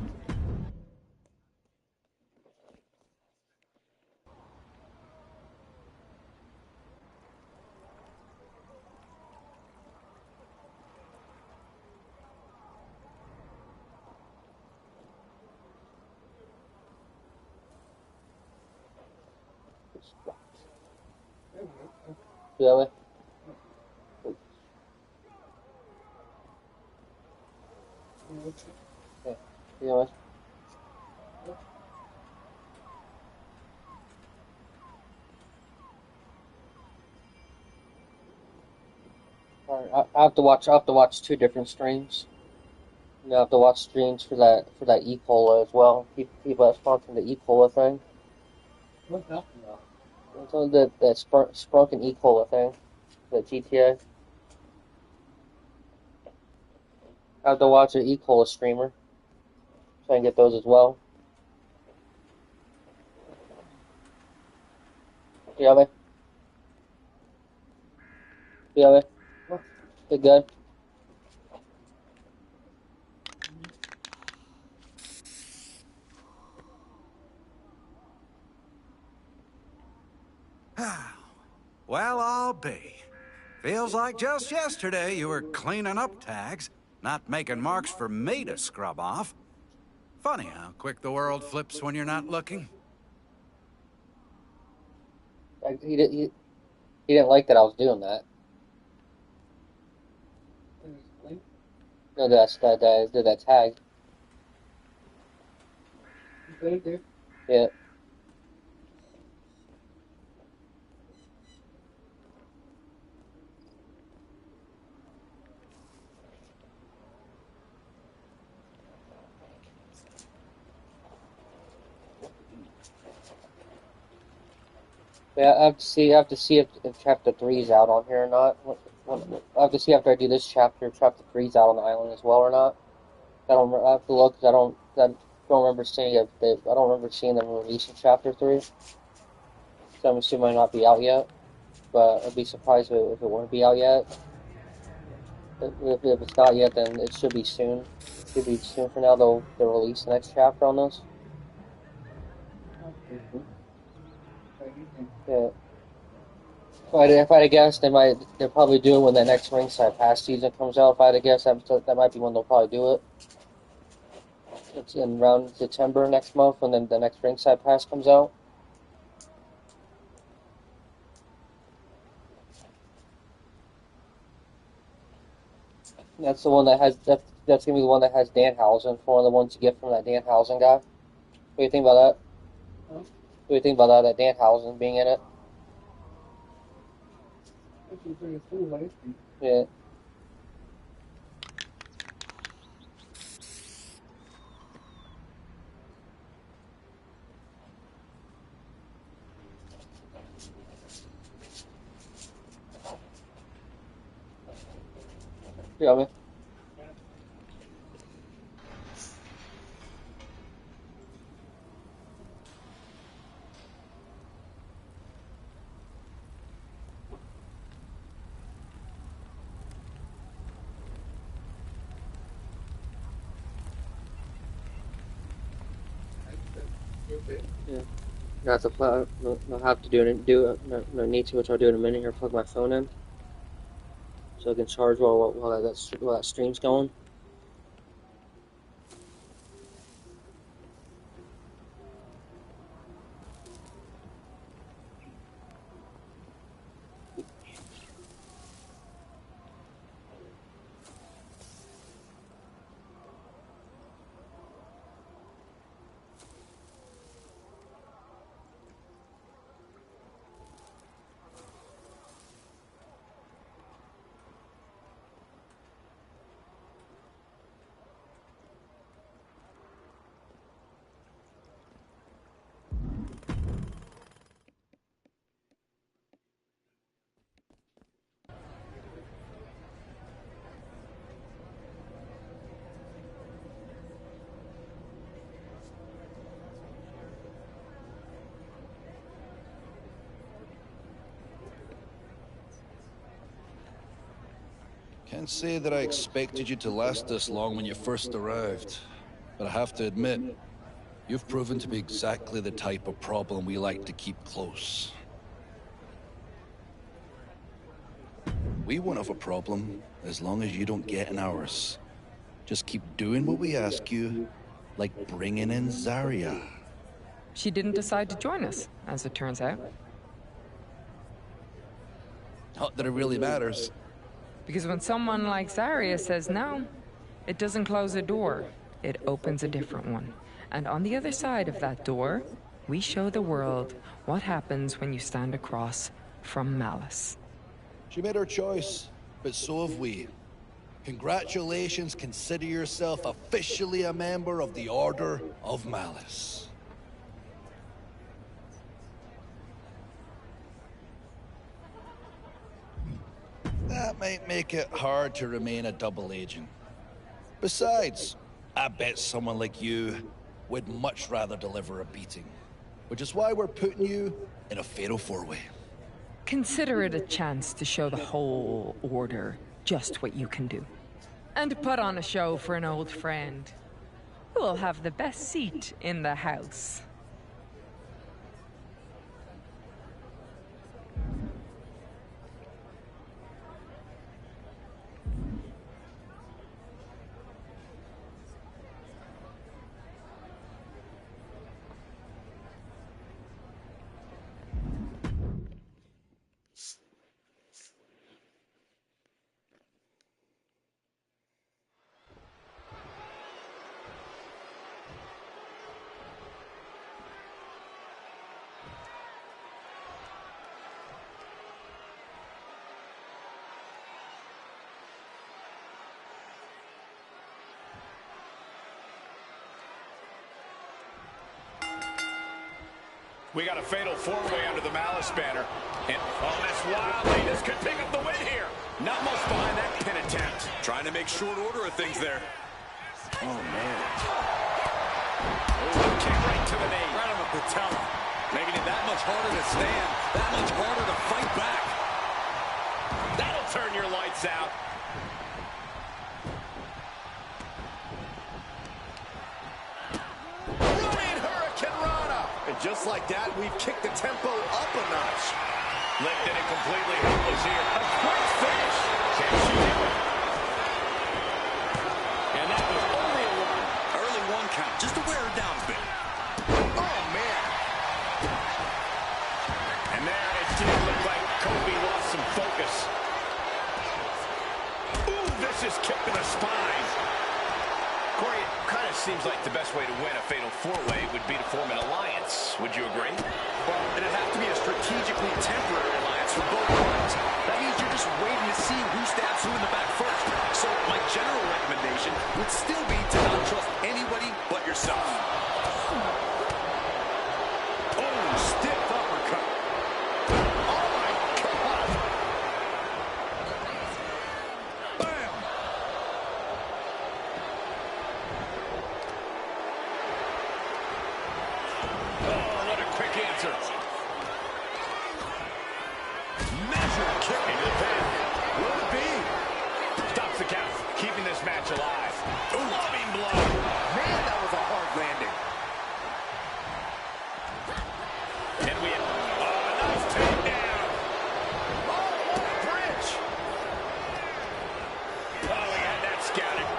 Yeah. Yeah. I have to watch. I have to watch 2 different streams. And I have to watch streams for that E. coli as well. People that sponsoring the E. coli thing. What's that about? It's on that Sprunk and E. coli thing. The GTA. I have to watch an E. coli streamer. So I can get those as well. Yeah, man. Yeah, man. Good, good. Well, I'll be. Feels like just yesterday you were cleaning up tags, not making marks for me to scrub off. Funny how quick the world flips when you're not looking. He didn't like that I was doing that. No, that did that tag. Yeah. Yeah, I have to see. I have to see if chapter 3's out on here or not. I have to see after I do this chapter. Chapter 3's out on the island as well or not. I have to look because I don't remember seeing it. I don't remember seeing them releasing chapter 3. So I'm assuming it might not be out yet. But I'd be surprised if it wouldn't be out yet. If it's not yet, then it should be soon. It should be soon. For now, they'll release the next chapter on this. Yeah. If I had to guess, they'll probably do it when the next Ringside Pass season comes out. If I had to guess, that might be when they'll probably do it. It's in around September next month when then the next Ringside Pass comes out. That's the one that has that's gonna be the one that has Danhausen for one of the ones you get from that Danhausen guy. What do you think about that? What do you think about that Danhausen being in it? Yeah. Yeah, I mean. Yeah. Not to plug. No have to do it. No need to. Which I'll do in a minute here. Plug my phone in so I can charge while that stream's going. Can't say that I expected you to last this long when you first arrived, but I have to admit, you've proven to be exactly the type of problem we like to keep close. We won't have a problem as long as you don't get in ours. Just keep doing what we ask you, like bringing in Zarya. She didn't decide to join us, as it turns out. Not that it really matters. Because when someone like Zarya says no, it doesn't close a door, it opens a different one. And on the other side of that door, we show the world what happens when you stand across from Malice. She made her choice, but so have we. Congratulations, consider yourself officially a member of the Order of Malice. That might make it hard to remain a double agent. Besides, I bet someone like you would much rather deliver a beating. Which is why we're putting you in a fatal four-way. Consider it a chance to show the whole Order just what you can do. And put on a show for an old friend who will have the best seat in the house. We got a fatal four-way under the Malice banner. And this wildly, this could pick up the win here. Not much behind that pin attempt. Trying to make short order of things there. Oh, man. Oh, kick right to the knee. Right on the patella. Making it that much harder to stand, that much harder to fight back. That'll turn your lights out. And just like that, we've kicked the tempo up a notch. Lifted it completely hopeless here. A quick finish. Can she do it? And that was only a one. Early one count, just to wear her down a bit. Oh, man. And there it did look like Kobe lost some focus. Ooh, vicious kick to the spine. Corey, it kind of seems like the best way to win a fatal four-way would be to form an alliance. Would you agree? Well, it'd have to be a strategically temporary alliance for both parties. That means you're just waiting to see who stabs who in the back first. So my general recommendation would still be to not trust anybody but yourself. Oh, stiff uppercut. Oh, my God. Bam. Answer. Measured kick into the pin. Will it be? Stops the count, keeping this match alive. Loving blow. Man, that was a hard landing. And we have a nice takedown. Oh, what a bridge. Oh, we had that scouted.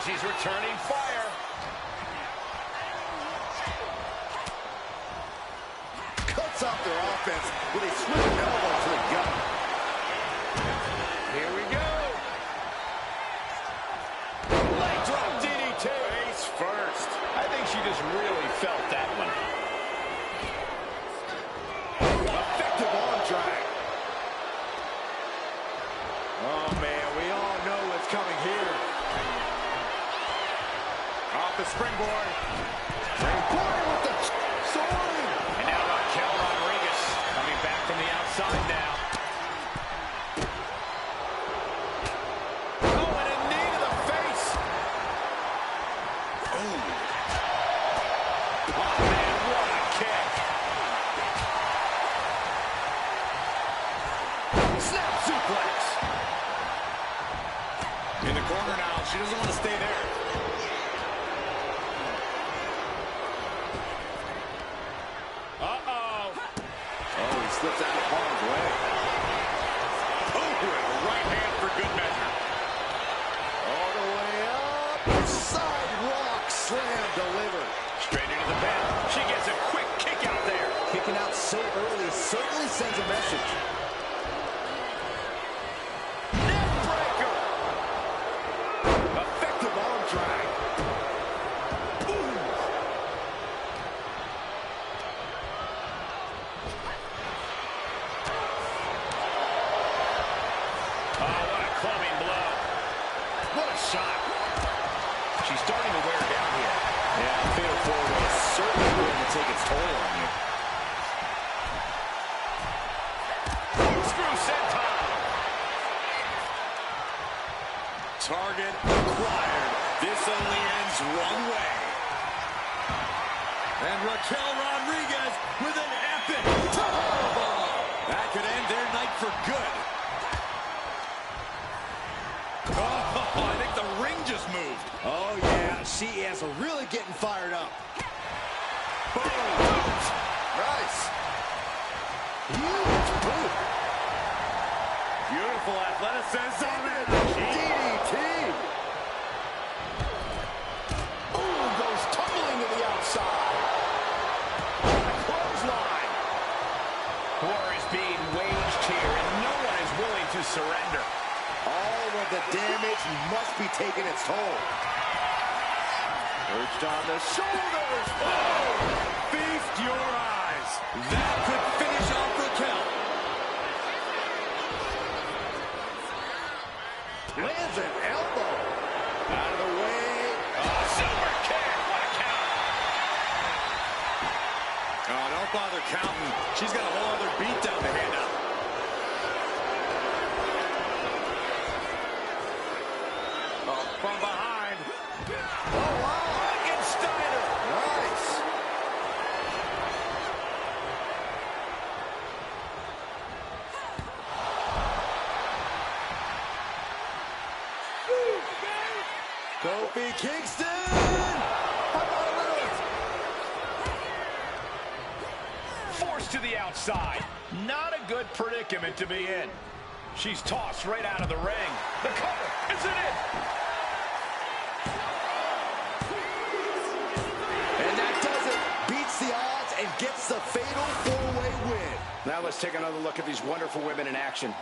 She's returning fire. Cuts off their offense with a swift elbow to the gut. Here we go. Leg drop DDT. Face first. I think she just really felt that one. Effective arm drag. Oh, man, we all know what's coming here. Off the springboard. Springboard with the sword. And now Raquel Rodriguez coming back from the outside now. Oh, and a knee to the face. Oh, man, what a kick. Snap suplex. In the corner now. She doesn't want to stay there. Uh-oh. Oh, he slips out of harm's way. Oh, with a right hand for good measure. All the way up. Side rock slam delivered. Straight into the pen. She gets a quick kick out there. Kicking out so early certainly sends a message. Neck breaker. Effective arm drag. Boom. Oh, what a clubbing blow. What a shot. She's starting to wear down here. Yeah, fatal four-way is certainly going to take its toll on you. Screw senton. Target acquired. This only ends one way. And Raquel Rodriguez with an epic powerbomb. That could end their night for good. Oh, I think the ring just moved. Oh, yeah, she is really getting fired up. Boom. Nice. Huge boot. Beautiful athleticism. DDT. Ooh, goes tumbling to the outside. Clothesline. War is being waged here, and no one is willing to surrender. All of the damage must be taking its toll. Perched on the shoulders. Oh! Feast your eyes. That could finish off Raquel. Lands an elbow. Out of the way. Oh, super kick. What a count. Oh, don't bother counting. She's got a whole other beatdown to hand out. From behind. Oh, wow. Frankensteiner. Nice. Kofi Kingston. Forced to the outside. Not a good predicament to be in. She's tossed right out of the ring. The cover. Isn't it? And that does it. Beats the odds and gets the fatal four-way win. Now let's take another look at these wonderful women in action.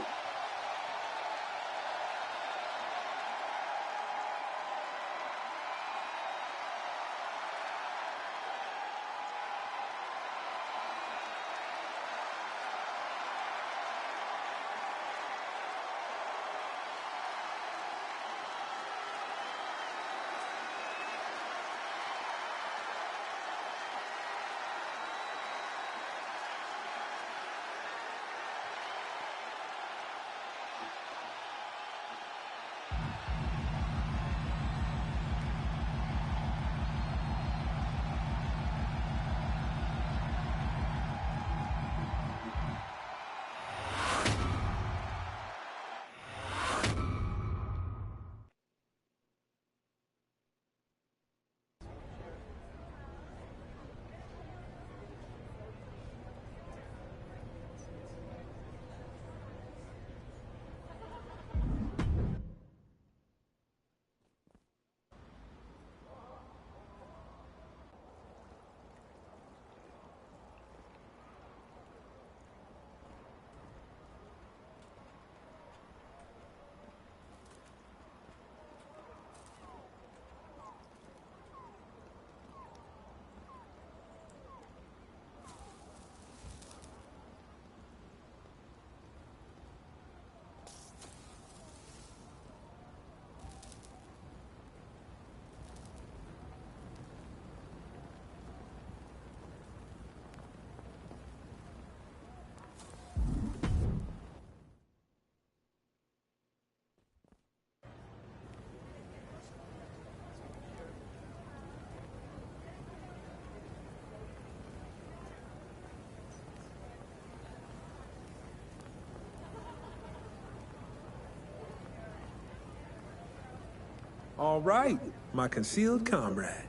All right, my concealed comrade.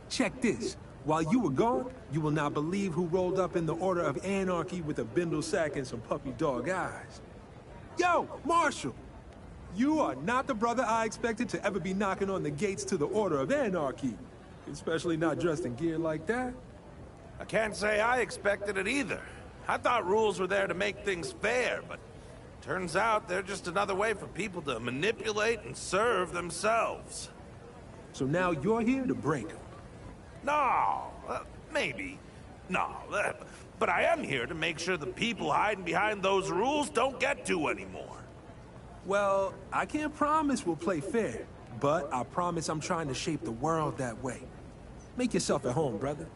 Check this. While you were gone, you will not believe who rolled up in the Order of Anarchy with a bindle sack and some puppy dog eyes. Yo, Marshall! You are not the brother I expected to ever be knocking on the gates to the Order of Anarchy. Especially not dressed in gear like that. I can't say I expected it either. I thought rules were there to make things fair, but turns out they're just another way for people to manipulate and serve themselves. So now you're here to break them. No, maybe. No, but I am here to make sure the people hiding behind those rules don't get to anymore. Well, I can't promise we'll play fair, but I promise I'm trying to shape the world that way. Make yourself at home, brother.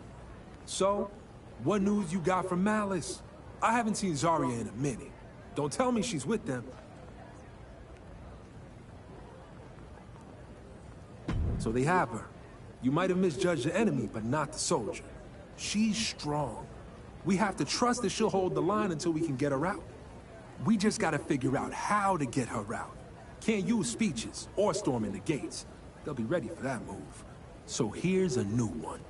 So, what news you got from Malice? I haven't seen Zarya in a minute. Don't tell me she's with them. So they have her. You might have misjudged the enemy, but not the soldier. She's strong. We have to trust that she'll hold the line until we can get her out. We just gotta figure out how to get her out. Can't use speeches or storming the gates. They'll be ready for that move. So here's a new one.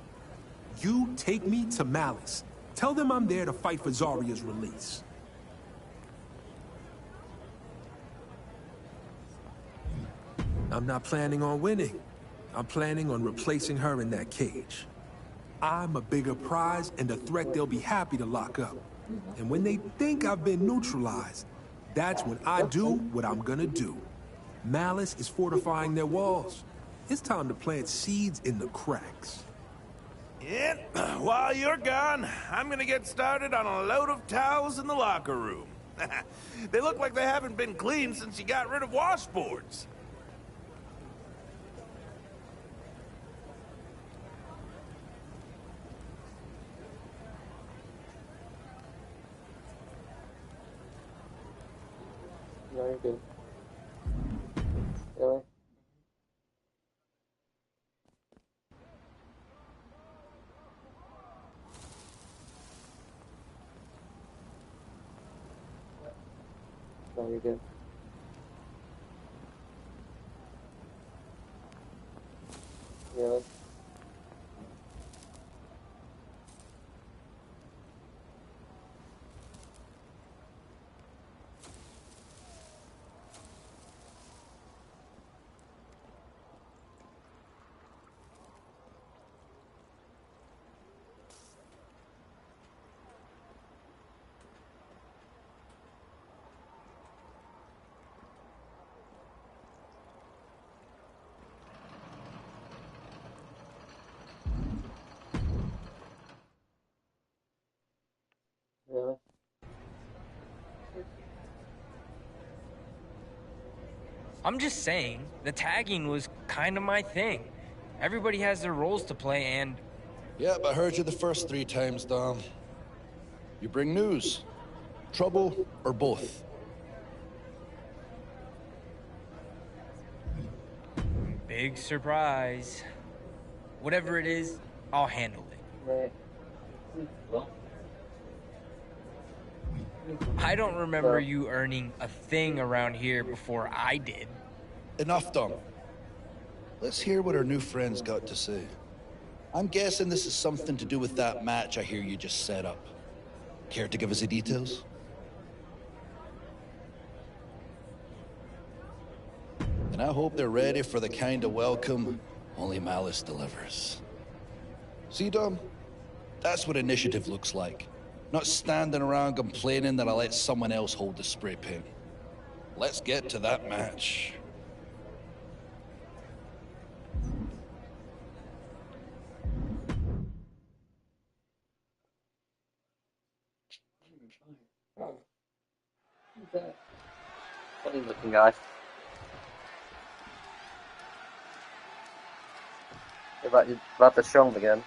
You take me to Malice. Tell them I'm there to fight for Zarya's release. I'm not planning on winning. I'm planning on replacing her in that cage. I'm a bigger prize and a threat they'll be happy to lock up. And when they think I've been neutralized, that's when I do what I'm gonna do. Malice is fortifying their walls. It's time to plant seeds in the cracks. Yeah, while you're gone, I'm gonna get started on a load of towels in the locker room. They look like they haven't been cleaned since you got rid of washboards. No, you're good. Really? No, you're good. Really? Really? I'm just saying, the tagging was kind of my thing. Everybody has their roles to play and... Yep, I heard you the first 3 times, Dom. You bring news, trouble, or both? Big surprise. Whatever it is, I'll handle it. Right. Well. I don't remember you earning a thing around here before I did. Enough, Dom. Let's hear what our new friend's got to say. I'm guessing this is something to do with that match I hear you just set up. Care to give us the details? And I hope they're ready for the kind of welcome only Malice delivers. See, Dom? That's what initiative looks like. Not standing around complaining that I let someone else hold the spray paint. Let's get to that match. Who's that? Funny looking guy. You're about to show him again.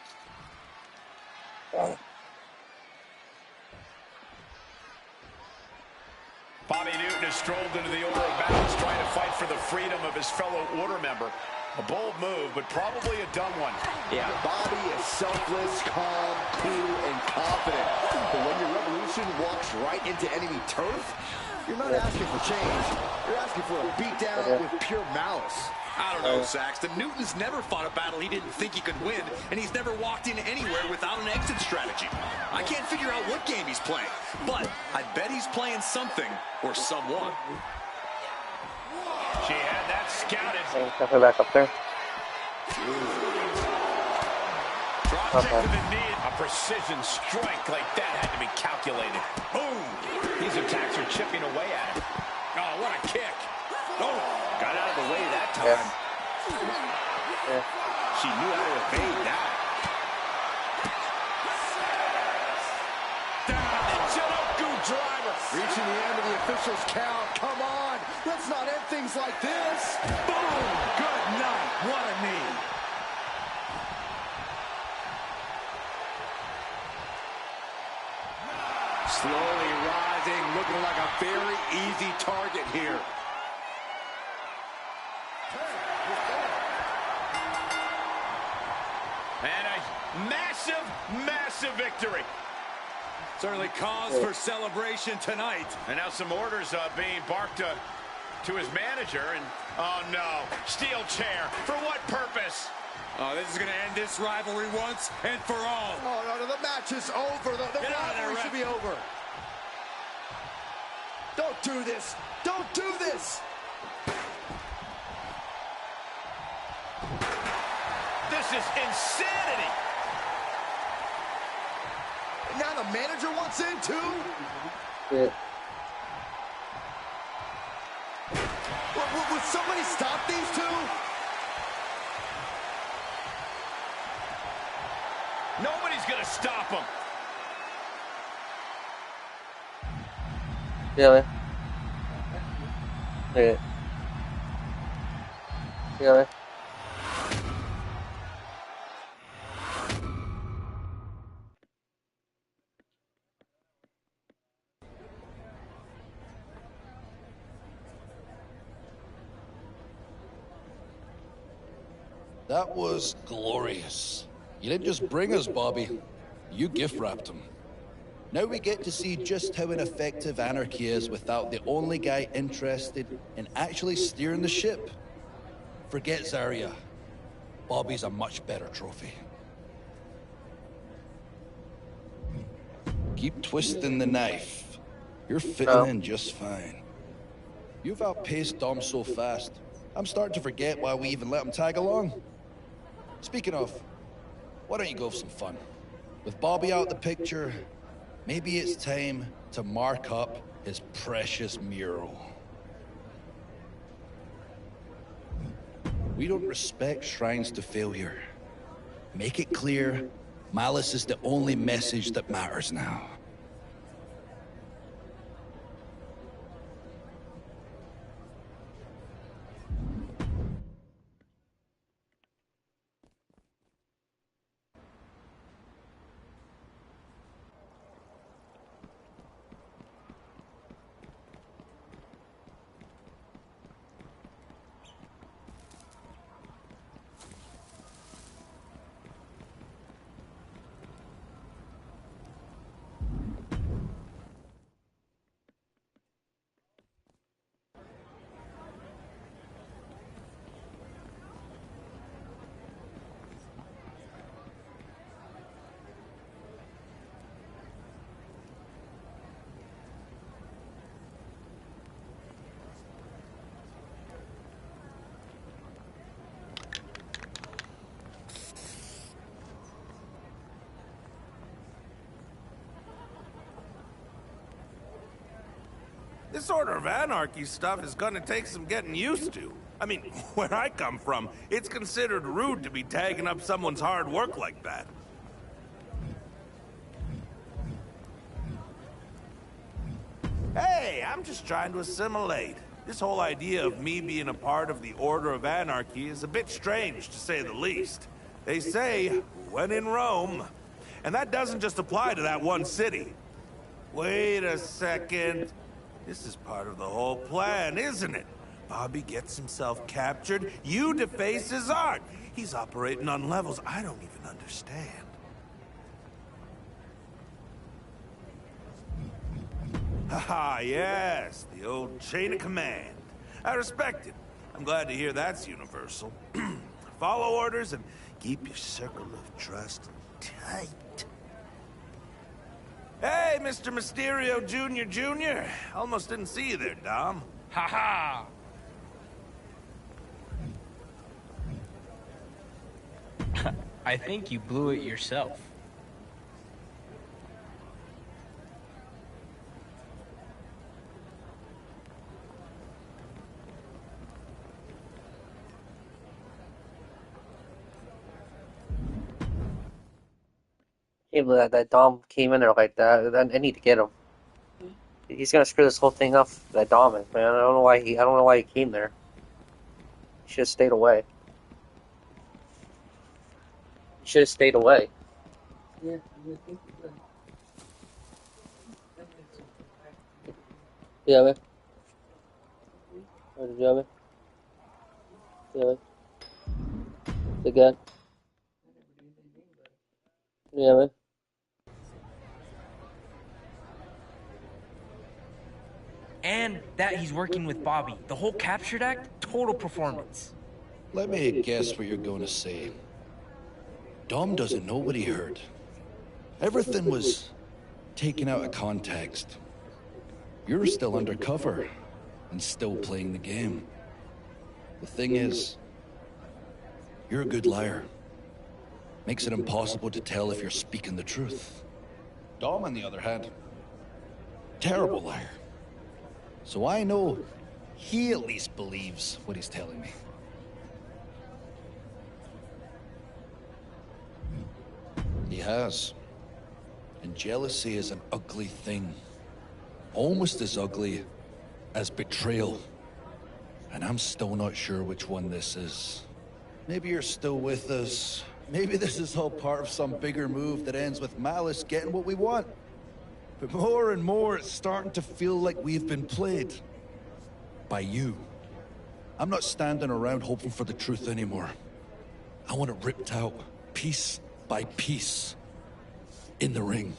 Bobby Newton has strolled into the Order of Balance, trying to fight for the freedom of his fellow Order member. A bold move, but probably a dumb one. Yeah, Bobby is selfless, calm, cool, and confident. But when your revolution walks right into enemy turf, you're not asking for change. You're asking for a beatdown with pure malice. I don't know, Saxton. Newton's never fought a battle he didn't think he could win, and he's never walked in anywhere without an exit strategy. I can't figure out what game he's playing, but I bet he's playing something or someone. She had that scouted. Definitely back up there. Drop kick to the knee. A precision strike like that had to be calculated. Boom! These attacks are chipping away at him. Oh, what a kick. Oh, got out of the way that time. Yeah. She knew how to evade that. Down the Jinoku driver. Reaching the end of the official's count. Come on. Let's not end things like this. Boom! Good night. What a knee. Slowly rising, looking like a very easy target here. And a massive, massive victory. Certainly cause for celebration tonight. And now some orders being barked to his manager. And oh no, steel chair. For what purpose? Oh, this is going to end this rivalry once and for all. Oh, no, the match is over. The rivalry should be over. Don't do this. Don't do this. This is insanity. Now the manager wants in too? Yeah. Would somebody stop these two? Nobody's going to stop him. Really? Yeah. Really? That was glorious. You didn't just bring us, Bobby. You gift-wrapped him. Now we get to see just how ineffective Anarchy is without the only guy interested in actually steering the ship. Forget Zarya. Bobby's a much better trophy. Keep twisting the knife. You're fitting in just fine. You've outpaced Dom so fast, I'm starting to forget why we even let him tag along. Speaking of, why don't you go for some fun? With Bobby out the picture, maybe it's time to mark up his precious mural. We don't respect shrines to failure. Make it clear, Malice is the only message that matters now. This Order of Anarchy stuff is gonna take some getting used to. I mean, where I come from, it's considered rude to be tagging up someone's hard work like that. Hey, I'm just trying to assimilate. This whole idea of me being a part of the Order of Anarchy is a bit strange, to say the least. They say, when in Rome. And that doesn't just apply to that one city. Wait a second. This is part of the whole plan, isn't it? Bobby gets himself captured, you deface his art. He's operating on levels I don't even understand. Haha, yes, the old chain of command. I respect it. I'm glad to hear that's universal. Follow orders and keep your circle of trust tight. Hey, Mr. Mysterio Jr. Almost didn't see you there, Dom. Ha ha! I think you blew it yourself. Can't believe that Dom came in there like that. I need to get him. He's gonna screw this whole thing up. That Dom is, man. I don't know why he came there. He should have stayed away. He should have stayed away. Yeah, yeah, man. What did you have, man? Yeah, man. Again. Yeah, man. And that he's working with Bobby. The whole captured act, total performance. Let me guess what you're going to say. Dom doesn't know what he heard. Everything was taken out of context. You're still undercover and still playing the game. The thing is, you're a good liar. Makes it impossible to tell if you're speaking the truth. Dom, on the other hand, terrible liar. So I know he at least believes what he's telling me. He has. And jealousy is an ugly thing. Almost as ugly as betrayal. And I'm still not sure which one this is. Maybe you're still with us. Maybe this is all part of some bigger move that ends with Malice getting what we want. But more and more, it's starting to feel like we've been played. By you. I'm not standing around hoping for the truth anymore. I want it ripped out, piece by piece, in the ring.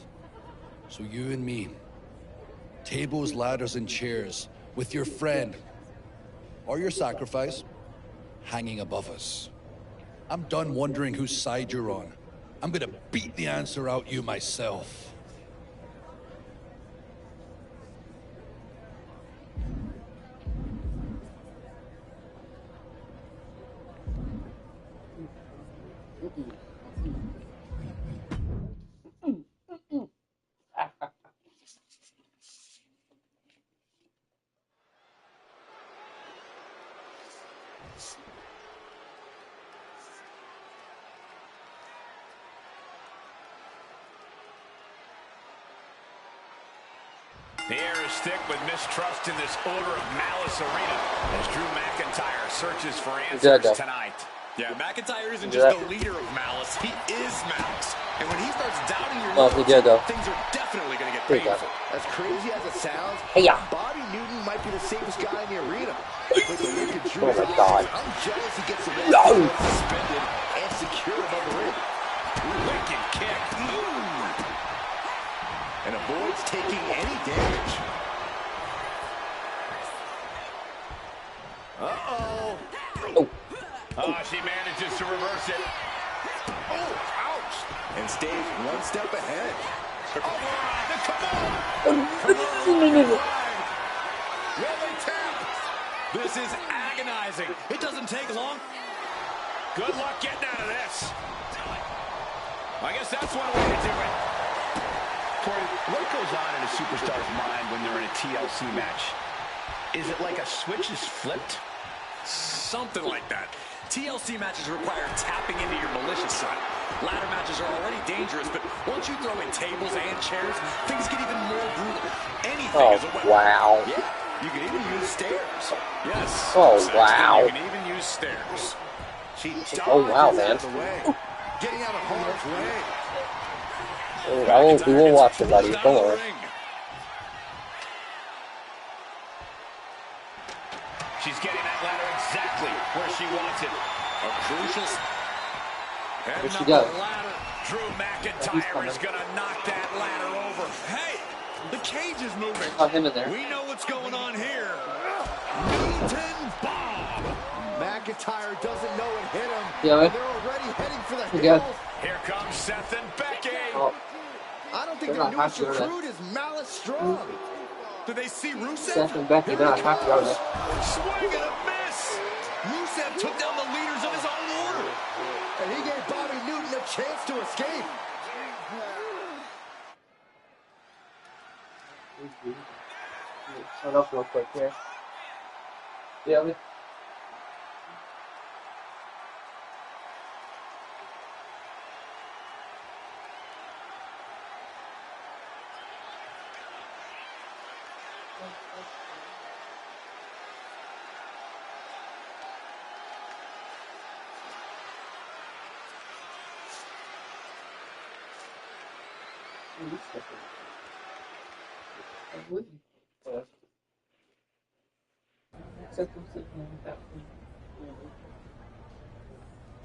So you and me, tables, ladders, and chairs, with your friend, or your sacrifice, hanging above us. I'm done wondering whose side you're on. I'm gonna beat the answer out you myself. The air is thick with mistrust in this Order of Malice arena as Drew McIntyre searches for answers tonight. Yeah, McIntyre isn't just the leader of Malice, he is Malice. And when he starts doubting your loyalty, things are definitely going to get painful. As crazy as it sounds, Bobby Newton might be the safest guy in the arena. With the look in Drew's eyes, I'm jealous he gets suspended and secured above the ring. Wicked kick. And avoids taking any damage. Uh-oh. Oh, she manages to reverse it. Oh, ouch. And stays one step ahead. Really tapped. This is agonizing. It doesn't take long. Good luck getting out of this. I guess that's one way to do it. Corey, what goes on in a superstar's mind when they're in a TLC match? Is it like a switch is flipped? Something like that. TLC matches require tapping into your malicious side. Ladder matches are already dangerous, but once you throw in tables and chairs, things get even more brutal. Anything is a weapon. Wow. Yeah, you can even use stairs. Yes. Oh, wow. You can even use stairs. Oh, wow, man. Getting out of harm's way. We will watch it, buddy. Don't worry. She's getting that ladder exactly where she wants it. A crucial. Where'd she go? Drew McIntyre is going to knock that ladder over. Hey, the cage is moving. Oh, him in there. We know what's going on here. Meat and Bob. McIntyre doesn't know it hit him. Yeah, and they're already heading for the hills. Here comes Seth and Becky. Oh. I don't think their newest recruit is Malice Strong. Do they see Rusev? Seth and Becky, they're not happy, are they? Swing and a miss. Rusev took down the leaders of his own order. And he gave Bobby Newton a chance to escape. Turn off real quick here. Yeah, we...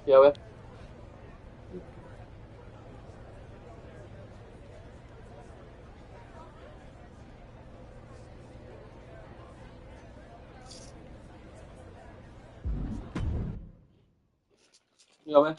Yeah, we... Yeah, we...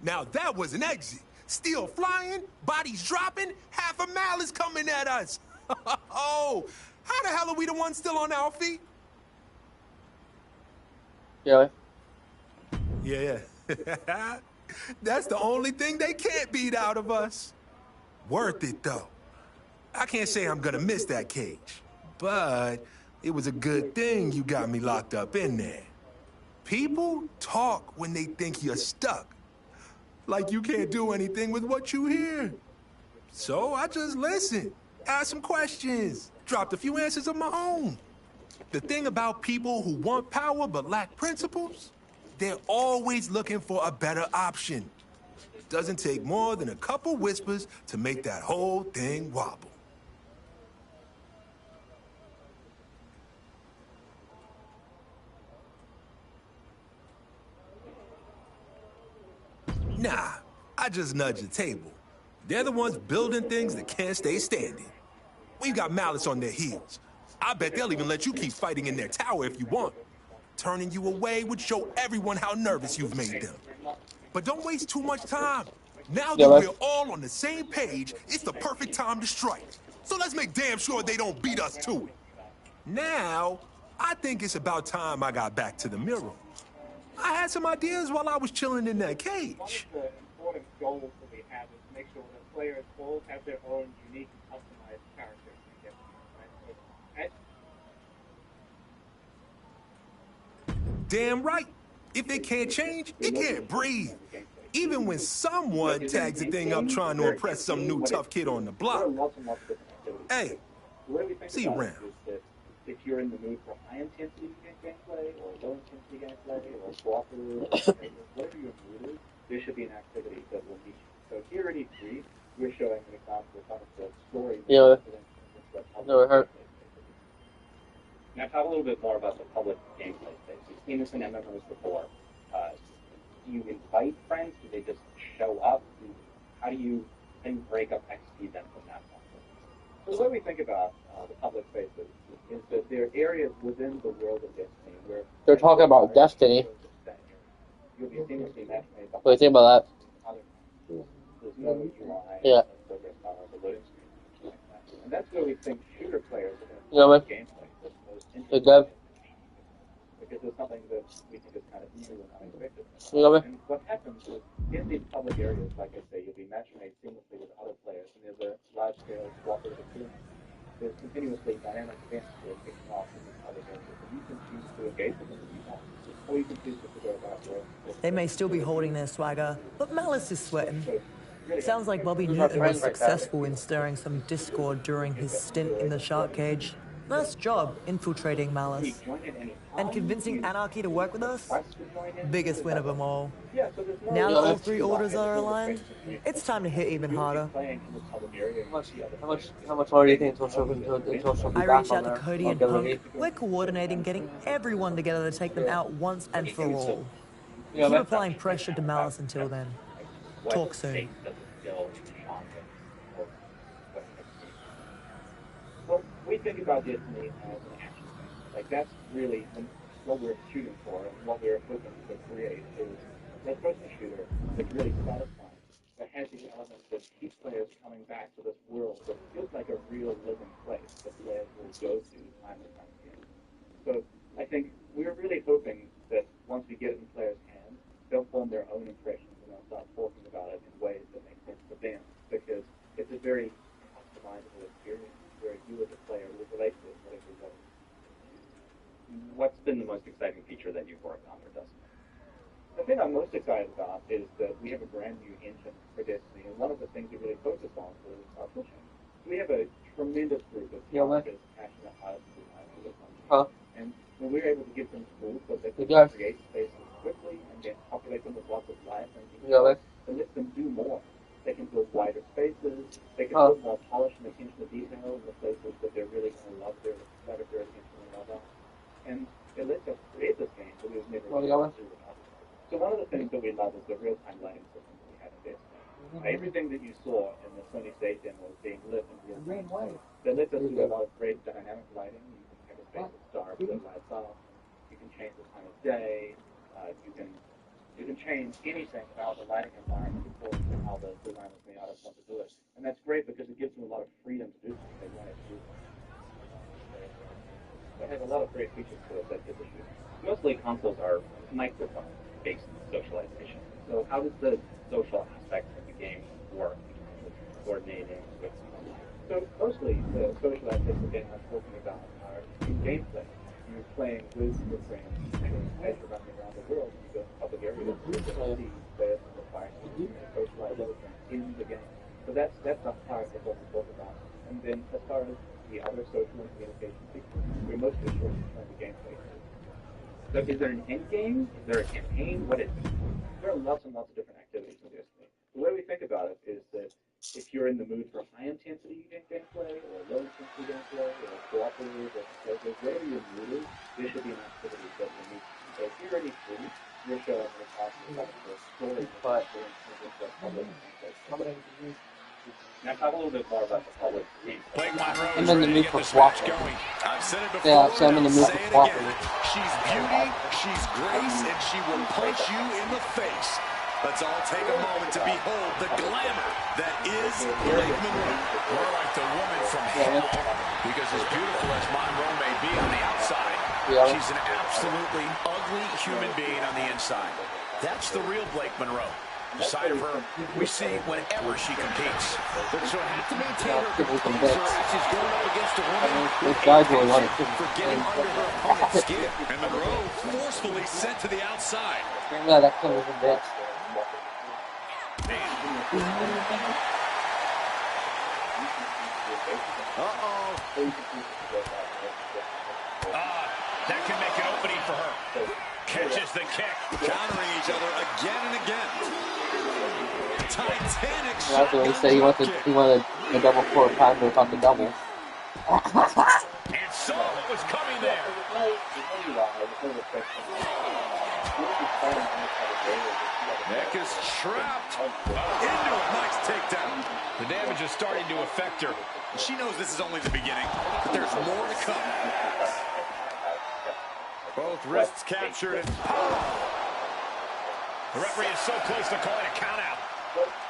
Now that was an exit. Steel flying, bodies dropping, half a Malice coming at us. Oh, how the hell are we the ones still on our feet? Yeah. Yeah. That's the only thing they can't beat out of us. Worth it, though. I can't say I'm gonna miss that cage, but it was a good thing you got me locked up in there. People talk when they think you're stuck. Like you can't do anything with what you hear. So I just listened, asked some questions, dropped a few answers of my own. The thing about people who want power but lack principles, they're always looking for a better option. It doesn't take more than a couple whispers to make that whole thing wobble. Nah, I just nudge the table. They're the ones building things that can't stay standing. We've got Malice on their heels. I bet they'll even let you keep fighting in their tower if you want. Turning you away would show everyone how nervous you've made them. But don't waste too much time. Now that we're all on the same page, it's the perfect time to strike. So let's make damn sure they don't beat us to it. Now, I think it's about time I got back to the mirror. I had some ideas while I was chilling in that cage. One of the important goals that we have is to make sure that players all have their own unique and customized characters. Right? Damn right. If they can't change, it can't breathe. Even when someone tags the thing up trying to impress some new tough kid on the block. Hey, see you around. If you're in the mood for high-intensity gameplay, or low-intensity gameplay, or cooperative, whatever your mood is, there should be an activity that will meet you. So here at E3, we're showing an example of the story. Yeah. No, it hurt. Now, talk a little bit more about the public gameplay space. We've seen this in MMOs before. Do you invite friends? Do they just show up? How do you break up XP then from that point? So the way we think about the public spaces is that there are areas within the world of Destiny where they're talking about Destiny. you'll be seamlessly match made. What do you think about that? There's no UI, yeah. progress bar, the loading screen, like that. And that's where we think shooter players are going to Yeah, man. gameplay that's most Good interesting. job. Because it's something that we think is kind of new and unexpected. Yeah, man. And what happens is, in these public areas, like I say, you'll be match made seamlessly with other players, and there's a large-scale cooperative experience. There's continuously dynamic events that are kicking off in these public areas, and you can choose to engage with them if you want, or you can choose to go about your own. They may still be holding their swagger, but Malice is sweating. Sounds like Bobby Newton was successful in stirring some discord during his stint in the shark cage. Nice job infiltrating Malice. And convincing Anarchy to work with us? Biggest win of them all. Now that all three orders are aligned, it's time to hit even harder. How much longer do you think until she'll be I back reached on out to there? Cody On and Punk. WWE? We're coordinating getting everyone together to take them out once and for all. Keep applying pressure to Malice until then. Talk soon. Well, we think about Disney as an action. Like, that's really what we're shooting for, and what we're hoping to create is a first-person shooter that's really satisfying, that has these elements that keep players coming back to this world that feels like a real living place that players will go to time and time again. So I think we're really hoping that once we get it in players' hands, they'll form their own impressions and they'll start talking about it in ways that make sense for them, because it's a very customizable experience where you as a player will relate to it, whatever you want. What's been the most exciting feature that you've worked on with Destiny? The thing I'm most excited about is that we have a brand new engine for Destiny, and one of the things we really focus on is our pushing. We have a tremendous group of talented, passionate artists and designers, and when we're able to give them tools so that they can create spaces quickly and then populate them with lots of life and detail, it lets them do more. They can build wider spaces, they can put more polish and attention to detail in the places that they're really going to love their attention and love on. And it lets us create this game that we've never been able to do with others. So one of the things that we love is the real-time lighting system that we have in Destiny. Everything that you saw in the Sony stage demo is being lit in real time. That lets us do a lot of great dynamic lighting. You can have a space that's dark that lights up. You can change the time of day. You can change anything about the lighting environment according to how the designers may have want to do it. And that's great because it gives them a lot of freedom to do things they wanted to do. They have a lot of great features to it that get the shoot. Mostly consoles are microphone-based socialization. So how does the social aspect of the game work with coordinating with online? So mostly the social aspects of the game I'm talking about are in gameplay. You're playing with your friends, and as you're running around the world, you go to public areas, you're going to see players and require you to socialize with them in the game. So that's the part of what we talk about. And then as far as the other social and communication features, we're mostly short on the gameplay. So is there an end game? Is there a campaign? What is it? There are lots and lots of different activities in Destiny. The way we think about it is that if you're in the mood for high-intensity gameplay, or low-intensity gameplay, or cooperative, or competitive, whatever your mood is, there should be an activity that will meet you. So if you're already free, you'll show up in a class and talk about story, but now talk a little bit more about the public gameplay. I'm in the mood for cooperative. I've said it before, Yeah, so I'm in the mood for cooperative. She's beauty, she's grace, and she will punch you in the face. Let's all take a moment to behold the glamour that is Blake Monroe. More like the woman from hell, because as beautiful as Monroe may be on the outside, she's an absolutely ugly human being on the inside. That's the real Blake Monroe. The side of her we see whenever she competes. But she'll have to maintain her composure as she's going up against a woman This guy's really a lot of for getting under her opponent's skin. And Monroe forcefully sent to the outside. Remember that kid was a bitch. That can make an opening for her. Catches the kick. Countering each other again and again. Titanic That's what he said. He wanted a double for a time to talk the double. And saw what was coming there. Neck is trapped. Into a nice takedown. The damage is starting to affect her. She knows this is only the beginning, but there's more to come. Both wrists captured and the referee is so close to calling a count out.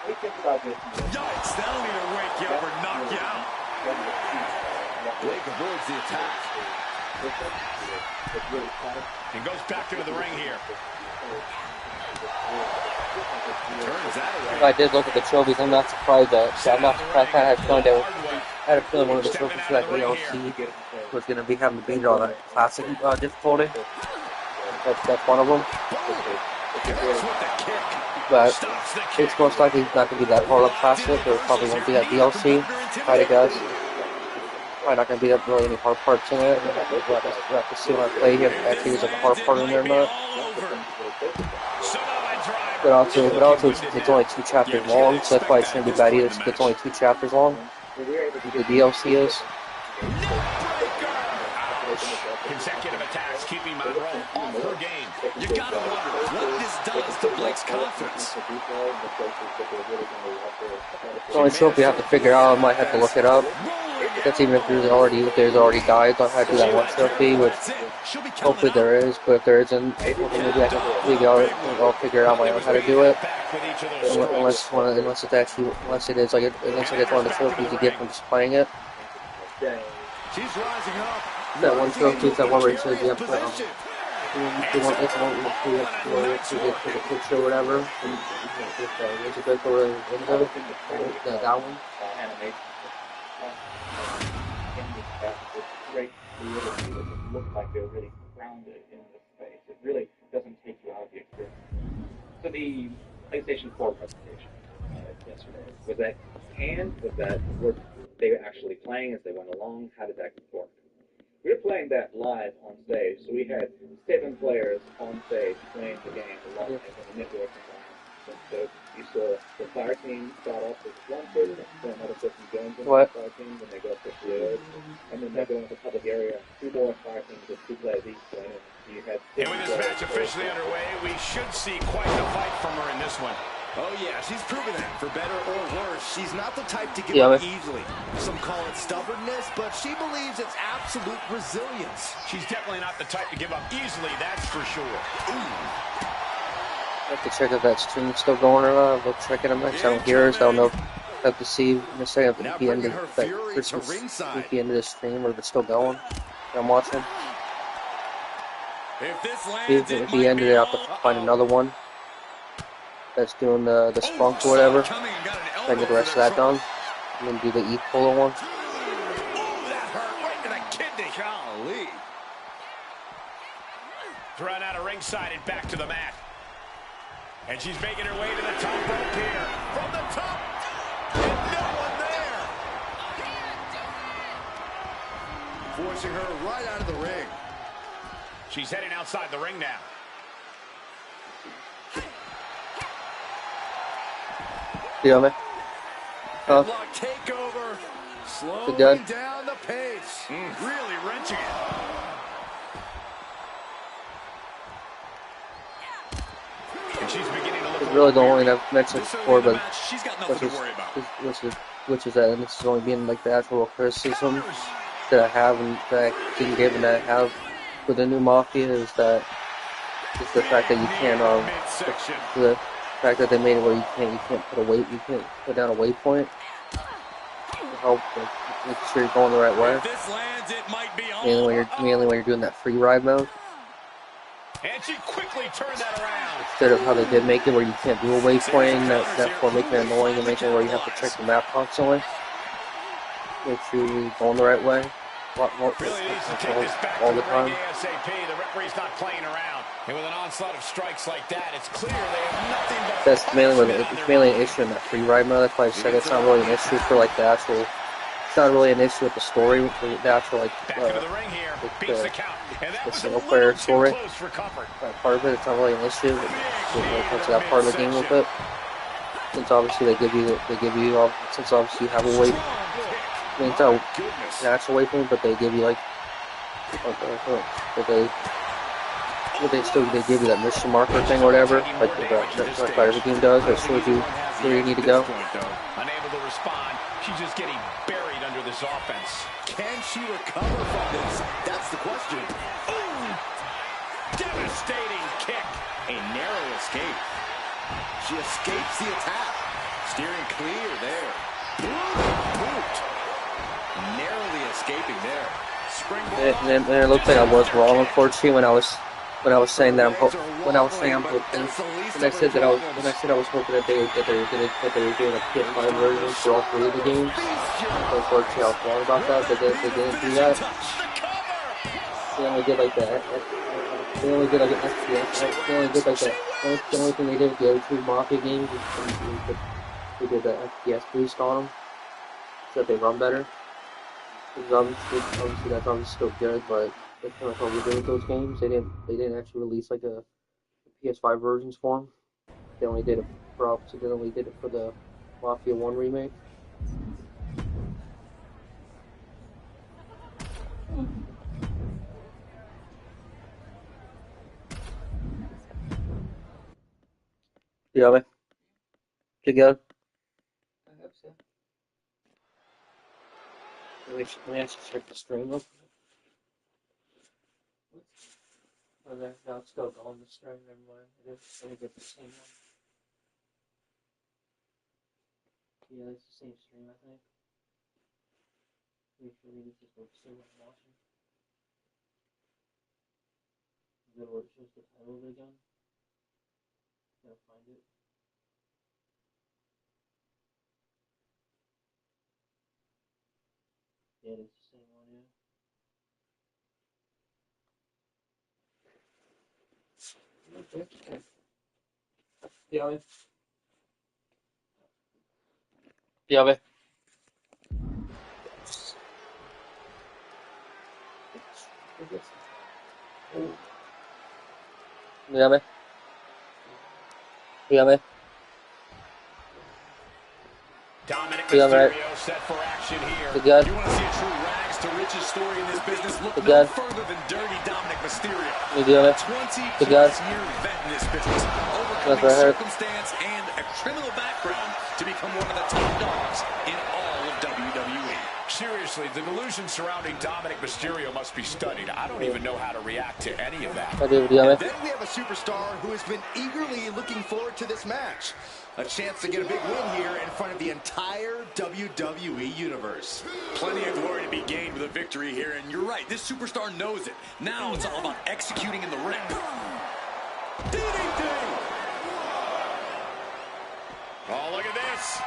Yikes, that'll either wake you up or knock you out. Blake avoids the attack. And goes back into the ring here. Turns that away. If I did look at the trophies, I'm not surprised that I'm not surprised. I had a feeling one of the trophies for that DLC was going to be having to beat all that classic difficulty. That's one of them. But it's most likely not going to be that hard of classic, or probably won't be that DLC. Probably guess. probably not going to be that really any hard parts in it. We'll have to see when I play if actually there's like a hard part in there or not. But also it's only 2 chapters long, so that's why it shouldn't be bad either. It's only 2 chapters long. The DLC is. Consecutive attacks keeping Monroe off her game. You gotta wonder what this does to Blake's confidence. The only trophy you have to figure out, I might have to look it up. That's even if there's already guides on how to do that one trophy, which hopefully there is, but if there isn't, maybe I'll figure out my own how to do it. Unless it is one of the trophies you get from just playing it. She's rising up. That one trophy is that one where it says you have to the picture or whatever. There's a good for that one. Great fluidity that just look like they're really grounded in the space. It really doesn't take you out of the experience. So the PlayStation 4 presentation yesterday, was that canned? Were they actually playing as they went along? How did that work? We were playing that live on stage, so we had 7 players on stage playing the game live in the network environment. So you saw the fire team start off with one person, then another person joins in the fire team, then they go up to the edge, and then they go into the public area. 2 more fire teams with 2 players each playing. You had and with this match officially underway, we should see quite the fight from her in this one. Oh yeah, she's proven that. For better or worse, she's not the type to give up easily. Some call it stubbornness, but she believes it's absolute resilience. She's definitely not the type to give up easily, that's for sure. I have to check if that stream's still going or not. I'll check it in a minute. I don't hear it, so I don't know if I have to see in a second if the end of the stream or if it's still going. I'm watching. If the end of it, I'll have to find another one that's doing the spunk or whatever. Try to get the rest of that done. And then do the E-Cola one. That hurt right to the kidney. Golly. Thrown out of ringside and back to the mat. And she's making her way to the top rope here. From the top. And no one there. Forcing her right out of the ring. She's heading outside the ring now. Yeah, man. Takeover. Slowing down the pace. Really wrenching it. And she's beginning to look. It's really the only thing I've mentioned before, but she's got nothing to worry about. Which is that, and this is only being like the actual criticism that I have and that I didn't give and that I have for the new Mafia is the fact that you can't the fact that they made it where you can't put down a waypoint to help make sure you're going the right way. Mainly when you're doing that free ride mode. And she quickly turned that around. Instead of how they did make it where you can't do a waypoint, therefore making it annoying and making it where you have to check the map constantly. Make sure you're going the right way. Really needs to take this back all to the time. ASAP. The referee's not playing around. And with an onslaught of strikes like that, it's clear they have nothing but... That's mainly an issue in that free ride mode. That's why I said it's not really an issue for like the actual... It's not really an issue with the story, with the actual like... the single player story. That part of it, it's not really an issue when it comes to that part of the game with it. Since obviously since obviously you have a way... I mean, it's not an actual waypoint, but they give you like... They give you that mission marker thing or whatever, like every game does, that shows you where you need to go. Unable to respond, she's just getting buried under this offense. Can she recover from this? That's the question. Ooh! Devastating kick. A narrow escape. She escapes the attack. Steering clear there. Boot. Narrowly escaping there. And it looked like I was wrong, unfortunately, when I was saying that when I said I was hoping that they were doing a PS5 version for all 3 of the games. Unfortunately, I was wrong about that. They didn't do that. They only did like that. They only did like an FPS. They only did like that. The only thing they did with the other 2 Mafia games is they did the FPS boost on them so that they run better. Because obviously that's obviously still good, but that's kind of what we did with those games. They didn't actually release like a PS5 versions for them. They only did it for the Mafia 1 remake. Yeah, man. Together. I hope so. Let me actually check the stream up. Oh, no, it's still going the stream. Never mind. Let me get the same one. Yeah, it's the same stream, I think. Make sure this is the stream I'm watching. Is it what it shows the title of it again? Gotta find it. Yeah, it's the same one, yeah. Okay. Yeah, man. Yeah, man. Dígame. Dígame. Dominic Dígame. Mysterio set for action here. Again. You want to see a true rags to riches story in this business? Look Again. no further than Dirty Dominic Mysterio. Dígame. 20-plus year vet in this business, overcoming circumstance and a criminal background to become one of the top dogs in all of WWE. Seriously, the delusion surrounding Dominic Mysterio must be studied. I don't even know how to react to any of that. And then we have a superstar who has been eagerly looking forward to this match. A chance to get a big win here in front of the entire WWE Universe. Plenty of glory to be gained with a victory here, and you're right, this superstar knows it. Now it's all about executing in the ring. DDT! Oh, look at this.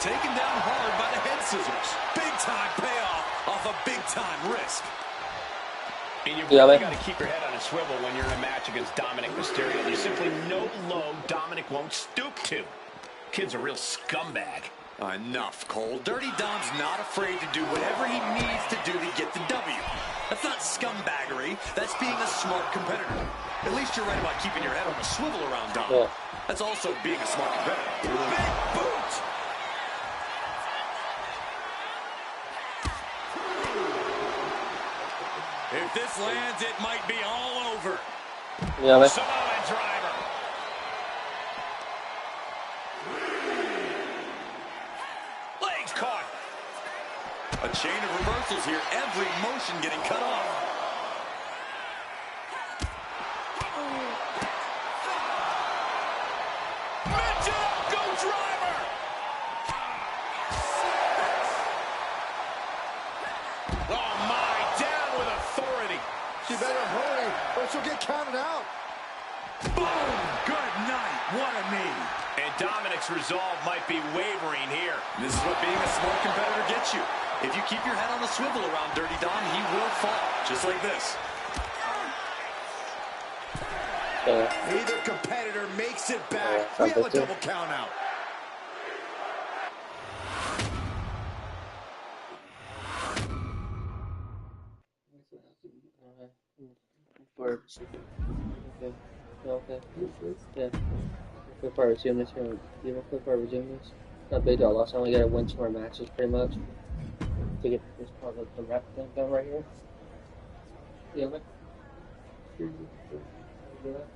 Taken down hard by the head scissors. Big time payoff off a big time risk. And you've really got to keep your head on a swivel when you're in a match against Dominic Mysterio. There's simply no low Dominic won't stoop to. Kid's a real scumbag. Enough, Cole. Dirty Dom's not afraid to do whatever he needs to do to get the W. That's not scumbaggery. That's being a smart competitor. At least you're right about keeping your head on a swivel around Dom. Yeah. That's also being a smart competitor. Big boot! If this lands, it might be all over. Yeah, man. Samoa driver. Legs caught. A chain of reversals here. Every motion getting cut off. Go driver. Oh my, down with authority. She better hurry or she'll get counted out. Boom! Good night. What a knee. And Dominic's resolve might be wavering here. This is what being a smart competitor gets you. If you keep your head on a swivel around Dirty Dom, he will fall. Just like this. Neither competitor makes it back. We have a double count out. Okay. Yeah. Quick part resume this here. You know, quick part resume this. Not big deal. Last time we gotta win 2 more matches, pretty much, to get this part of the rep thing done right here. Yeah, man. Do that.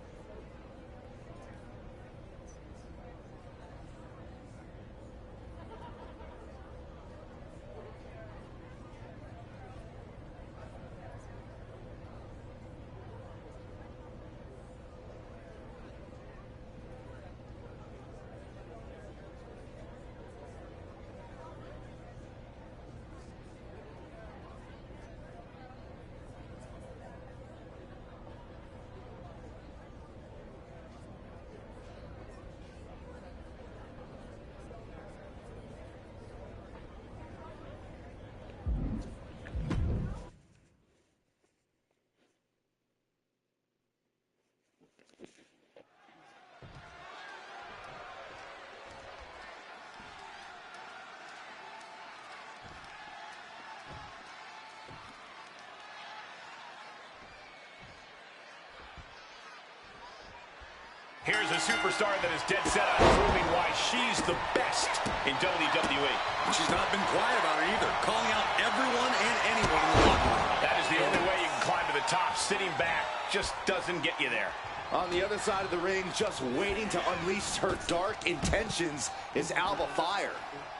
Here's a superstar that is dead set on proving why she's the best in WWE. And she's not been quiet about it either, calling out everyone and anyone in the locker room. That is the only way you can climb to the top. Sitting back just doesn't get you there. On the other side of the ring, just waiting to unleash her dark intentions, is Alba Fire.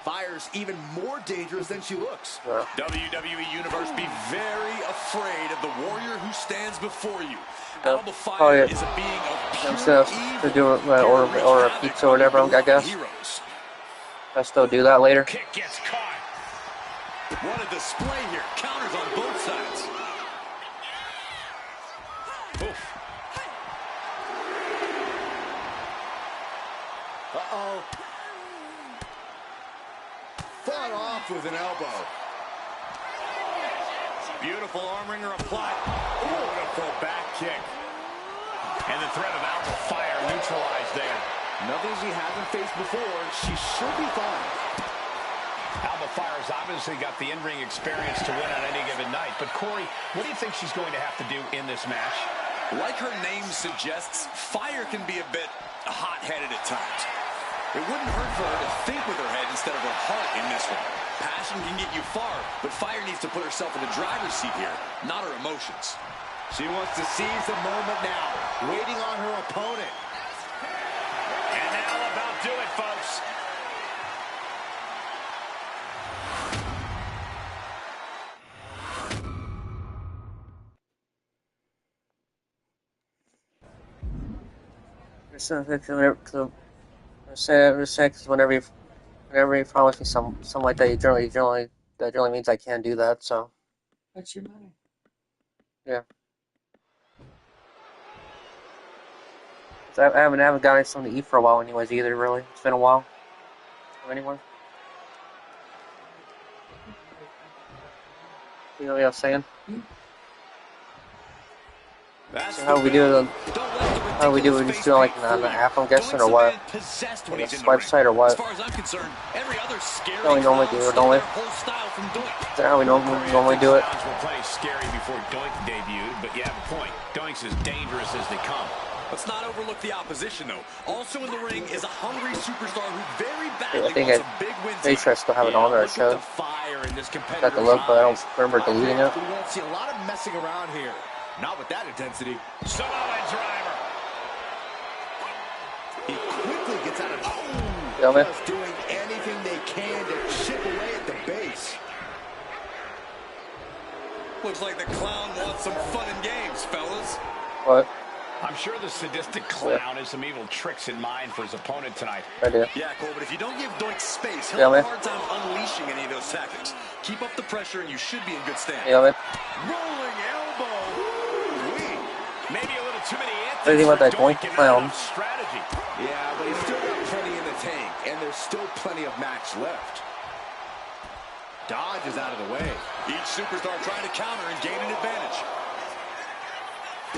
Fire's even more dangerous than she looks. WWE Universe, be very afraid of the warrior who stands before you. Alba Fire Oh, yeah. is a being of pure To do or a pizza or whatever, I guess. heroes. I still do that later. Kick gets caught. What a display here. Counters on both sides. Oof. Uh-oh. Fought off with an elbow. Beautiful arm wringer applied. Beautiful back kick. And the threat of Alba Fire neutralized there. Nothing she hasn't faced before. She should be fine. Alba Fire's obviously got the in-ring experience to win on any given night. But Corey, what do you think she's going to have to do in this match? Like her name suggests, Fire can be a bit hot-headed at times. It wouldn't hurt for her to think with her head instead of her heart in this one. Passion can get you far, but Fire needs to put herself in the driver's seat here, not her emotions. She wants to seize the moment now, waiting on her opponent. And that'll about do it, folks. Whenever you promise me something like that, that generally means I can't do that. So. What's your money? Yeah. So I haven't gotten something to eat for a while, anyways. Either really, it's been a while. Anyway. You know what I'm saying? So how we do it? How we do it? We just do it like on the app, I'm guessing, or what? On the website or what? As far as I'm concerned, every other scary How we normally do it, don't we? Is that how we normally do it? Were plenty scary before Doink debuted, but you have a point. Doink's as dangerous as they come. Let's not overlook the opposition, though. Also in the ring is a hungry superstar who very I badly think wants a big win they tonight. still have it on there. I showed. Got the look, but I don't remember deleting it. We won't see a lot of messing around here. Not with that intensity. Samoa driver. He quickly gets out of just doing anything they can to chip away at the base. Looks like the clown wants some fun and games, fellas. What? I'm sure the sadistic clown has some evil tricks in mind for his opponent tonight. I do. Yeah, Cole, but if you don't give Doink space, he'll have a hard time unleashing any of those tactics. Keep up the pressure and you should be in good stand. Yeah, man. Rolling elbow. Maybe a little too many What do you think about that Doink clown? Strategy. Yeah, but he's still got plenty in the tank, and there's still plenty of match left. Dodge is out of the way. Each superstar trying to counter and gain an advantage.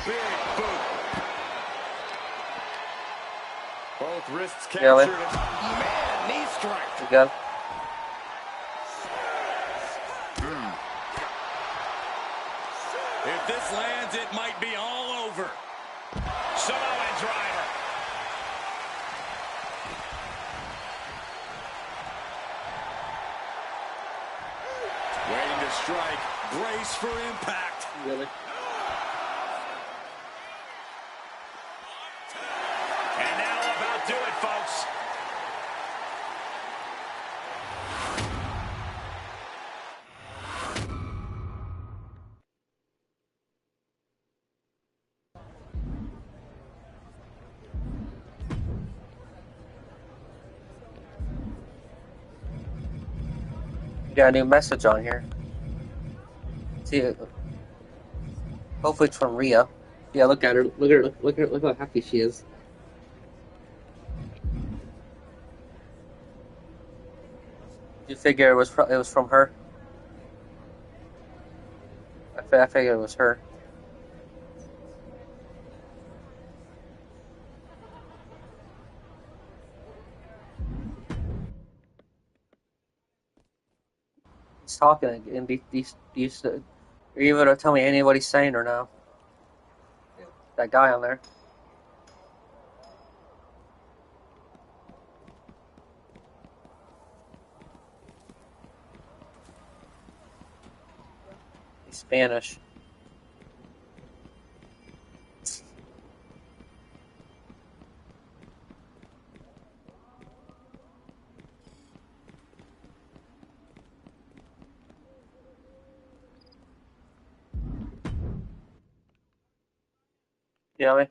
Big boot. Both wrists Yeah, captured. man. Man, knee strike. You got. If this lands, it might be all over. Samoa driver. Waiting to strike. Brace for impact. Really? And that'll about do it, folks. Got a new message on here. See, hopefully it's from Rhea. Yeah, look at her. Look at her. Look at her. Look how happy she is. You figure it was from her? I figured it was her. He's talking and these are you able to tell me anybody's saying or no? That guy on there. Spanish. Yeah, man.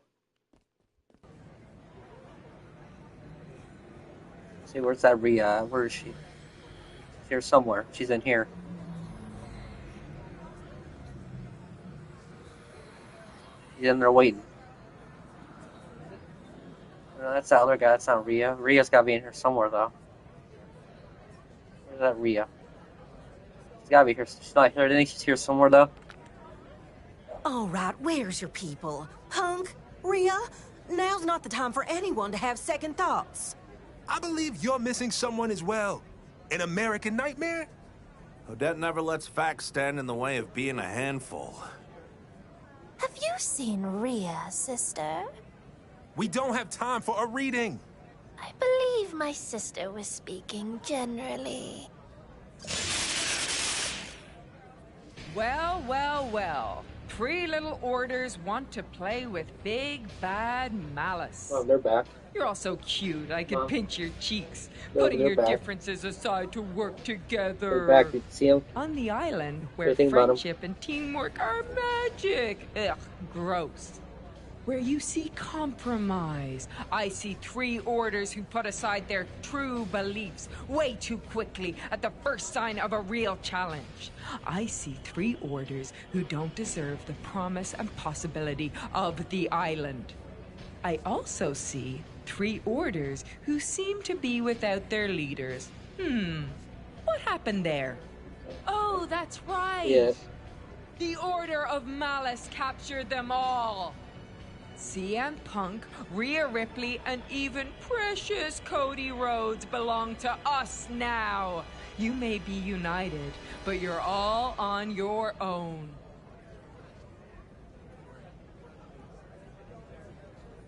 See, where's that Rhea? Where is she? She's here somewhere. She's in here. She's in there waiting. No, that's the other guy. That's not Rhea. Rhea's got to be in here somewhere, though. Where's that Rhea? She's got to be here. She's not here. I think she's here somewhere, though. All right, where's your people? Hunk? Rhea? Now's not the time for anyone to have second thoughts. I believe you're missing someone as well. An American nightmare? Odette never lets facts stand in the way of being a handful. Have you seen Rhea, sister? We don't have time for a reading. I believe my sister was speaking generally. Well, well, well. 3 little orders want to play with big bad Malice. Oh, they're back. You're all so cute. I could pinch your cheeks. No, Putting they're your back. differences aside to work together. They're back. Did you see them? On the island What do where you think about 'em? friendship and teamwork are magic. Ugh, gross. Where you see compromise. I see 3 orders who put aside their true beliefs way too quickly at the first sign of a real challenge. I see 3 orders who don't deserve the promise and possibility of the island. I also see 3 orders who seem to be without their leaders. What happened there? Oh, that's right. Yes. The Order of Malice captured them all. CM Punk, Rhea Ripley, and even precious Cody Rhodes belong to us now. You may be united, but you're all on your own.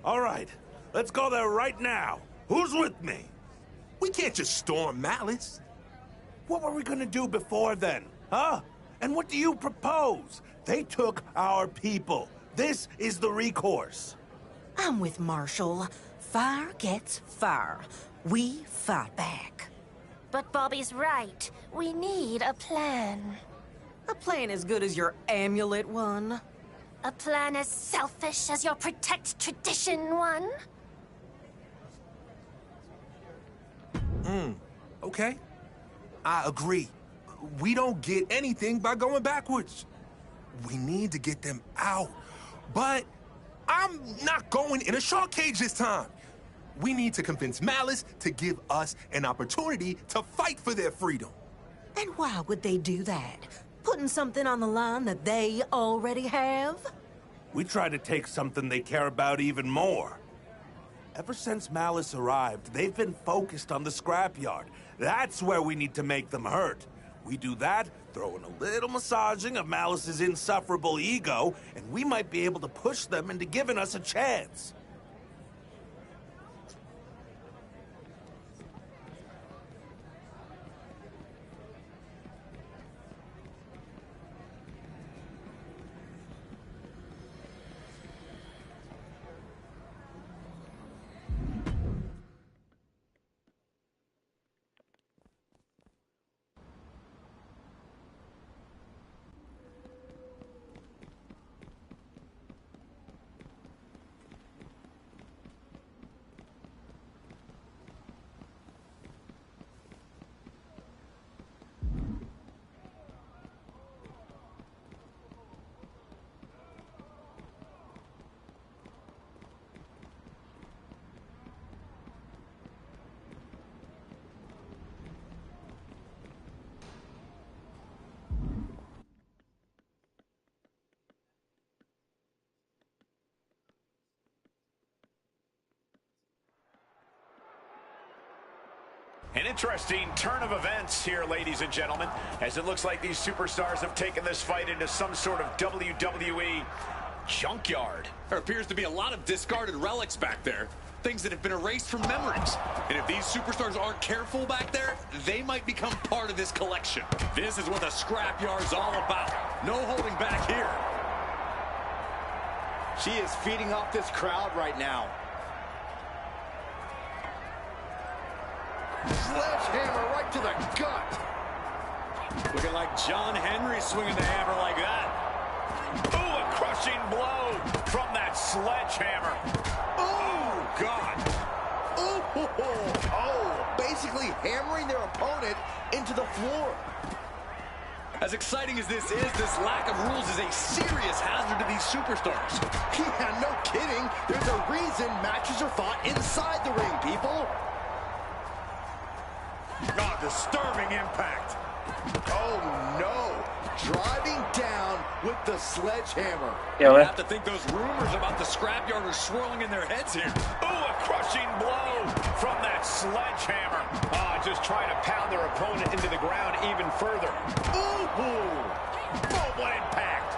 All right, let's go there right now. Who's with me? We can't just storm Malice. What were we gonna do before then, huh? And what do you propose? They took our people. This is the recourse. I'm with Marshall. Fire gets fire. We fight back. But Bobby's right. We need a plan. A plan as good as your amulet one. A plan as selfish as your protect tradition one. Okay. I agree. We don't get anything by going backwards. We need to get them out. But I'm not going in a shark cage this time. We need to convince Malice to give us an opportunity to fight for their freedom. And why would they do that? Putting something on the line that they already have? We try to take something they care about even more. Ever since Malice arrived, they've been focused on the scrapyard. That's where we need to make them hurt. We do that, throw in a little massaging of Malice's insufferable ego, and we might be able to push them into giving us a chance. An interesting turn of events here, ladies and gentlemen, as it looks like these superstars have taken this fight into some sort of WWE junkyard. There appears to be a lot of discarded relics back there. things that have been erased from memories. And if these superstars aren't careful back there, they might become part of this collection. This is what the scrapyard's all about. No holding back here. She is feeding off this crowd right now. Sledgehammer right to the gut. Looking like John Henry swinging the hammer like that. Ooh, a crushing blow from that sledgehammer. Oh, God. Oh, basically hammering their opponent into the floor. As exciting as this is, this lack of rules is a serious hazard to these superstars. Yeah, no kidding. There's a reason matches are fought inside the ring, people. Oh, disturbing impact. Oh, no. Driving down with the sledgehammer. You have to think those rumors about the scrapyard are swirling in their heads here. Ooh, a crushing blow from that sledgehammer. Just trying to pound their opponent into the ground even further. Ooh. Oh, what impact.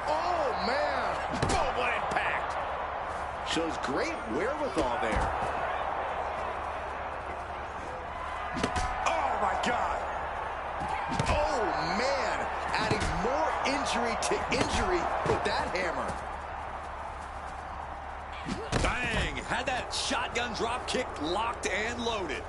Oh, man. Oh, what impact. Shows great wherewithal there. Oh, my God. Oh, man. Adding more injury to injury with that hammer. Bang! Had that shotgun drop kick locked and loaded.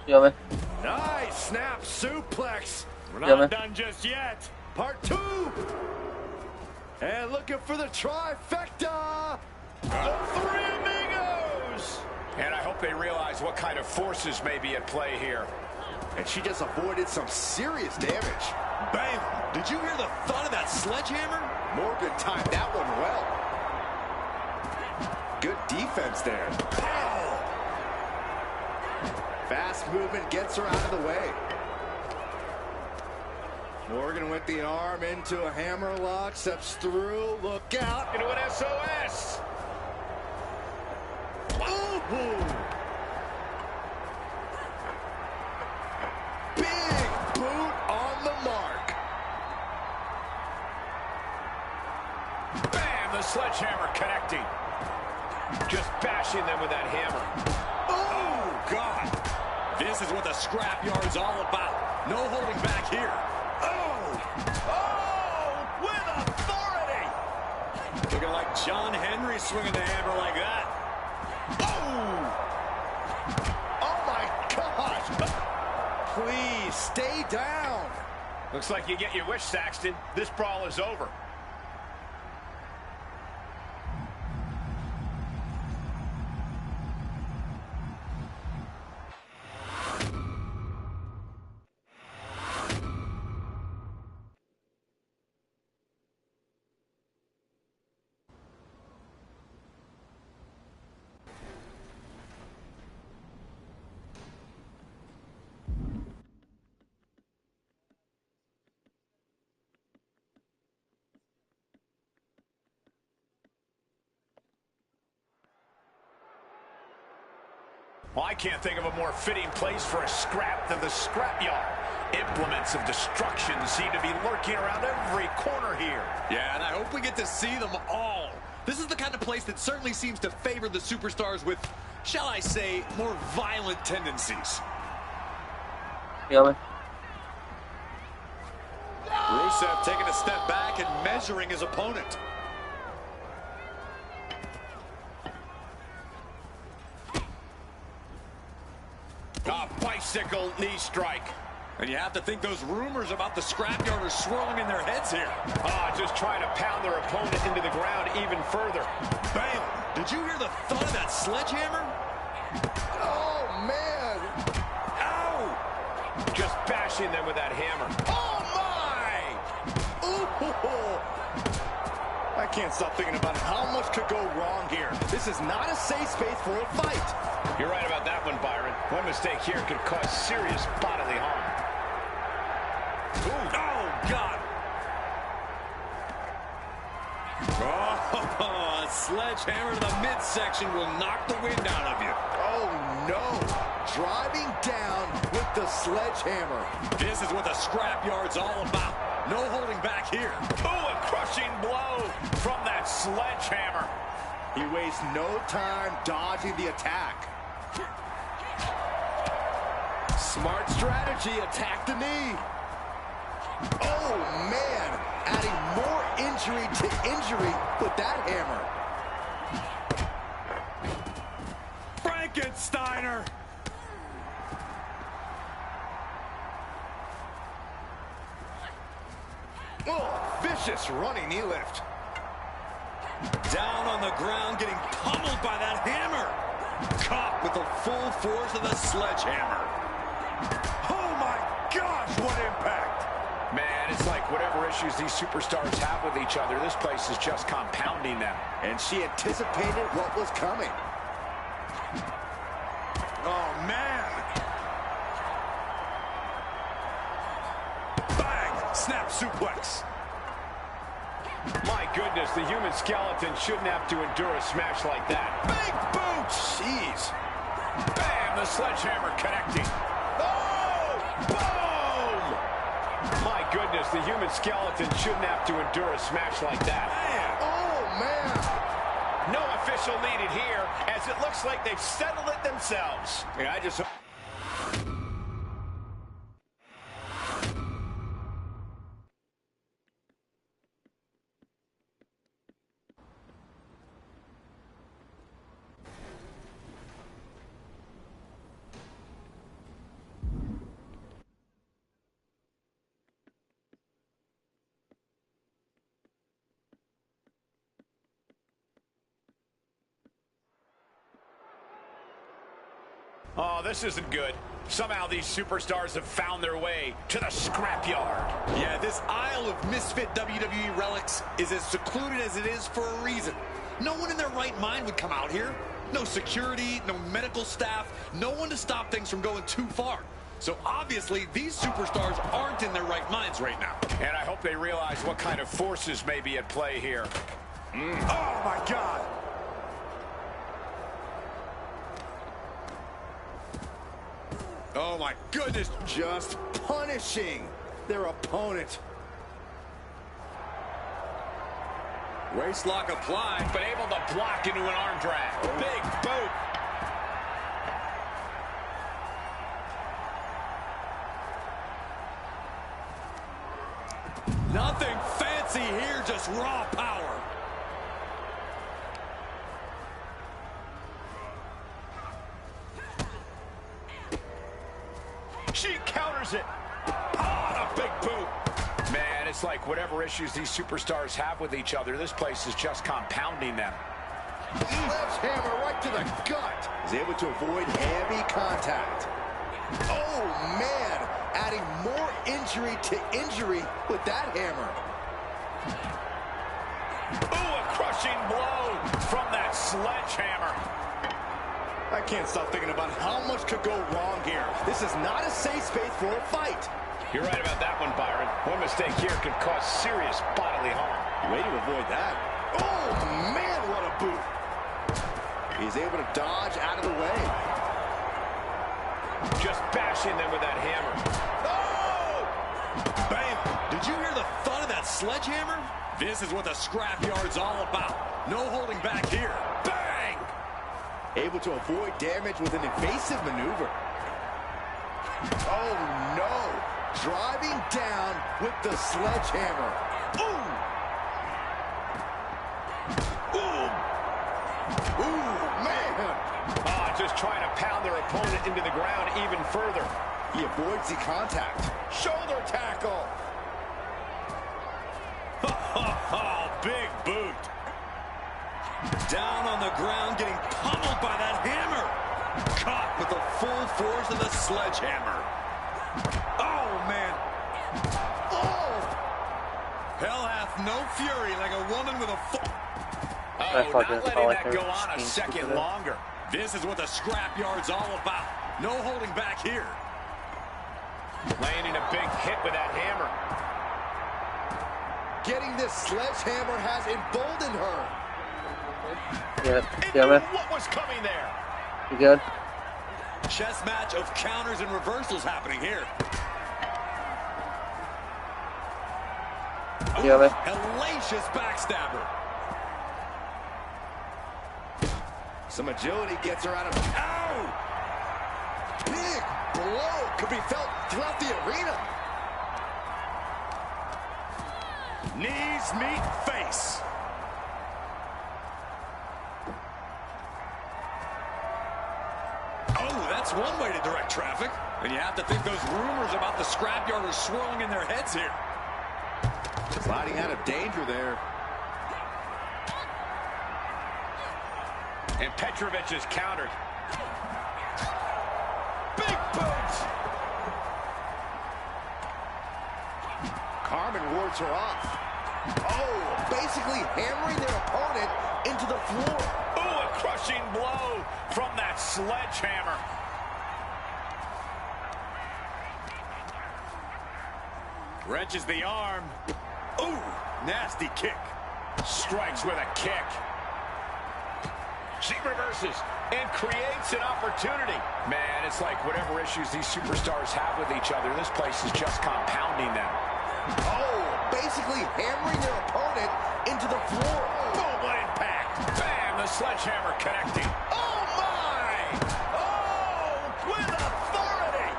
Yeah, man. Nice snap suplex. We're not done just yet. Part 2. And looking for the trifecta. The Three Amigos. And I hope they realize what kind of forces may be at play here. And she just avoided some serious damage. Bam! Did you hear the thud of that sledgehammer? Morgan timed that one well. Good defense there. Pow! Fast movement gets her out of the way. Morgan with the arm into a hammer lock, steps through, look out. Into an SOS. Ooh. Big boot on the mark. Bam, the sledgehammer connecting. Just bashing them with that hammer. Oh, God. This is what the scrapyard's all about. No holding back here. Oh, with authority. Looking like John Henry swinging the hammer like that. Oh, my gosh. Please, stay down. Looks like you get your wish, Saxton. This brawl is over. Well, I can't think of a more fitting place for a scrap than the scrapyard. Implements of destruction seem to be lurking around every corner here. Yeah, and I hope we get to see them all. This is the kind of place that certainly seems to favor the superstars with, shall I say, more violent tendencies. Yeah, man. Rusev taking a step back and measuring his opponent. A bicycle knee strike. And you have to think those rumors about the scrapyard are swirling in their heads here. Just trying to pound their opponent into the ground even further. Bam! Did you hear the thud of that sledgehammer? Oh, man. Ow! Just bashing them with that hammer. Oh, my! Ooh. I can't stop thinking about how much could go wrong here. This is not a safe space for a fight. You're right about that one, Byron. One mistake here could cause serious bodily harm. Ooh. Oh, God. Oh, a sledgehammer to the midsection will knock the wind out of you. Oh, no. Driving down with the sledgehammer. This is what the scrapyard's all about. No holding back here. Ooh, a crushing blow from sledgehammer. He wastes no time dodging the attack. Smart strategy, attack the knee. Oh, man, adding more injury to injury with that hammer. Frankensteiner. Oh, vicious running knee lift. Down on the ground, getting pummeled by that hammer. Caught with the full force of the sledgehammer. Oh my gosh, what impact! Man, it's like whatever issues these superstars have with each other, this place is just compounding them. And she anticipated what was coming. Oh, man! Bang! Snap suplex. My goodness, the human skeleton shouldn't have to endure a smash like that. Big boot! Jeez. Bam! The sledgehammer connecting. Oh! Boom! My goodness, the human skeleton shouldn't have to endure a smash like that. Man! Oh, man! No official needed here, as it looks like they've settled it themselves. Yeah, I just... Oh, this isn't good. Somehow these superstars have found their way to the scrapyard. Yeah, this aisle of misfit WWE relics is as secluded as it is for a reason. No one in their right mind would come out here. No security, no medical staff, no one to stop things from going too far. So obviously, these superstars aren't in their right minds right now. And I hope they realize what kind of forces may be at play here. Oh, my God! Oh, my goodness. Just punishing their opponent. Waist lock applied, But able to block into an arm drag. Big boot. nothing fancy here, just raw power. She counters it. Oh, a big boot. Man, it's like whatever issues these superstars have with each other, this place is just compounding them. Sledgehammer right to the gut. Is able to avoid heavy contact. Oh, man. Adding more injury to injury with that hammer. Ooh, a crushing blow from that sledgehammer. I can't stop thinking about how much could go wrong here. This is not a safe space for a fight. You're right about that one, Byron. One mistake here could cause serious bodily harm. Way to avoid that. Oh, man, what a boot. He's able to dodge out of the way. Just bashing them with that hammer. Oh! Bam! Did you hear the thud of that sledgehammer? This is what the scrapyard's all about. No holding back here. Bang! Able to avoid damage with an evasive maneuver. Oh, no. Driving down with the sledgehammer. Ooh! Ooh! Ooh, man! Just trying to pound their opponent into the ground even further. He avoids the contact. Shoulder tackle! Big boot. Down on the ground, getting pummeled by that hammer. Caught with the full force of the sledgehammer. Oh, man. Oh! Hell hath no fury like a woman with a full... Oh, not letting that go on a second longer. This is what the scrapyard's all about. No holding back here. Landing a big hit with that hammer. Getting this sledgehammer has emboldened her. Yeah, man. What was coming there? You good? Chess match of counters and reversals happening here. Yeah, man. Hellacious backstabber. Some agility gets her out of... Ow! Big blow could be felt throughout the arena. Knees meet face. Oh, that's one way to direct traffic. And you have to think those rumors about the scrapyard are swirling in their heads here. Sliding out of danger there. And Petrovich is countered. Big boot! Carmen wards her off. Oh, basically hammering their opponent into the floor. Ooh, a crushing blow from that sledgehammer. Wrenches the arm. Ooh, nasty kick. Strikes with a kick. She reverses and creates an opportunity. Man, it's like whatever issues these superstars have with each other, this place is just compounding them. Oh, basically hammering their opponent into the floor. Boom, what impact. Bam, the sledgehammer connecting. Oh, my! Oh, with authority!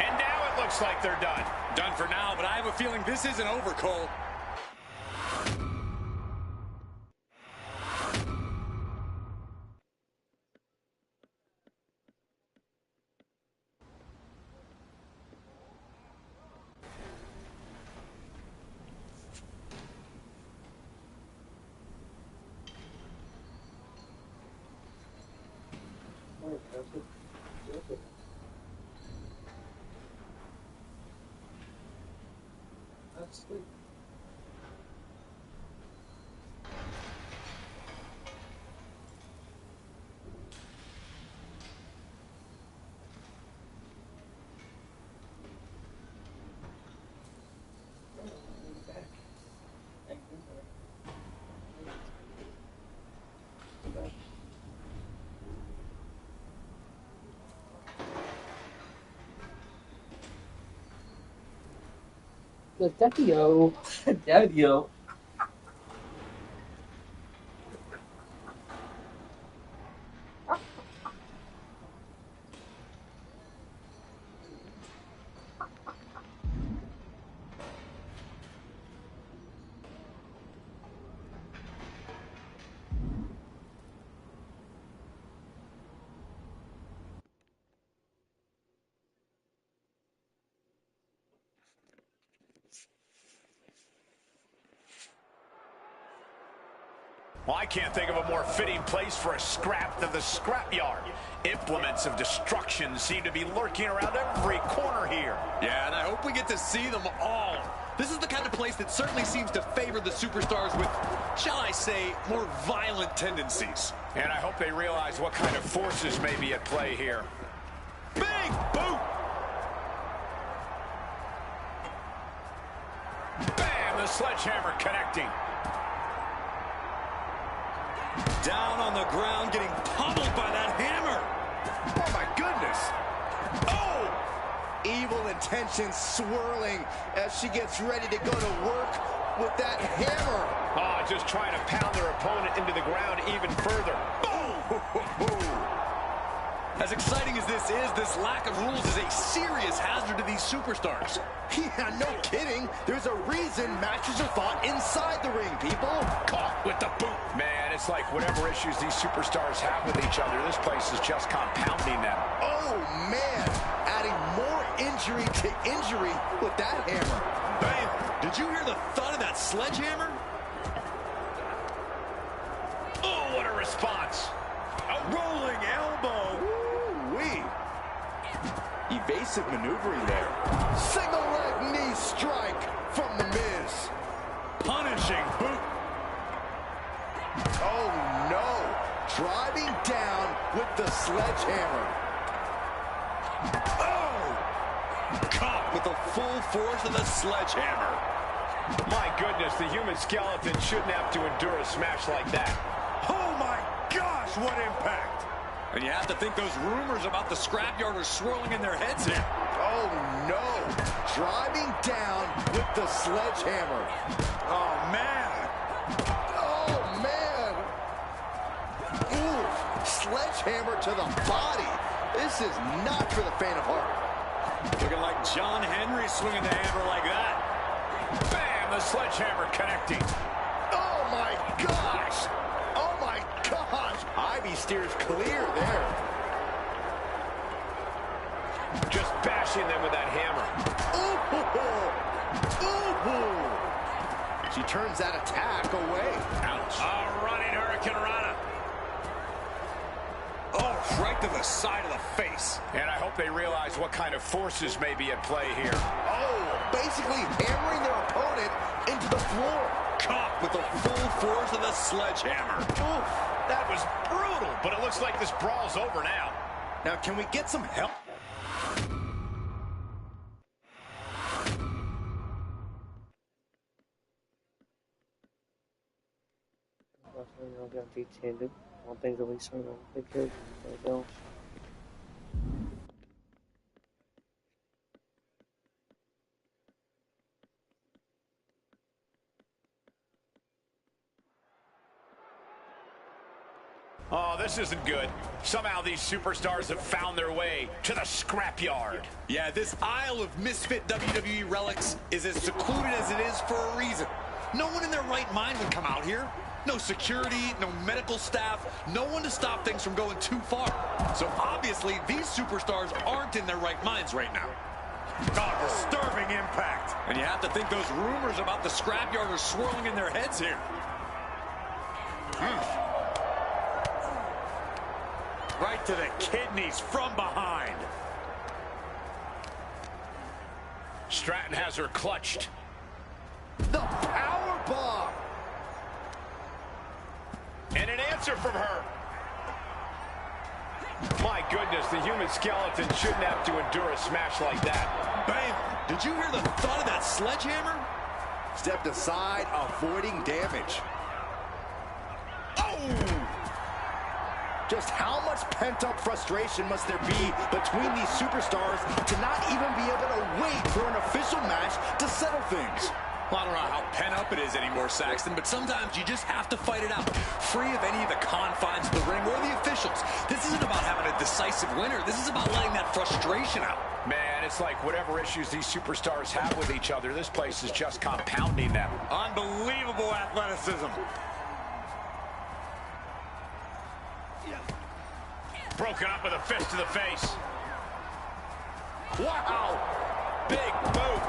And now it looks like they're done. Done for now, but I have a feeling this isn't over, Cole. That's sweet. The Daddy-O. Daddy-O. Well, I can't think of a more fitting place for a scrap than the scrapyard. Implements of destruction seem to be lurking around every corner here. Yeah, and I hope we get to see them all. This is the kind of place that certainly seems to favor the superstars with, shall I say, more violent tendencies. And I hope they realize what kind of forces may be at play here. Big boot! Bam! The sledgehammer connecting. Down on the ground, getting pummeled by that hammer. Oh, my goodness. Oh! Evil intentions swirling as she gets ready to go to work with that hammer. Oh, just trying to pound their opponent into the ground even further. Boom! As exciting as this is, this lack of rules is a serious hazard to these superstars. Yeah, no kidding. There's a reason matches are fought inside the ring, people. Caught with the boot. Man, it's like whatever issues these superstars have with each other, this place is just compounding them. Oh, man. Adding more injury to injury with that hammer. Bam! Did you hear the thud of that sledgehammer? Oh, what a response. A rolling elbow. Woo-wee. Evasive maneuvering there. Single leg knee strike from The Miz. Punishing boot. Oh, no. Driving down with the sledgehammer. Oh! Caught with the full force of the sledgehammer. My goodness, the human skeleton shouldn't have to endure a smash like that. Oh, my gosh, what impact! And you have to think those rumors about the scrapyard are swirling in their heads here. Oh, no. Driving down with the sledgehammer. Oh, man. Oh, man. Ooh. sledgehammer to the body. This is not for the faint of heart. Looking like John Henry swinging the hammer like that. Bam! The sledgehammer connecting. Oh my gosh! Oh my gosh! Ivy steers clear there. Just bashing them with that hammer. Ooh! Ooh! She turns that attack away. Ouch. A running Hurricane Rana. Oh, right to the side of the face. And I hope they realize what kind of forces may be at play here. Oh, basically hammering their opponent into the floor. Caught with the full force of the sledgehammer. Oof, that was brutal, but it looks like this brawl's over now. Now, can we get some help? I'll get detained. I don't think they'll be so they could. They don't. Oh, this isn't good. Somehow these superstars have found their way to the scrapyard. Yeah, this aisle of misfit WWE relics is as secluded as it is for a reason. No one in their right mind would come out here. No security, no medical staff, no one to stop things from going too far. So obviously, these superstars aren't in their right minds right now. Oh, disturbing impact. And you have to think those rumors about the scrapyard are swirling in their heads here. Right to the kidneys from behind. Stratton has her clutched. The power bomb. And an answer from her. My goodness, the human skeleton shouldn't have to endure a smash like that. Bam! Did you hear the thud of that sledgehammer? Stepped aside, avoiding damage. Oh! Just how much pent-up frustration must there be between these superstars to not even be able to wait for an official match to settle things? Well, I don't know how pent-up it is anymore, Saxton, but sometimes you just have to fight it out, free of any of the confines of the ring or the officials. This isn't about having a decisive winner. This is about letting that frustration out. Man, it's like whatever issues these superstars have with each other, this place is just compounding them. Unbelievable athleticism. Broken up with a fist to the face. Wow! Big boot.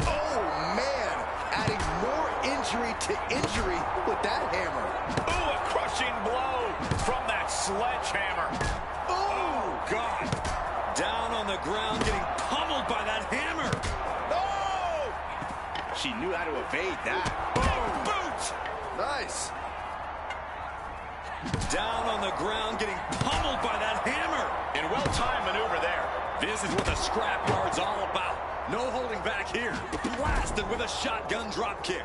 Oh, man! Adding more injury to injury with that hammer. Ooh, a crushing blow from that sledgehammer. Oh, God. Down on the ground, getting pummeled by that hammer. Oh! She knew how to evade that. Boom! Boot! Nice. Down on the ground, getting pummeled by that hammer. And well-timed maneuver there. This is what the scrapyard's all about. No holding back here. Blasted with a shotgun drop kick.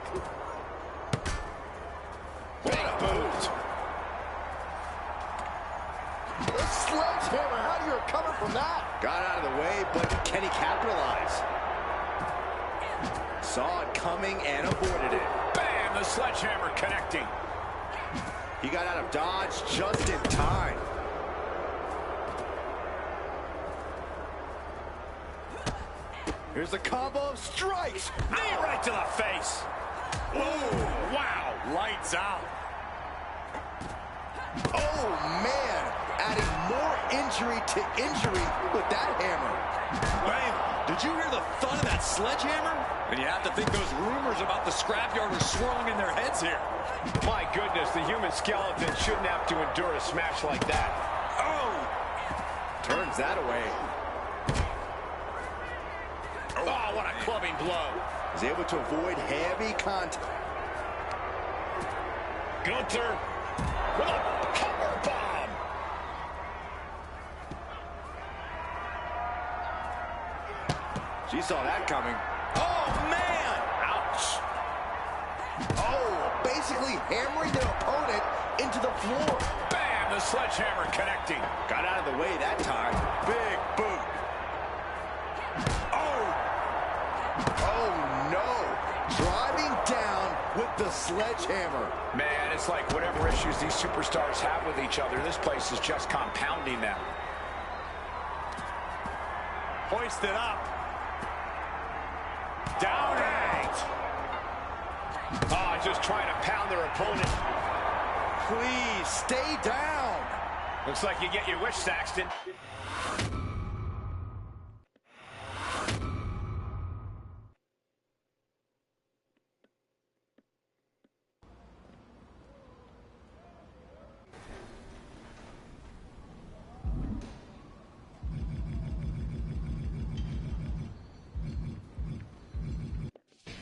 Big boot. The sledgehammer, how do you recover from that? Got out of the way, but can he capitalize? Saw it coming and avoided it. Bam! The sledgehammer connecting. He got out of dodge just in time. Here's the combo of strikes. Knee right to the face. Whoa, wow, lights out. Oh, man. Adding more injury to injury with that hammer. Bam, did you hear the thud of that sledgehammer? And you have to think those rumors about the scrapyard are swirling in their heads here. My goodness, the human skeleton shouldn't have to endure a smash like that. Oh! Turns that away. Oh, what a clubbing blow. Is able to avoid heavy contact. Gunther with a power bomb. She saw that coming. Oh, man! Ouch. Oh, basically hammering their opponent into the floor. Bam! The sledgehammer connecting. Got out of the way that time. Big boot. Oh! Oh, no. Driving down with the sledgehammer. Man, it's like whatever issues these superstars have with each other, this place is just compounding them. Hoisted up. Down eight. Oh, just trying to pound their opponent. Please, stay down. Looks like you get your wish, Saxton.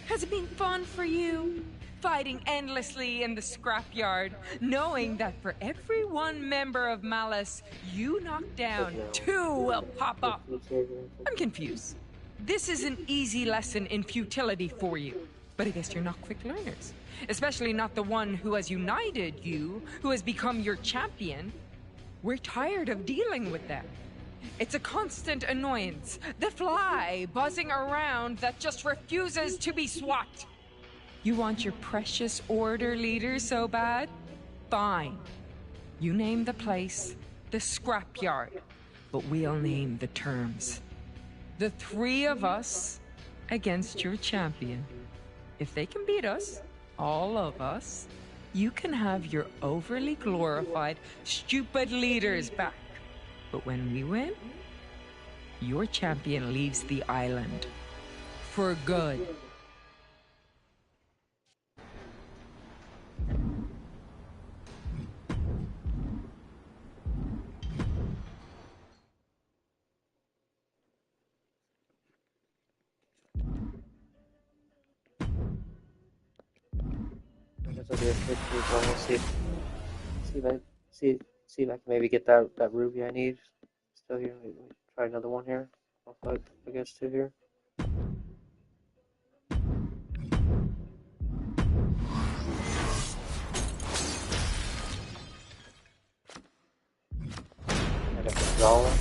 Has it been fun for you? Fighting endlessly in the scrapyard, knowing that for every one member of Malice you knock down, 2 will pop up. I'm confused. This is an easy lesson in futility for you, but I guess you're not quick learners. Especially not the one who has united you, who has become your champion. We're tired of dealing with that. It's a constant annoyance. The fly buzzing around that just refuses to be swapped. You want your precious order leader so bad? Fine. You name the place, the scrapyard, but we'll name the terms. The 3 of us against your champion. If they can beat us, all of us, you can have your overly glorified, stupid leaders back. But when we win, your champion leaves the island. For good. I guess I'll do a quick move on. We'll see if I can maybe get that ruby I need. Still here. Let me try another one here. I'll fight, I guess, 2 here. I got the dollar.